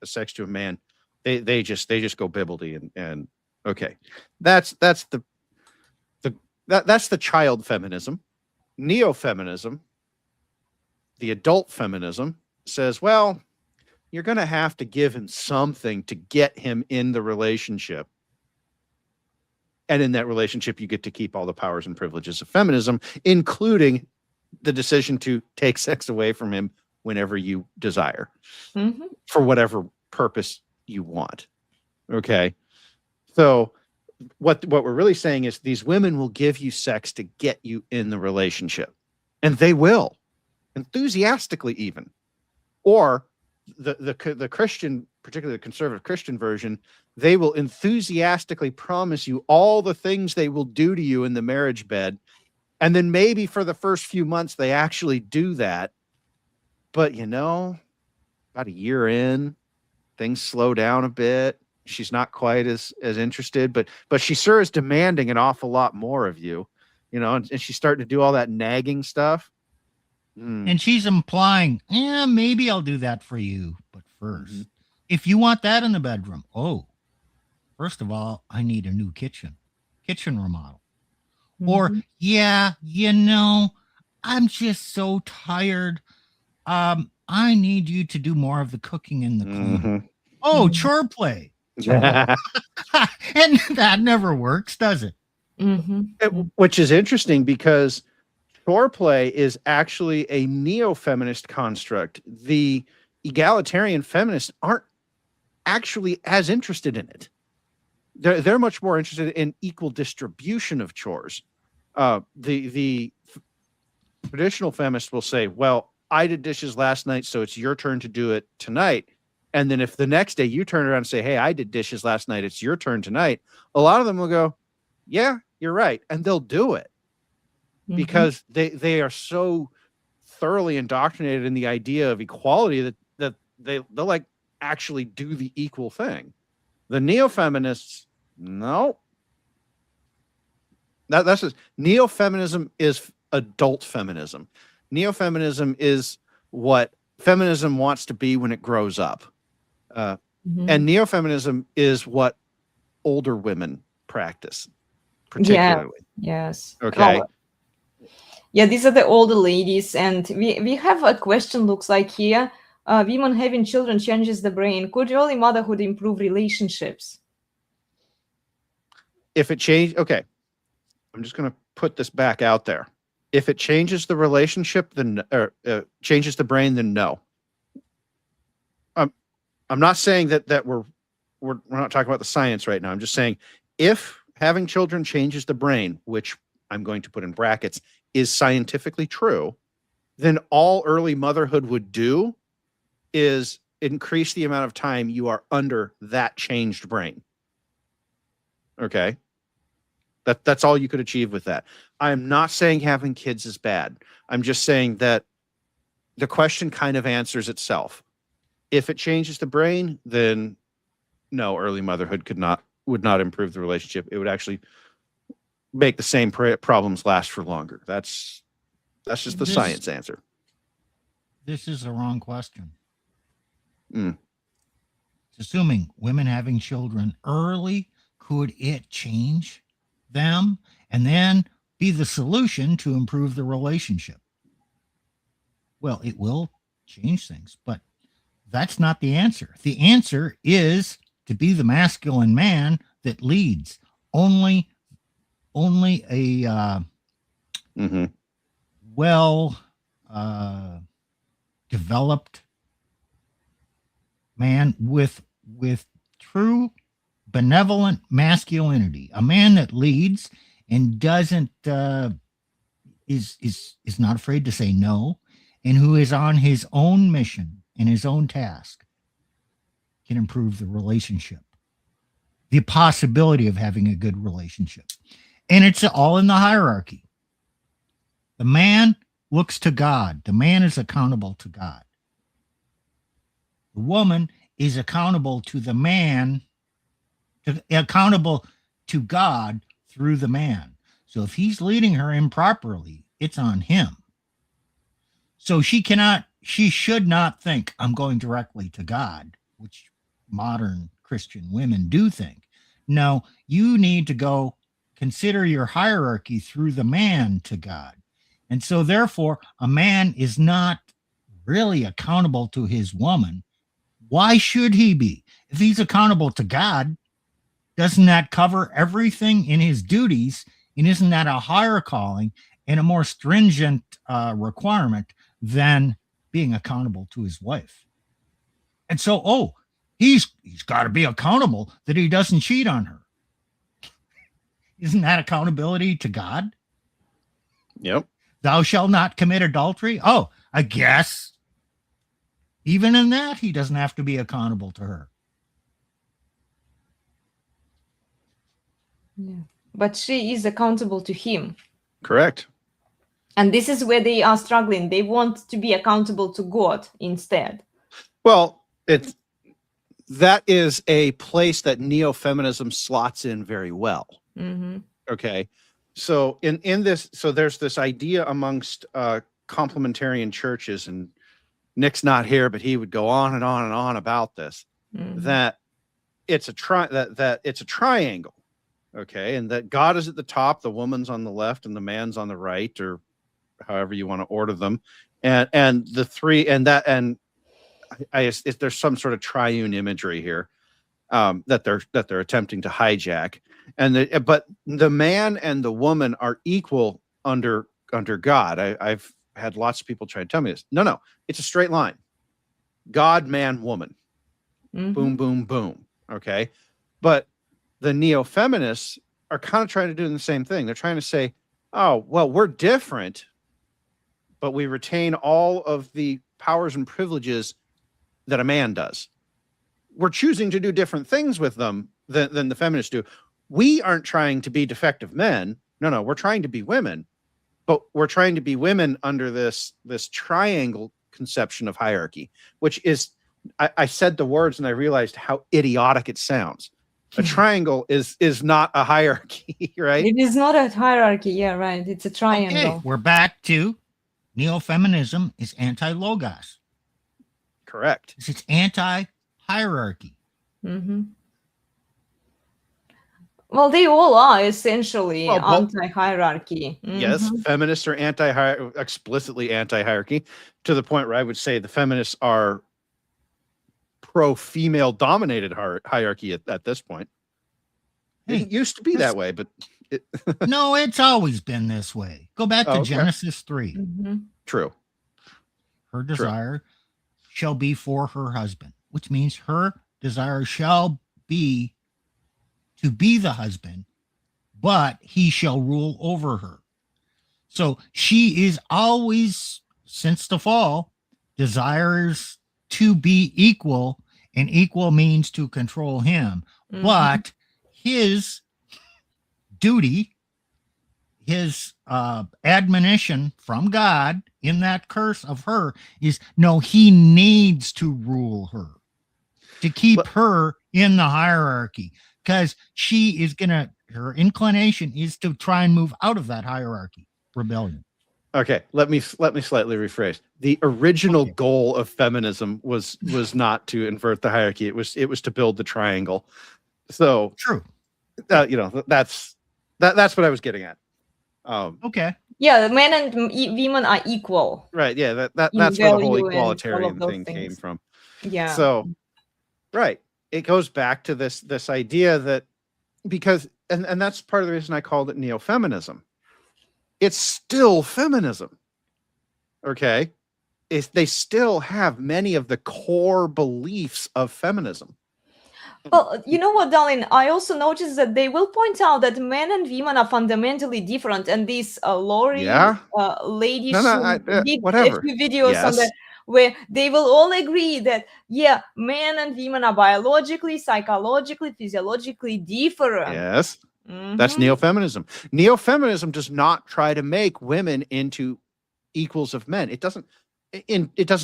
sex to a man. They just go bibbledy and okay. That's the child feminism. Neo-feminism, the adult feminism, says, well, you're going to have to give him something to get him in the relationship. And in that relationship, you get to keep all the powers and privileges of feminism, including the decision to take sex away from him whenever you desire, for whatever purpose you want. Okay. So what we're really saying is these women will give you sex to get you in the relationship, and they will, enthusiastically even. Or the Christian, particularly the conservative Christian version, they will enthusiastically promise you all the things they will do to you in the marriage bed. And then maybe for the first few months, they actually do that. But, about a year in, things slow down a bit. She's not quite as interested, but she sure is demanding an awful lot more of you, and she's starting to do all that nagging stuff. And she's implying, yeah, maybe I'll do that for you. But first, if you want that in the bedroom, first of all, I need a new kitchen remodel. Or, yeah, I'm just so tired. I need you to do more of the cooking and the cleaning. Chore play. And that never works, does it? Which is interesting because chore play is actually a neo-feminist construct. The egalitarian feminists aren't actually as interested in it. They're much more interested in equal distribution of chores. The traditional feminists will say, well, I did dishes last night, so it's your turn to do it tonight. And then if the next day you turn around and say, hey, I did dishes last night, it's your turn tonight, a lot of them will go, yeah, you're right. And they'll do it because they are so thoroughly indoctrinated in the idea of equality that they'll like actually do the equal thing. The neo-feminists, no. That's just, neo-feminism is adult feminism. Neo-feminism is what feminism wants to be when it grows up. And neo-feminism is what older women practice, particularly. Yes. Okay. Yeah, these are the older ladies. And we have a question, looks like here. Women having children changes the brain. Could early motherhood improve relationships? If it changed, okay. I'm just going to put this back out there. If it changes the relationship, then changes the brain, then no. I'm not saying that we're not talking about the science right now. I'm just saying if having children changes the brain, which I'm going to put in brackets, is scientifically true, then all early motherhood would do is increase the amount of time you are under that changed brain. Okay. That's all you could achieve with that. I'm not saying having kids is bad. I'm just saying that the question kind of answers itself. If it changes the brain, then no, early motherhood would not improve the relationship. It would actually make the same problems last for longer. That's just the science answer. This is the wrong question. It's assuming women having children early, could it change them and then be the solution to improve the relationship? Well, it will change things, but that's not the answer. The answer is to be the masculine man that leads. Only a well developed man with true benevolent masculinity, a man that leads and doesn't is not afraid to say no, and who is on his own mission and his own task, can improve the relationship, the possibility of having a good relationship. And it's all in the hierarchy. The man looks to God. The man is accountable to God. The woman is accountable to the man, accountable to God through the man. So if he's leading her improperly, it's on him. So she should not think, I'm going directly to God, which modern Christian women do think. No, you need to go consider your hierarchy through the man to God. And so therefore, a man is not really accountable to his woman. Why should he be? If he's accountable to God, doesn't that cover everything in his duties? And isn't that a higher calling and a more stringent requirement than being accountable to his wife? And so, he's got to be accountable that he doesn't cheat on her. Isn't that accountability to God? Yep. Thou shalt not commit adultery. Oh, I guess even in that, he doesn't have to be accountable to her. Yeah. But she is accountable to him. Correct. And this is where they are struggling. They want to be accountable to God instead. Well, that is a place that neo-feminism slots in very well. Okay. So in this, so there's this idea amongst complementarian churches, and Nick's not here, but he would go on and on and on about this, that it's a it's a triangle. Okay. And that God is at the top, the woman's on the left, and the man's on the right, or however you want to order them. And the three, and that, and there's some sort of triune imagery here that they're attempting to hijack. But the man and the woman are equal under God. I've had lots of people try to tell me this. No, it's a straight line. God, man, woman. Boom, boom, boom. Okay. But the neo-feminists are kind of trying to do the same thing. They're trying to say, oh, well, we're different, but we retain all of the powers and privileges that a man does. We're choosing to do different things with them than the feminists do. We aren't trying to be defective men. No, we're trying to be women, but we're trying to be women under this triangle conception of hierarchy, which is, I said the words and I realized how idiotic it sounds. A triangle is not a hierarchy, right? It is not a hierarchy. Yeah, right. It's a triangle. Okay, we're back to neo-feminism is anti-logos. Correct. It's anti-hierarchy. Well, they all are essentially anti-hierarchy. Yes, feminists are explicitly anti-hierarchy, to the point where I would say the feminists are pro-female dominated hierarchy at this point. Hey, it used to be that way, but no, it's always been this way. Go back to Genesis 3. True. Her desire shall be for her husband, which means her desire shall be to be the husband, but he shall rule over her. So she is always, since the fall, desires to be equal, and equal means to control him. But his duty, his admonition from God in that curse of her is, no, he needs to rule her to keep her in the hierarchy, because she is her inclination is to try and move out of that hierarchy rebellion. Okay, let me slightly rephrase. The original goal of feminism was not to invert the hierarchy. It was to build the triangle. So true. That's what I was getting at. Okay. Yeah, the men and women are equal. Right. Yeah. That's where the whole equalitarian thing came from. Yeah. So, right. It goes back to this idea that because that's part of the reason I called it neo-feminism. It's still feminism. Okay. They still have many of the core beliefs of feminism. Well, you know what, darling? I also noticed that they will point out that men and women are fundamentally different, and these Lori ladies did whatever. a few videos on that, where they will all agree that men and women are biologically, psychologically, physiologically different. Yes. That's neo-feminism. Neo-feminism does not try to make women into equals of men. It doesn't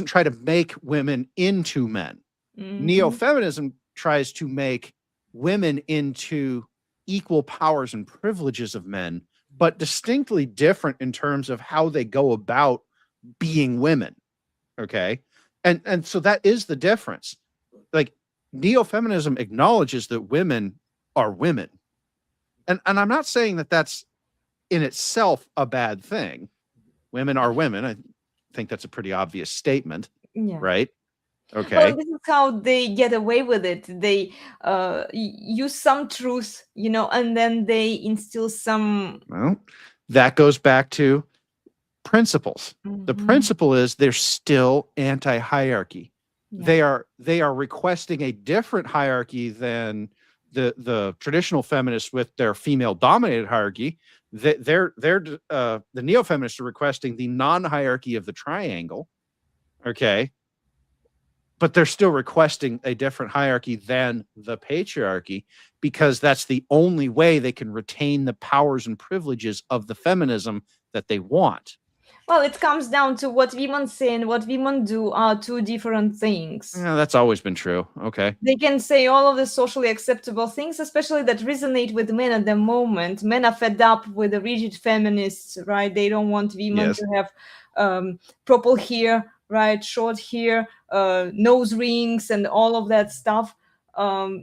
try to make women into men. Neo-feminism tries to make women into equal powers and privileges of men, but distinctly different in terms of how they go about being women. Okay. And so that is the difference. Like, neo-feminism acknowledges that women are women. And I'm not saying that that's in itself a bad thing. Women are women. I think that's a pretty obvious statement, right? Okay. Well, this is how they get away with it. They use some truth, and then they instill some. Well, that goes back to principles. The principle is they're still anti-hierarchy. They are requesting a different hierarchy than the traditional feminists with their female-dominated hierarchy. The neo-feminists are requesting the non-hierarchy of the triangle. Okay. But they're still requesting a different hierarchy than the patriarchy, because that's the only way they can retain the powers and privileges of the feminism that they want. Well, it comes down to what women say and what women do are two different things. Yeah, that's always been true. Okay. They can say all of the socially acceptable things, especially that resonate with men at the moment. Men are fed up with the rigid feminists, right? They don't want women Yes. to have purple hair, right? Short hair, nose rings, and all of that stuff.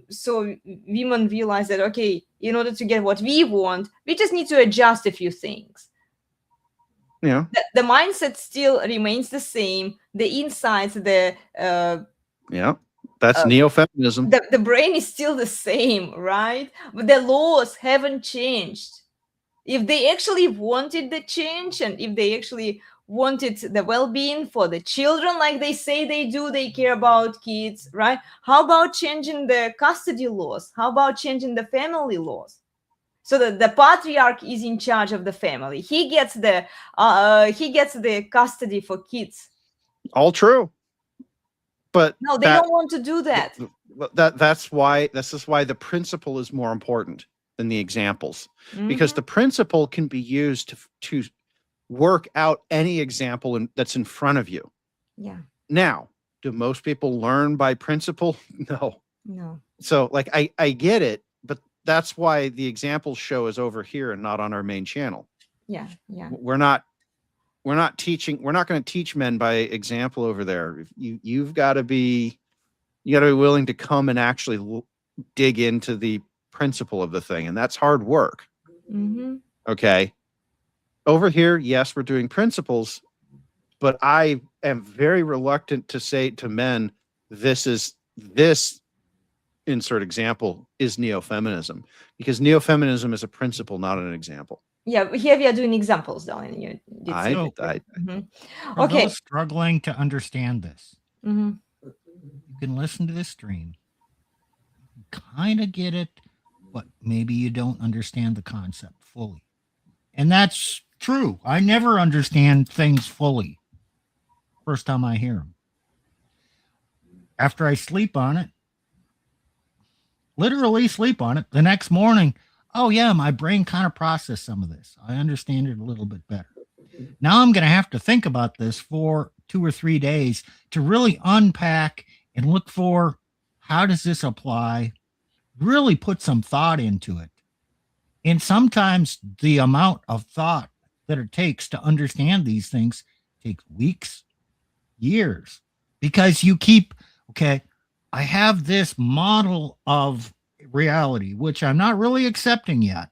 So women realize that, okay, in order to get what we want, we just need to adjust a few things. Yeah. The mindset still remains the same. The insights, Yeah. That's neo-feminism. the brain is still the same, right? But the laws haven't changed. If they actually wanted the change, and if they actually wanted the well-being for the children, like they say they do, they care about kids, right? How about changing the custody laws? How about changing the family laws? So that the patriarch is in charge of the family. He gets the custody for kids. All true. But no, they don't want to do that. This is why the principle is more important than the examples, because the principle can be used to work out any example that's in front of you. Yeah. Now, do most people learn by principle? No. No. So like I get it, but that's why the example show is over here and not on our main channel. Yeah. Yeah. We're not going to teach men by example over there. You've got to be willing to come and actually dig into the principle of the thing, and that's hard work. Okay. Over here, yes, we're doing principles, but I am very reluctant to say to men, this insert example is neo-feminism, because neo-feminism is a principle, not an example. Yeah, here we are doing examples, though. And you did say For okay. those struggling to understand this, Mhm. you can listen to this stream, kind of get it, but maybe you don't understand the concept fully. And that's true. I never understand things fully first time I hear them. After I sleep on it, literally sleep on it, the next morning, oh yeah, my brain kind of processed some of this. I understand it a little bit better. Now I'm going to have to think about this for 2 or 3 days to really unpack and look for how does this apply, really put some thought into it. And sometimes the amount of thought that it takes to understand these things takes weeks, years, because you keep, okay, I have this model of reality, which I'm not really accepting yet,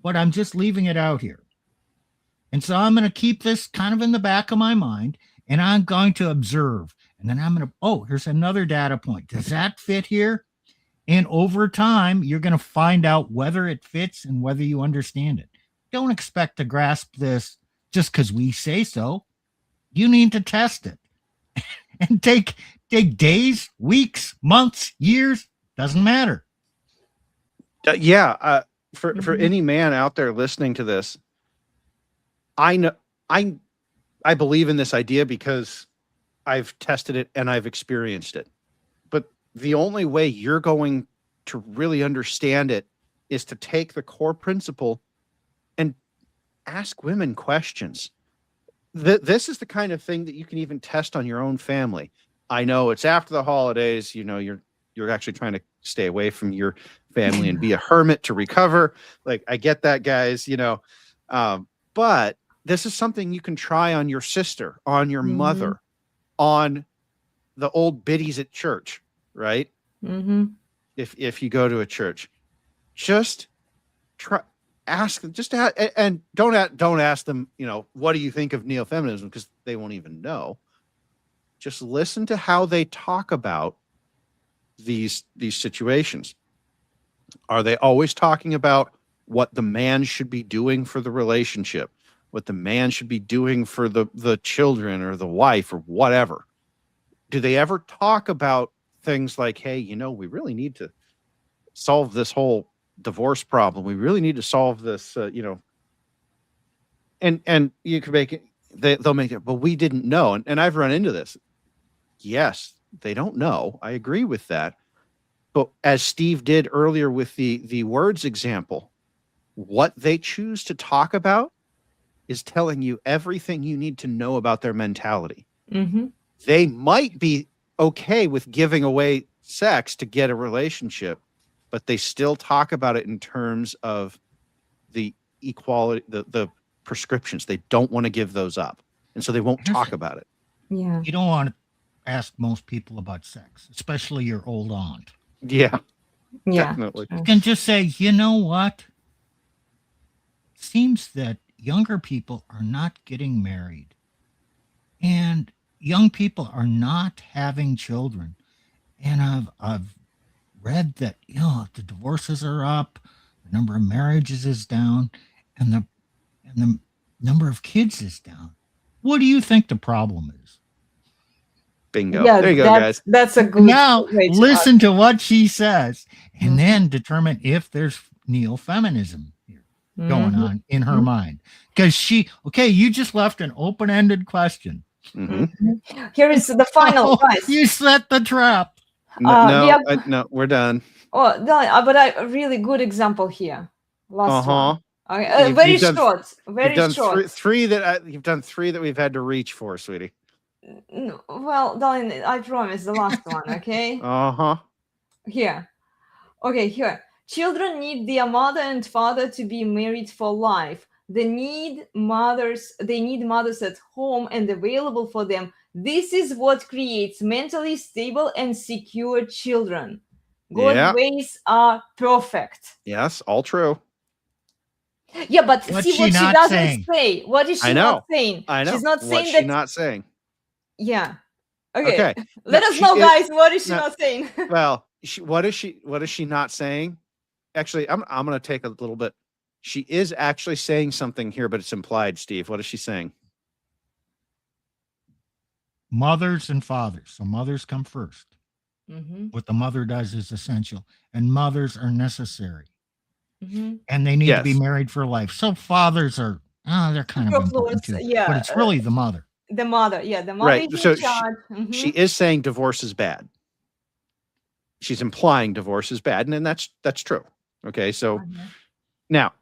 but I'm just leaving it out here. And so I'm going to keep this kind of in the back of my mind, and I'm going to observe. And then I'm going to, oh, here's another data point. Does that fit here? And over time, you're going to find out whether it fits and whether you understand it. Don't expect to grasp this just because we say so. You need to test it and take days, weeks, months, years, doesn't matter. For any man out there listening to this, I know I believe in this idea because I've tested it and I've experienced it. But the only way you're going to really understand it is to take the core principle and ask women questions. This is the kind of thing that you can even test on your own family. I know it's after the holidays, you're actually trying to stay away from your family and be a hermit to recover. Like, I get that, guys, but this is something you can try on your sister, on your mother, on the old biddies at church, right? If you go to a church, just try, ask them, and don't ask them, what do you think of neo-feminism? Because they won't even know. Just listen to how they talk about these situations. Are they always talking about what the man should be doing for the relationship, what the man should be doing for the children or the wife or whatever? Do they ever talk about things like, hey, we really need to solve this whole divorce problem. We really need to solve this, and you can make it, they'll make it, but we didn't know. And I've run into this. Yes, they don't know. I agree with that. But as Steve did earlier with the words example, what they choose to talk about is telling you everything you need to know about their mentality. Mm-hmm. They might be okay with giving away sex to get a relationship, but they still talk about it in terms of the equality, the prescriptions. They don't want to give those up. And so they won't talk about it. Yeah. You don't want to ask most people about sex, especially your old aunt. Yeah. Yeah. Definitely. You can just say, you know what? Seems that younger people are not getting married. And young people are not having children. And I've read that, the divorces are up, the number of marriages is down, and the number of kids is down. What do you think the problem is? Bingo. Yeah, There you go, guys. that's a good Now way to listen to what she says, and Mhm. then determine if there's neofeminism here going Mhm. on in her mind. Because you just left an open-ended question. Here is the final, guys. You set the trap. No, we're done. Oh, no, but a really good example here. Last one. Okay, very You've done- short. Very You've done short. three you've done three that we've had to reach for, sweetie. Well, darling, I promise the last one. Okay. Here. Okay, here. Children need their mother and father to be married for life. They need mothers at home and available for them. This is what creates mentally stable and secure children. God's ways are perfect. Yes, all true. Yeah, but What's see she what she not doesn't saying? say. What is she I know. not saying? I know. She's not What's saying she that. not saying? Yeah. Okay. Okay. Let No, us she know, is- guys. What is she no, not saying? Well, what is she not saying? Actually, I'm going to take a little bit. She is actually saying something here, but it's implied, Steve. What is she saying? Mothers and fathers. So mothers come first. Mm-hmm. What the mother does is essential, and mothers are necessary. Mm-hmm. And they need to be Yes. married for life. So fathers are, they're kind of important too. Yeah, But it's really the mother. The mother. Yeah, the mother Right. is So in charge. Mhm. she is saying divorce is bad. She's implying divorce is bad, and then that's true. Okay. So now,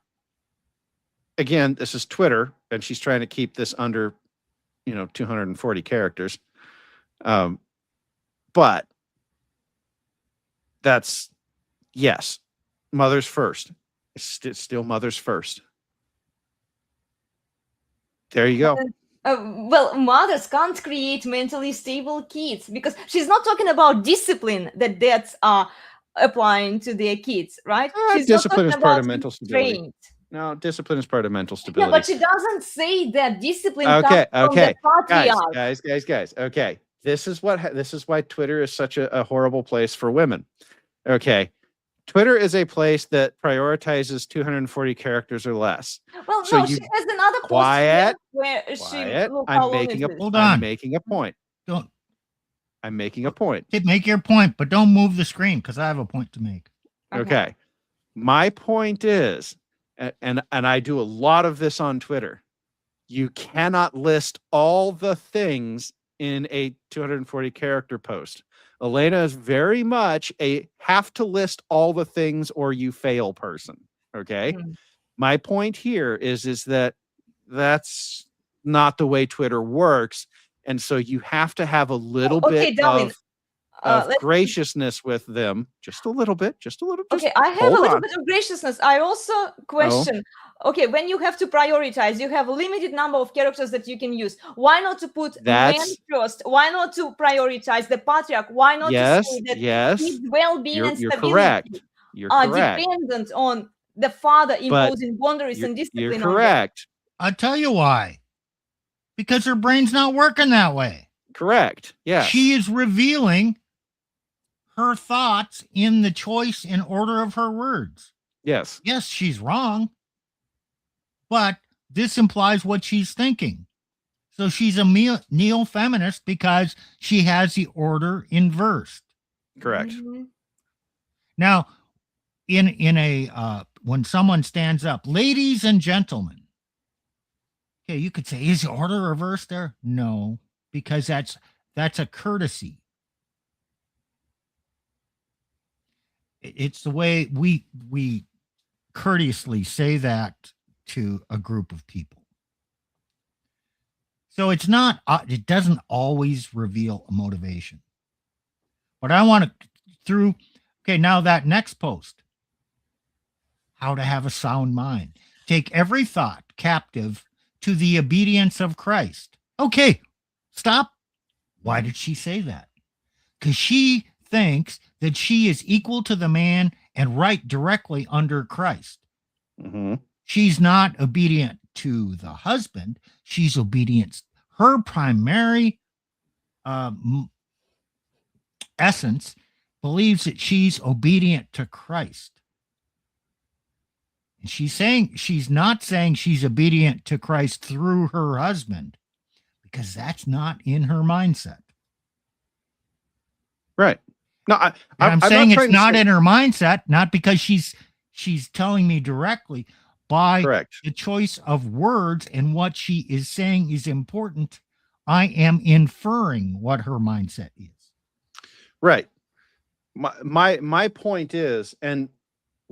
again, this is Twitter, and she's trying to keep this under, 240 characters. But that's, yes, mothers first. It's still mothers first. There you go. Well, mothers can't create mentally stable kids because she's not talking about discipline that dads are applying to their kids, right? She's Discipline is not part talking of about mental stability. restraint. No, discipline is part of mental Yeah, stability. but she doesn't say that discipline Okay, comes from the patriarch. guys. Okay, this is why Twitter is such a horrible place for women. Okay, Twitter is a place that prioritizes 240 characters or less. Well, So no, she has another post quiet, where quiet. she look how long is this? Hold I'm on. making a point. I'm making a point. Make your point, but don't move the screen because I have a point to make. Okay. My point is, and I do a lot of this on Twitter, you cannot list all the things in a 240 character post. Elena is very much a have to list all the things or you fail person. Okay. My point here is that that's not the way Twitter works. And so you have to have a little bit of graciousness with them, just a little bit. Okay, I have a little bit of graciousness. I also question, okay, when you have to prioritize, you have a limited number of characters that you can use. Why not to put men first? Why not to prioritize the patriarch? Why not to say that his well-being and stability are dependent on the father imposing boundaries and discipline? You're correct. I'll tell you why. Because her brain's not working that way. Correct. Yeah. She is revealing her thoughts in the choice and order of her words. Yes. Yes, she's wrong. But this implies what she's thinking. So she's a neo-feminist because she has the order inversed. Correct. Now, in a when someone stands up, ladies and gentlemen, okay, you could say, is the order reversed there? No, because that's a courtesy. It's the way we courteously say that to a group of people. So it's not, it doesn't always reveal a motivation. But I want to, okay, now that next post, how to have a sound mind. Take every thought captive to the obedience of Christ. Okay, stop. Why did she say that? Because she thinks that she is equal to the man and right directly under Christ. Mm-hmm. She's not obedient to the husband. She's obedient. Her primary essence believes that she's obedient to Christ. And she's not saying she's obedient to Christ through her husband, because that's not in her mindset. Right. No, I'm saying it's not in her mindset, not because she's telling me directly, by correct. The choice of words and what she is saying is important. I am inferring what her mindset is. Right. My point is, and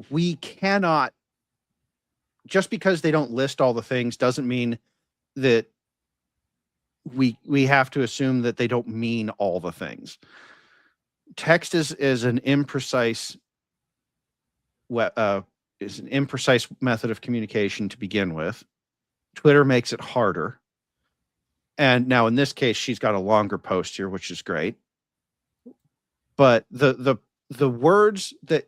we cannot, just because they don't list all the things doesn't mean that we have to assume that they don't mean all the things. Text is an imprecise method of communication to begin with. Twitter makes it harder. And now in this case, she's got a longer post here, which is great. But the words that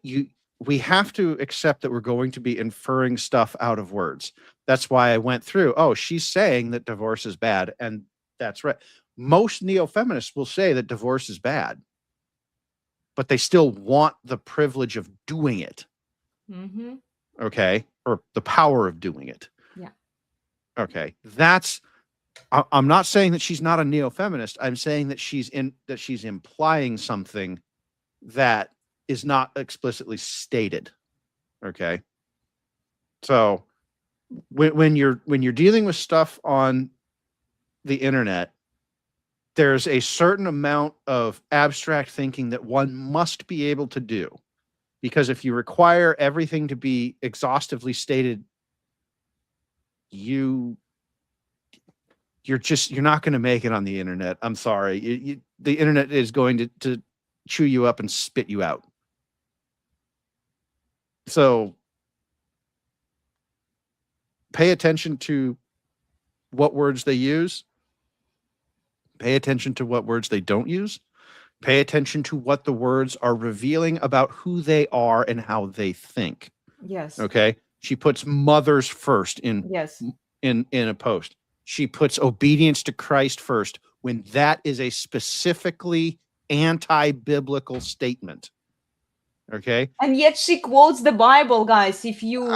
we have to accept that we're going to be inferring stuff out of words. That's why I went through, she's saying that divorce is bad. And that's right. Most neo-feminists will say that divorce is bad, but they still want the privilege of doing it. Mm-hmm. Okay. Or the power of doing it. Yeah. Okay. I'm not saying that she's not a neo-feminist. I'm saying that she's implying something that is not explicitly stated. Okay. So when you're dealing with stuff on the internet, there's a certain amount of abstract thinking that one must be able to do, because if you require everything to be exhaustively stated, you're not going to make it on the internet. I'm sorry. The internet is going to chew you up and spit you out. So pay attention to what words they use. Pay attention to what words they don't use. Pay attention to what the words are revealing about who they are and how they think. Yes. Okay. She puts mothers first in a post. She puts obedience to Christ first when that is a specifically anti-biblical statement. Okay. And yet she quotes the Bible, guys. If you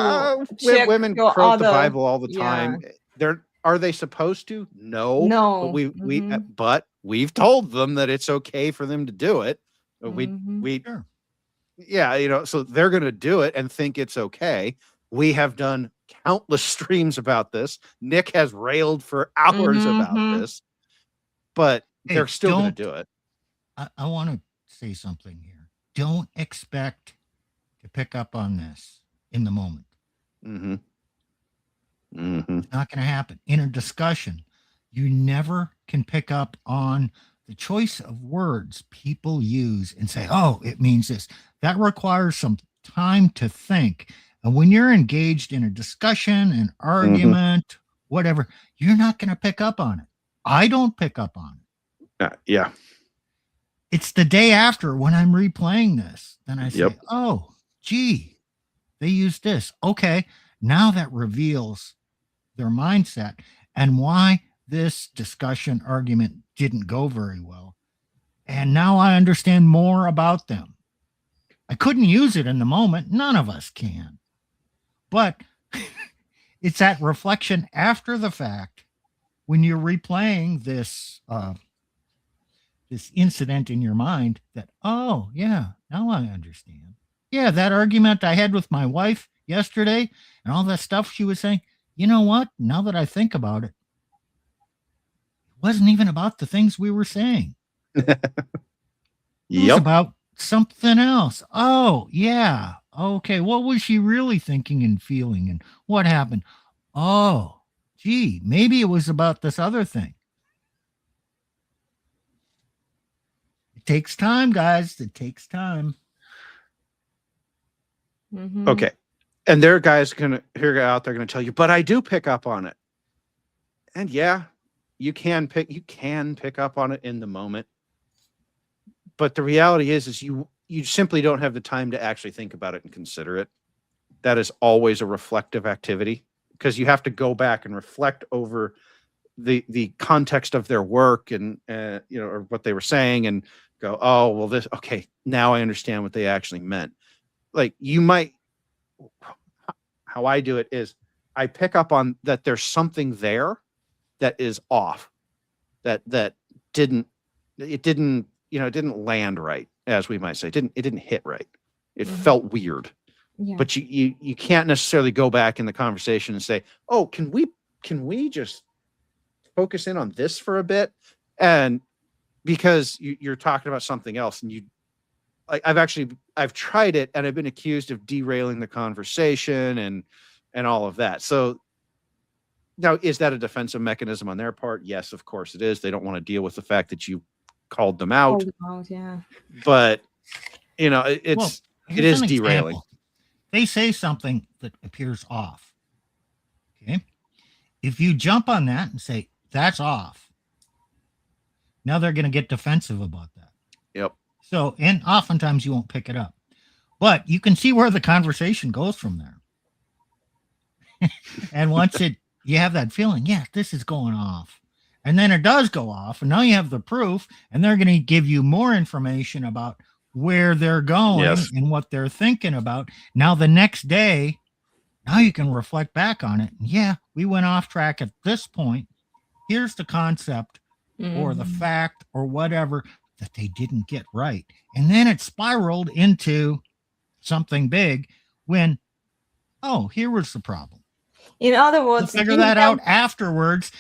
check women your quote other... the Bible all the time. Are they supposed to? No. But we've told them that it's okay for them to do it. Sure. Yeah, so they're going to do it and think it's okay. We have done countless streams about this. Nick has railed for hours about this, but they're still going to do it. I want to say something here. Don't expect to pick up on this in the moment. Mm-hmm. Mm-hmm. It's not going to happen. In a discussion, you never can pick up on the choice of words people use and say, it means this. That requires some time to think. And when you're engaged in a discussion, an argument, whatever, you're not going to pick up on it. I don't pick up on it. Yeah. It's the day after when I'm replaying this. Then I say, they used this. Okay, now that reveals their mindset and why this discussion argument didn't go very well. And now I understand more about them. I couldn't use it in the moment. None of us can. But it's that reflection after the fact when you're replaying this this incident in your mind that, now I understand. Yeah, that argument I had with my wife yesterday and all that stuff she was saying, you know what? Now that I think about it, it wasn't even about the things we were saying. It was about something else. Oh, yeah. Okay. What was she really thinking and feeling and what happened? Oh, gee, maybe it was about this other thing. It takes time, guys. It takes time. Mhm. Okay. And there are guys here out there going to tell you, but I do pick up on it. And yeah, you can pick up on it in the moment. But the reality is you simply don't have the time to actually think about it and consider it. That is always a reflective activity, because you have to go back and reflect over the context of their work and or what they were saying, and go, oh well, okay, now I understand what they actually meant. Like, you might, how I do it is I pick up on that there's something there that is off, that didn't land right, as we might say. It didn't hit right. It felt weird. Yeah. But you can't necessarily go back in the conversation and say, oh, can we just focus in on this for a bit? And because you're talking about something else, and I've tried it, and I've been accused of derailing the conversation and all of that. So now, is that a defensive mechanism on their part? Yes, of course it is. They don't want to deal with the fact that you called them out. Yeah. But it is an derailing. Example. They say something that appears off. Okay. If you jump on that and say, that's off, now they're going to get defensive about that. Yep. So, and oftentimes you won't pick it up. But you can see where the conversation goes from there. And once you have that feeling, yeah, this is going off. And then it does go off. And now you have the proof, and they're going to give you more information about where they're going and what they're thinking about. Now, the next day, now you can reflect back on it. Yeah, we went off track at this point. Here's the concept or the fact or whatever that they didn't get right. And then it spiraled into something big when, oh, here was the problem. In other words, you figure that out afterwards,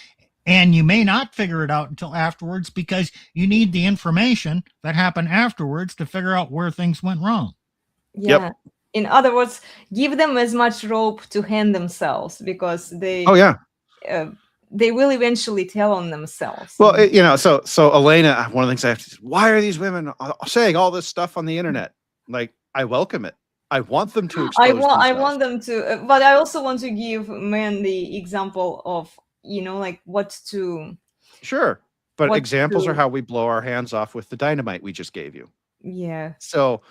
and you may not figure it out until afterwards because you need the information that happened afterwards to figure out where things went wrong. Yeah. Yep. In other words, give them as much rope to hang themselves, because they they will eventually tell on themselves. Well, so Elena, one of the things I have to say, why are these women saying all this stuff on the internet? Like, I welcome it. I want them to expose I want them to, but I also want to give men the example of, like what to. Sure. But examples are how we blow our hands off with the dynamite we just gave you. Yeah. So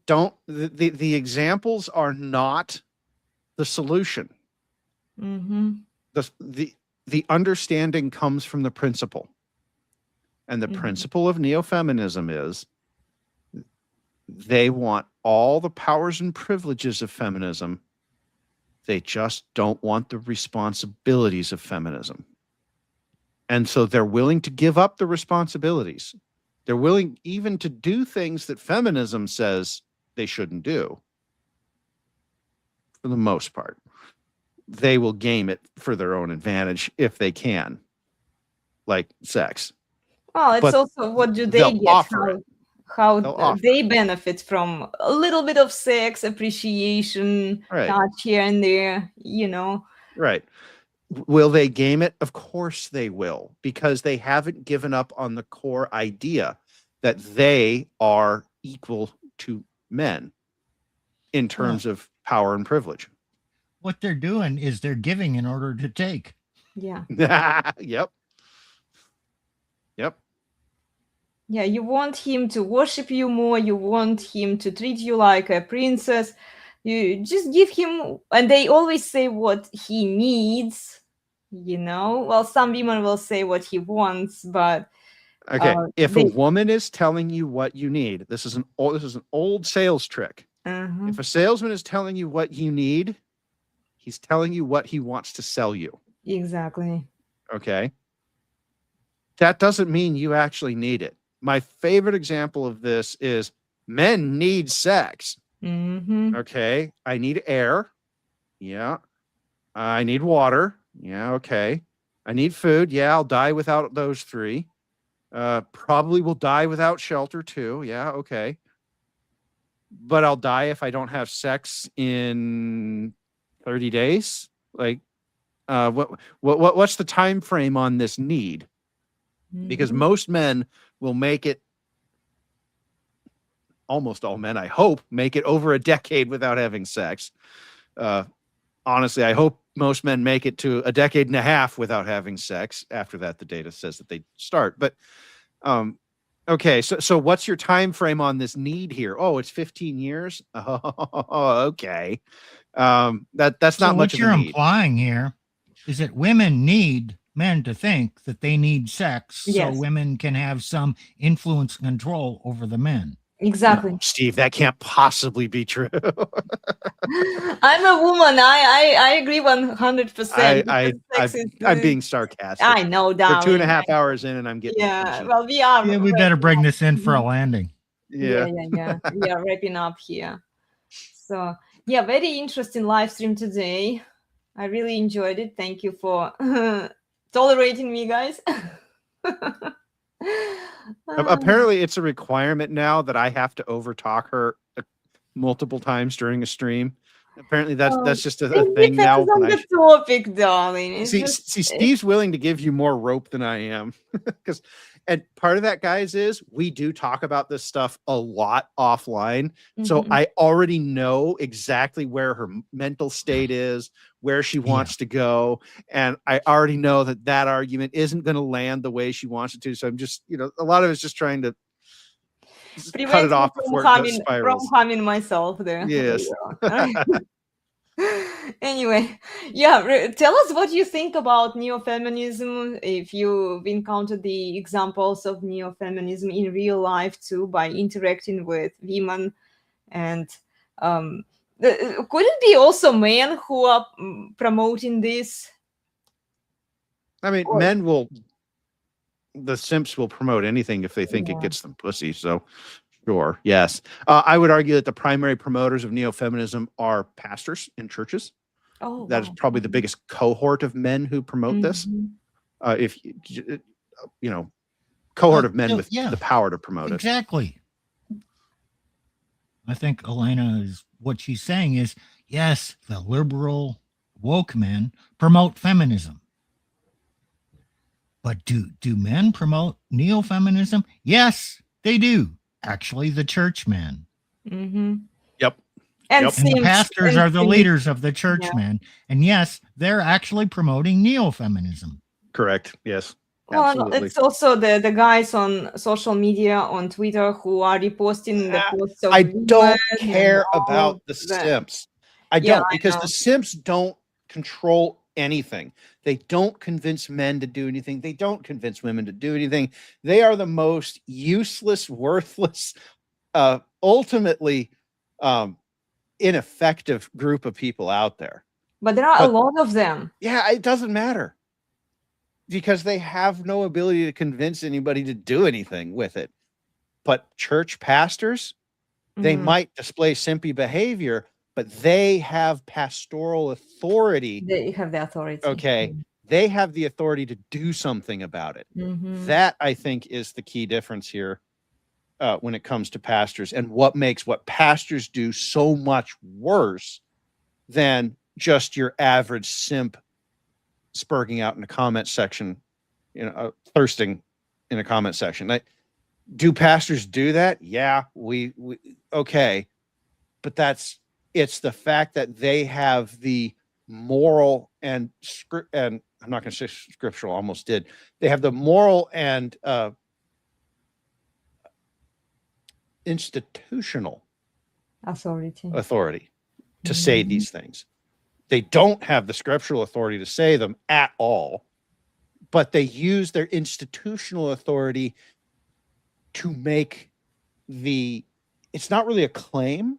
the examples are not the solution. Mm-hmm. The understanding comes from the principle. And the principle of neofeminism is they want all the powers and privileges of feminism. They just don't want the responsibilities of feminism. And so they're willing to give up the responsibilities. They're willing even to do things that feminism says they shouldn't do. For the most part, they will game it for their own advantage if they can, like sex. Well, it's also what do they get? How they benefit from a little bit of sex, appreciation, touch here and there, Right. Will they game it? Of course they will, because they haven't given up on the core idea that they are equal to men in terms of power and privilege. What they're doing is they're giving in order to take. Yeah. Yep. Yeah, you want him to worship you more. You want him to treat you like a princess. You just give him, and they always say what he needs, Well, some women will say what he wants, but okay. If a woman is telling you what you need, this is an old sales trick. If a salesman is telling you what you need, he's telling you what he wants to sell you. Exactly. Okay. That doesn't mean you actually need it. My favorite example of this is men need sex. Okay. I need air. Yeah. I need water. Yeah. Okay. I need food. Yeah. I'll die without those three. Probably will die without shelter too. Yeah. Okay. But I'll die if I don't have sex in 30 days. Like, what's the time frame on this need? Because most men will make it almost all men, I hope, make it over a decade without having sex. Honestly, I hope most men make it to a decade and a half without having sex. After that, the data says that they start. But okay, so what's your time frame on this need here? Oh, it's 15 years. Oh, okay. That's So not much what of you're a need. implying here is that women need men to think that they need sex so Yes. women can have some influence and control over the men. Exactly. No, Steve, that can't possibly be true. I'm a woman. I agree 100%. I'm being sarcastic. I know, We're darling. 2.5 hours in, and I'm getting Yeah, pushy. well, we are. Yeah, we better bring this in for a landing. Yeah. We are wrapping up here. So, yeah, very interesting live stream today. I really enjoyed it. Thank you for tolerating me, guys. Apparently, it's a requirement now that I have to overtalk her multiple times during a stream. Apparently, that's just a It thing now. depends on the topic, darling. It's See, Steve's willing to give you more rope than I am, and part of that, guys, is we do talk about this stuff a lot offline. So I already know exactly where her mental state is, where she wants to go, and I already know that argument isn't going to land the way she wants it to. So I'm just, a lot of it's just trying to cut it off before it spirals. From harming myself there. Yes. Anyway, yeah, tell us what you think about neo-feminism, if you've encountered the examples of neo-feminism in real life too, by interacting with women. And could it be also men who are promoting this? I mean, the simps will promote anything if they think it gets them pussy. So sure, yes. I would argue that the primary promoters of neo-feminism are pastors in churches. Oh, that is probably the biggest cohort of men who promote this. If cohort of men with the power to promote it. Exactly. I think Elena is what she's saying is, yes, the liberal woke men promote feminism. But do men promote neo-feminism? Yes, they do. Actually, the churchmen. Yep. And the pastors are the leaders of the churchmen. And yes, they're actually promoting neo-feminism. Correct. Yes. Well, Absolutely. it's also the guys on social media, on Twitter, who are reposting the posts of I don't women care and all about the that. simps. I don't, because the simps don't control anything. They don't convince men to do anything. They don't convince women to do anything. They are the most useless, worthless, ultimately ineffective group of people out there. But there are a lot of them. Yeah, it doesn't matter, because they have no ability to convince anybody to do anything with it. But church pastors, they might display simpy behavior, but they have pastoral authority. They have the authority. Okay. They have the authority to do something about it. That, I think, is the key difference here when it comes to pastors, and what makes what pastors do so much worse than just your average simp spurging out in the comment section, thirsting in a comment section. Do pastors do that? Yeah, we okay. But it's the fact that they have the moral and I'm not going to say scriptural, almost did. They have the moral and institutional authority to say these things. They don't have the scriptural authority to say them at all, but they use their institutional authority to make it's not really a claim,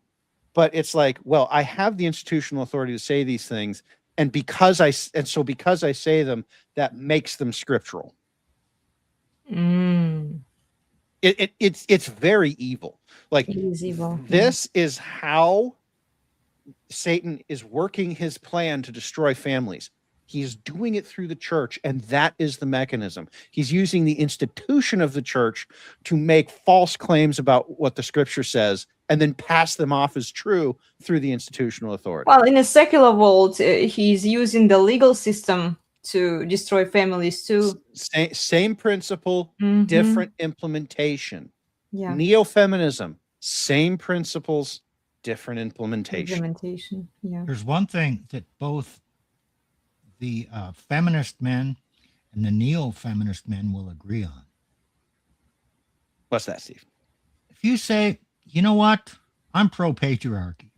but it's like, well, I have the institutional authority to say these things, and because I say them, that makes them scriptural. It's very evil. Like, it is evil. This is how Satan is working his plan to destroy families. He's doing it through the church, and that is the mechanism. He's using the institution of the church to make false claims about what the scripture says, and then pass them off as true through the institutional authority. Well, in a secular world, he's using the legal system to destroy families too. Same principle, different implementation. Yeah. Neo-feminism, Same principles, different implementation. Yeah. There's one thing that both the feminist men and the neo-feminist men will agree on. What's that, Steve? If you say, you know what, I'm pro-patriarchy,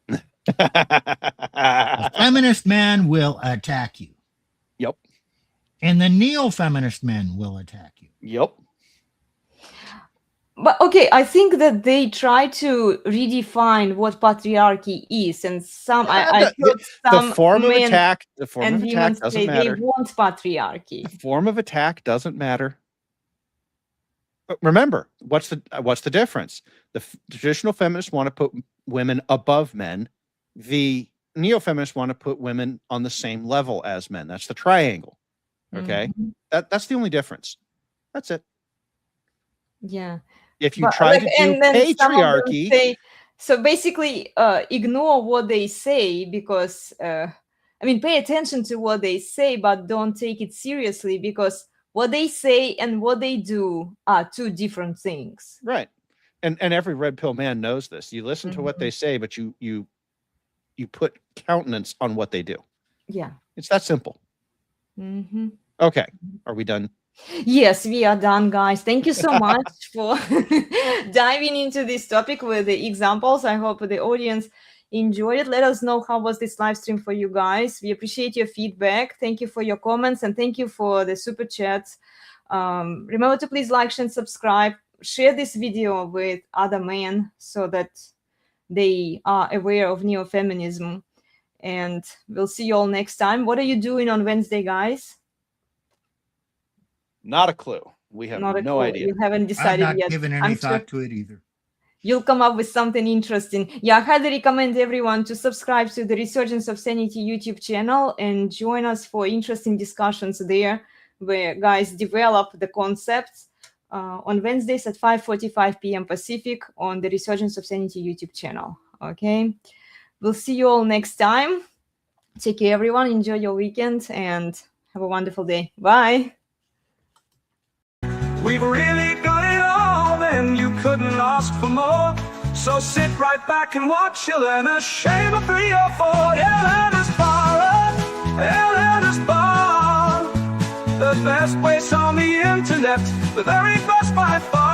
the feminist man will attack you. Yep. And the neo-feminist men will attack you. Yep. But okay, I think that they try to redefine what patriarchy is, and some I heard some the form of men attack. The form and of attack women doesn't say matter. they want patriarchy. The form of attack doesn't matter. But remember, what's the difference? The traditional feminists want to put women above men. The neo-feminists want to put women on the same level as men. That's the triangle. Okay, that's the only difference. That's it. Yeah. If you try to do patriarchy, so basically ignore what they say, because pay attention to what they say, but don't take it seriously, because what they say and what they do are two different things. Right. And every red pill man knows this. You listen to what they say, but you put countenance on what they do. Yeah. It's that simple. Okay. Are we done? Yes, we are done, guys. Thank you so much for diving into this topic with the examples. I hope the audience enjoyed it. Let us know how was this live stream for you guys. We appreciate your feedback. Thank you for your comments, and thank you for the super chats. Remember to please like, share, and subscribe. Share this video with other men so that they are aware of neo-feminism. And we'll see you all next time. What are you doing on Wednesday, guys? Not a clue. We have no idea. You haven't decided I've not yet. given any thought to it either. You'll come up with something interesting. Yeah, I highly recommend everyone to subscribe to the Resurgence of Sanity YouTube channel and join us for interesting discussions there, where guys develop the concepts on Wednesdays at 5:45 p.m. Pacific on the Resurgence of Sanity YouTube channel. Okay, we'll see you all next time. Take care, everyone. Enjoy your weekend and have a wonderful day. Bye. We've really got it all, and you couldn't ask for more. So sit right back and watch. You'll learn a shame of 3 or 4. You'll learn as far. You'll learn as far. The best place on the internet, the very best by far.